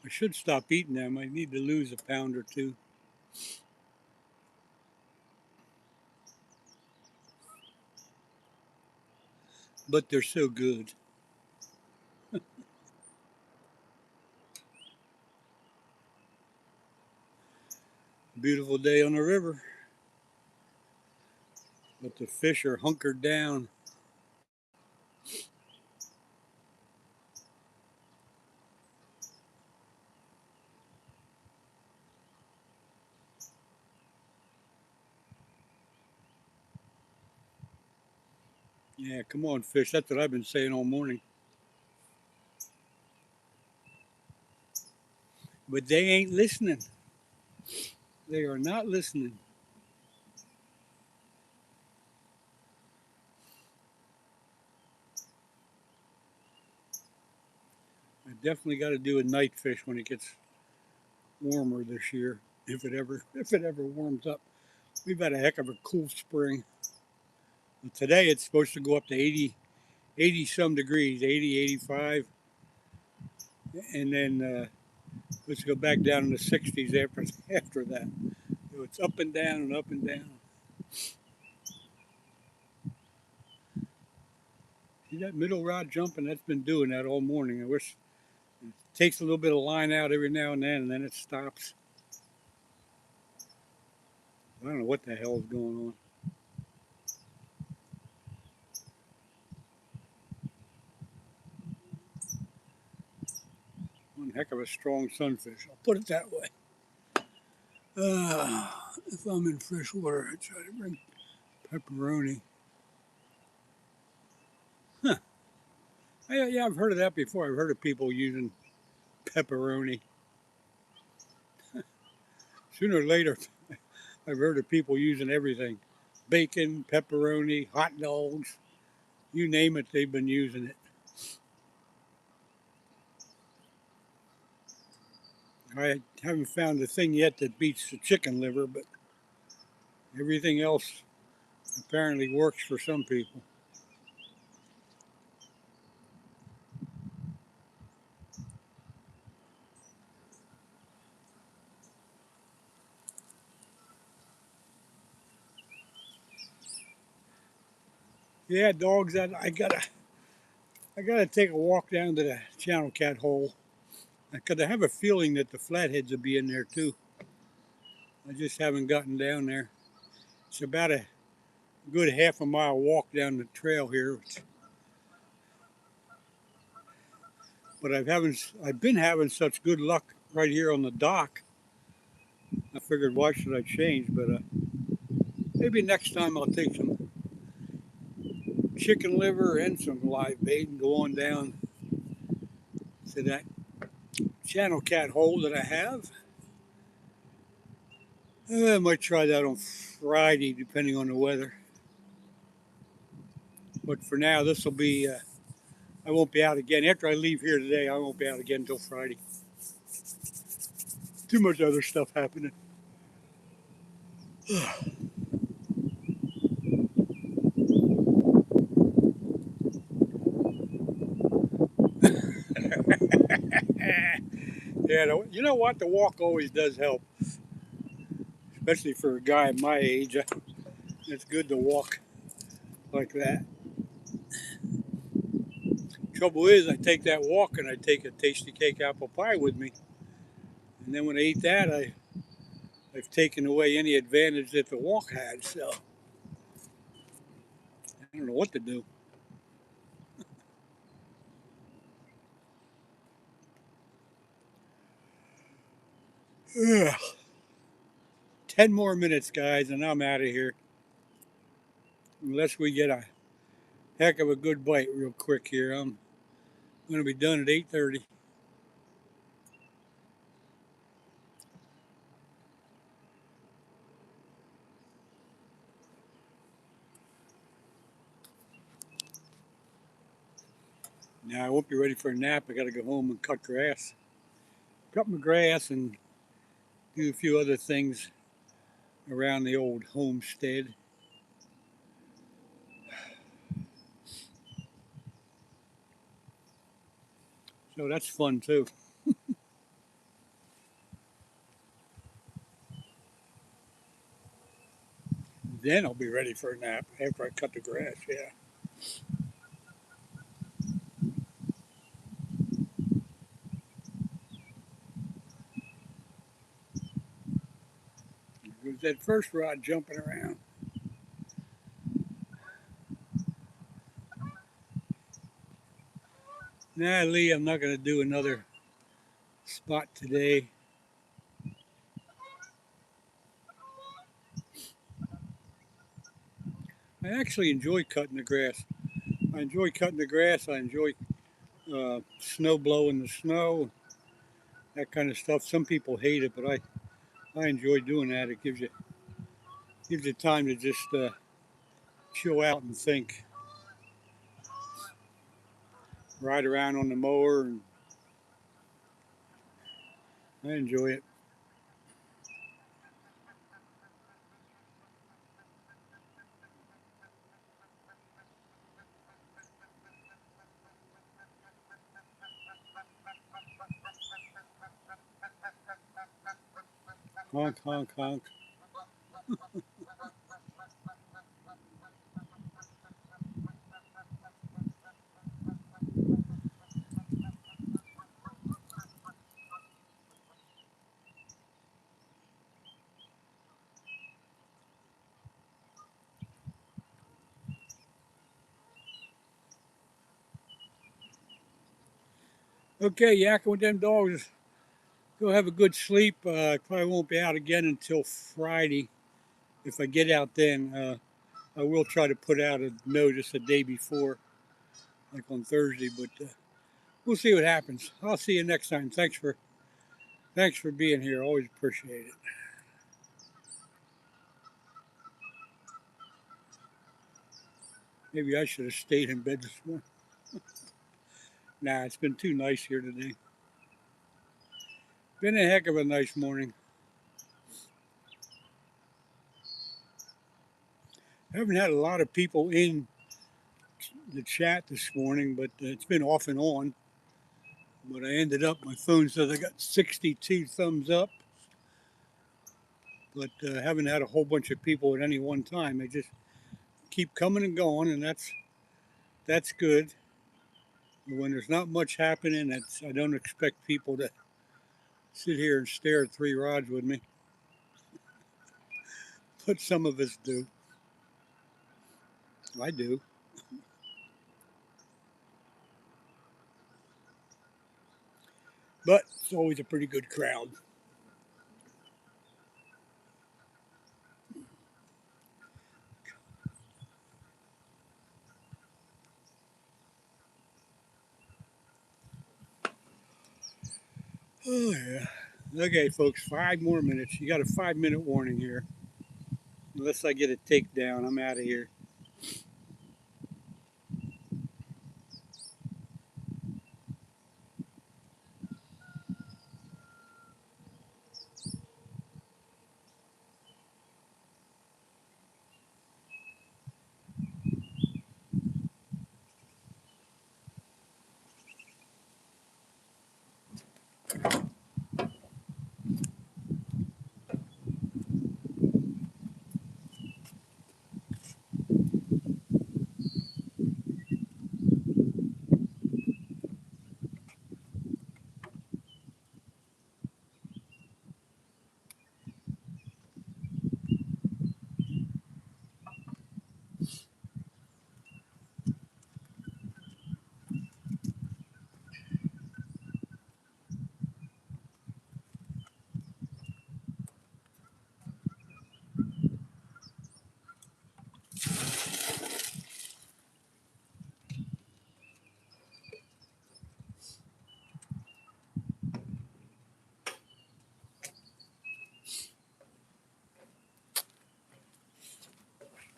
I should stop eating them. I need to lose a pound or two. But they're so good. Beautiful day on the river. But the fish are hunkered down. Yeah, come on, fish. That's what I've been saying all morning. But they ain't listening. They are not listening. I definitely got to do a night fish when it gets warmer this year, if it ever warms up. We've had a heck of a cool spring. And today it's supposed to go up to 80 some degrees, 80, 85, and then let's go back down in the 60s after that. So it's up and down and up and down. See that middle rod jumping? That's been doing that all morning. I wish it takes a little bit of line out every now and then it stops. I don't know what the hell is going on. One heck of a strong sunfish. I'll put it that way. If I'm in fresh water, I try to bring pepperoni. Huh. Yeah, I've heard of that before. I've heard of people using pepperoni. Sooner or later, I've heard of people using everything. Bacon, pepperoni, hot dogs. You name it, they've been using it. I haven't found a thing yet that beats the chicken liver, but everything else apparently works for some people. Yeah, dogs. I gotta take a walk down to the channel cat hole. Because I have a feeling that the flatheads will be in there too. I just haven't gotten down there. It's about a good half a mile walk down the trail here. But I've been having such good luck right here on the dock. I figured, why should I change? But maybe next time I'll take some chicken liver and some live bait and go on down to that channel cat hole that I have. I might try that on Friday, depending on the weather. But for now, this will be. I won't be out again after I leave here today. I won't be out again until Friday. Too much other stuff happening. Yeah, you know what? The walk always does help, especially for a guy my age. It's good to walk like that. Trouble is, I take that walk and I take a tasty cake apple pie with me, and then when I eat that, I've taken away any advantage that the walk had. So I don't know what to do. Ugh. 10 more minutes, guys, and I'm out of here. Unless we get a heck of a good bite real quick here. I'm going to be done at 8:30. Now I won't be ready for a nap. I got to go home and cut grass. Cut my grass and do a few other things around the old homestead. So that's fun too. Then I'll be ready for a nap after I cut the grass. Yeah. It was that first rod jumping around. Nah, Lee, I'm not going to do another spot today. I actually enjoy cutting the grass. I enjoy cutting the grass. I enjoy snow blowing the snow. that kind of stuff. Some people hate it, but I enjoy doing that. It gives you time to just chill out and think. Ride around on the mower, and I enjoy it. Honk, honk, honk. Okay, yakking with them dogs. Go have a good sleep. Probably won't be out again until Friday. If I get out then, I will try to put out a notice a day before, like on Thursday. But we'll see what happens. I'll see you next time. Thanks for being here. Always appreciate it. Maybe I should have stayed in bed this morning. Nah, it's been too nice here today. Been a heck of a nice morning. I haven't had a lot of people in the chat this morning, but it's been off and on. But I ended up, my phone says I got 62 thumbs up, but haven't had a whole bunch of people at any one time. They just keep coming and going, and that's good. But when there's not much happening, I don't expect people to sit here and stare at three rods with me, but some of us do. I do. But it's always a pretty good crowd. Oh, yeah. Okay, folks, 5 more minutes. You got a 5 minute warning here. Unless I get a takedown, I'm out of here.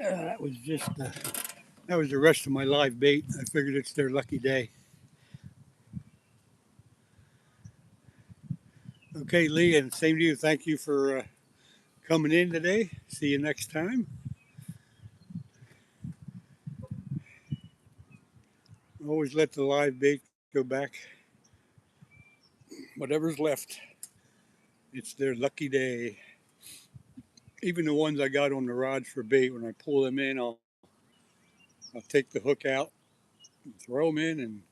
That was just that was the rest of my live bait. I figured it's their lucky day. Okay, Lee, and same to you. Thank you for coming in today. See you next time. Always let the live bait go back. Whatever's left, it's their lucky day. Even the ones I got on the rods for bait, when I pull them in, I'll take the hook out, and throw them in, and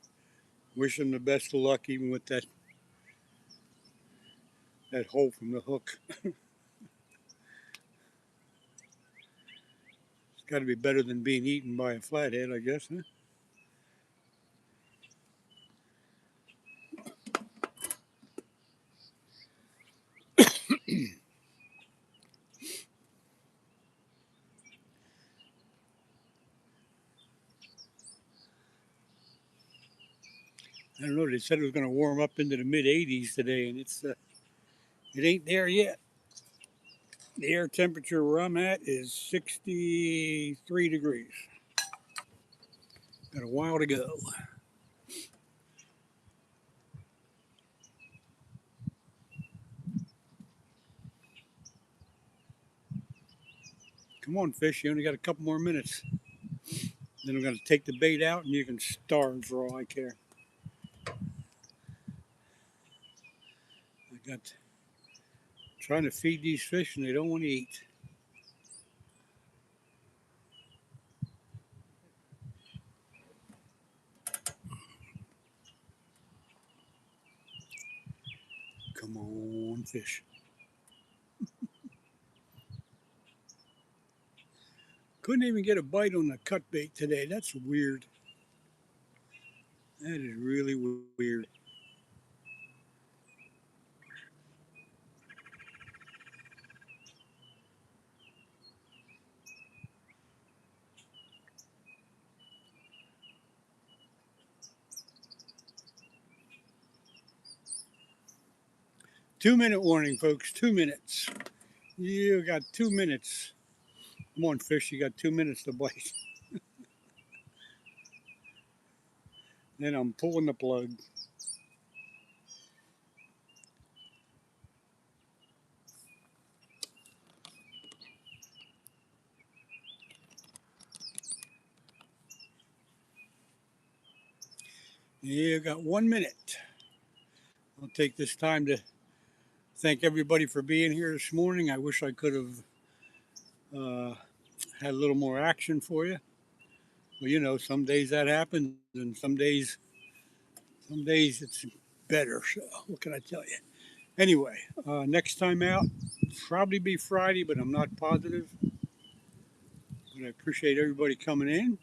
wish them the best of luck, even with that hole from the hook. It's got to be better than being eaten by a flathead, I guess, huh? I don't know. They said it was going to warm up into the mid 80s today, and it ain't there yet. The air temperature where I'm at is 63 degrees. Got a while to go. Come on, fish. You only got a couple more minutes. Then I'm going to take the bait out, and you can starve for all I care. I got trying to feed these fish, and they don't want to eat. Come on, fish. Couldn't even get a bite on the cut bait today. That's weird. That is really weird. Two-minute warning, folks. 2 minutes. You got 2 minutes. Come on, fish. You got 2 minutes to bite. Then I'm pulling the plug. You got 1 minute. I'll take this time to thank everybody for being here this morning. I wish I could have had a little more action for you. Well, you know, some days that happens, and some days it's better. So what can I tell you? Anyway, next time out, probably be Friday, but I'm not positive. But I appreciate everybody coming in.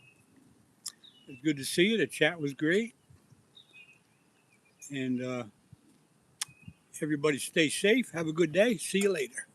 It's good to see you. The chat was great. And everybody stay safe. Have a good day. See you later.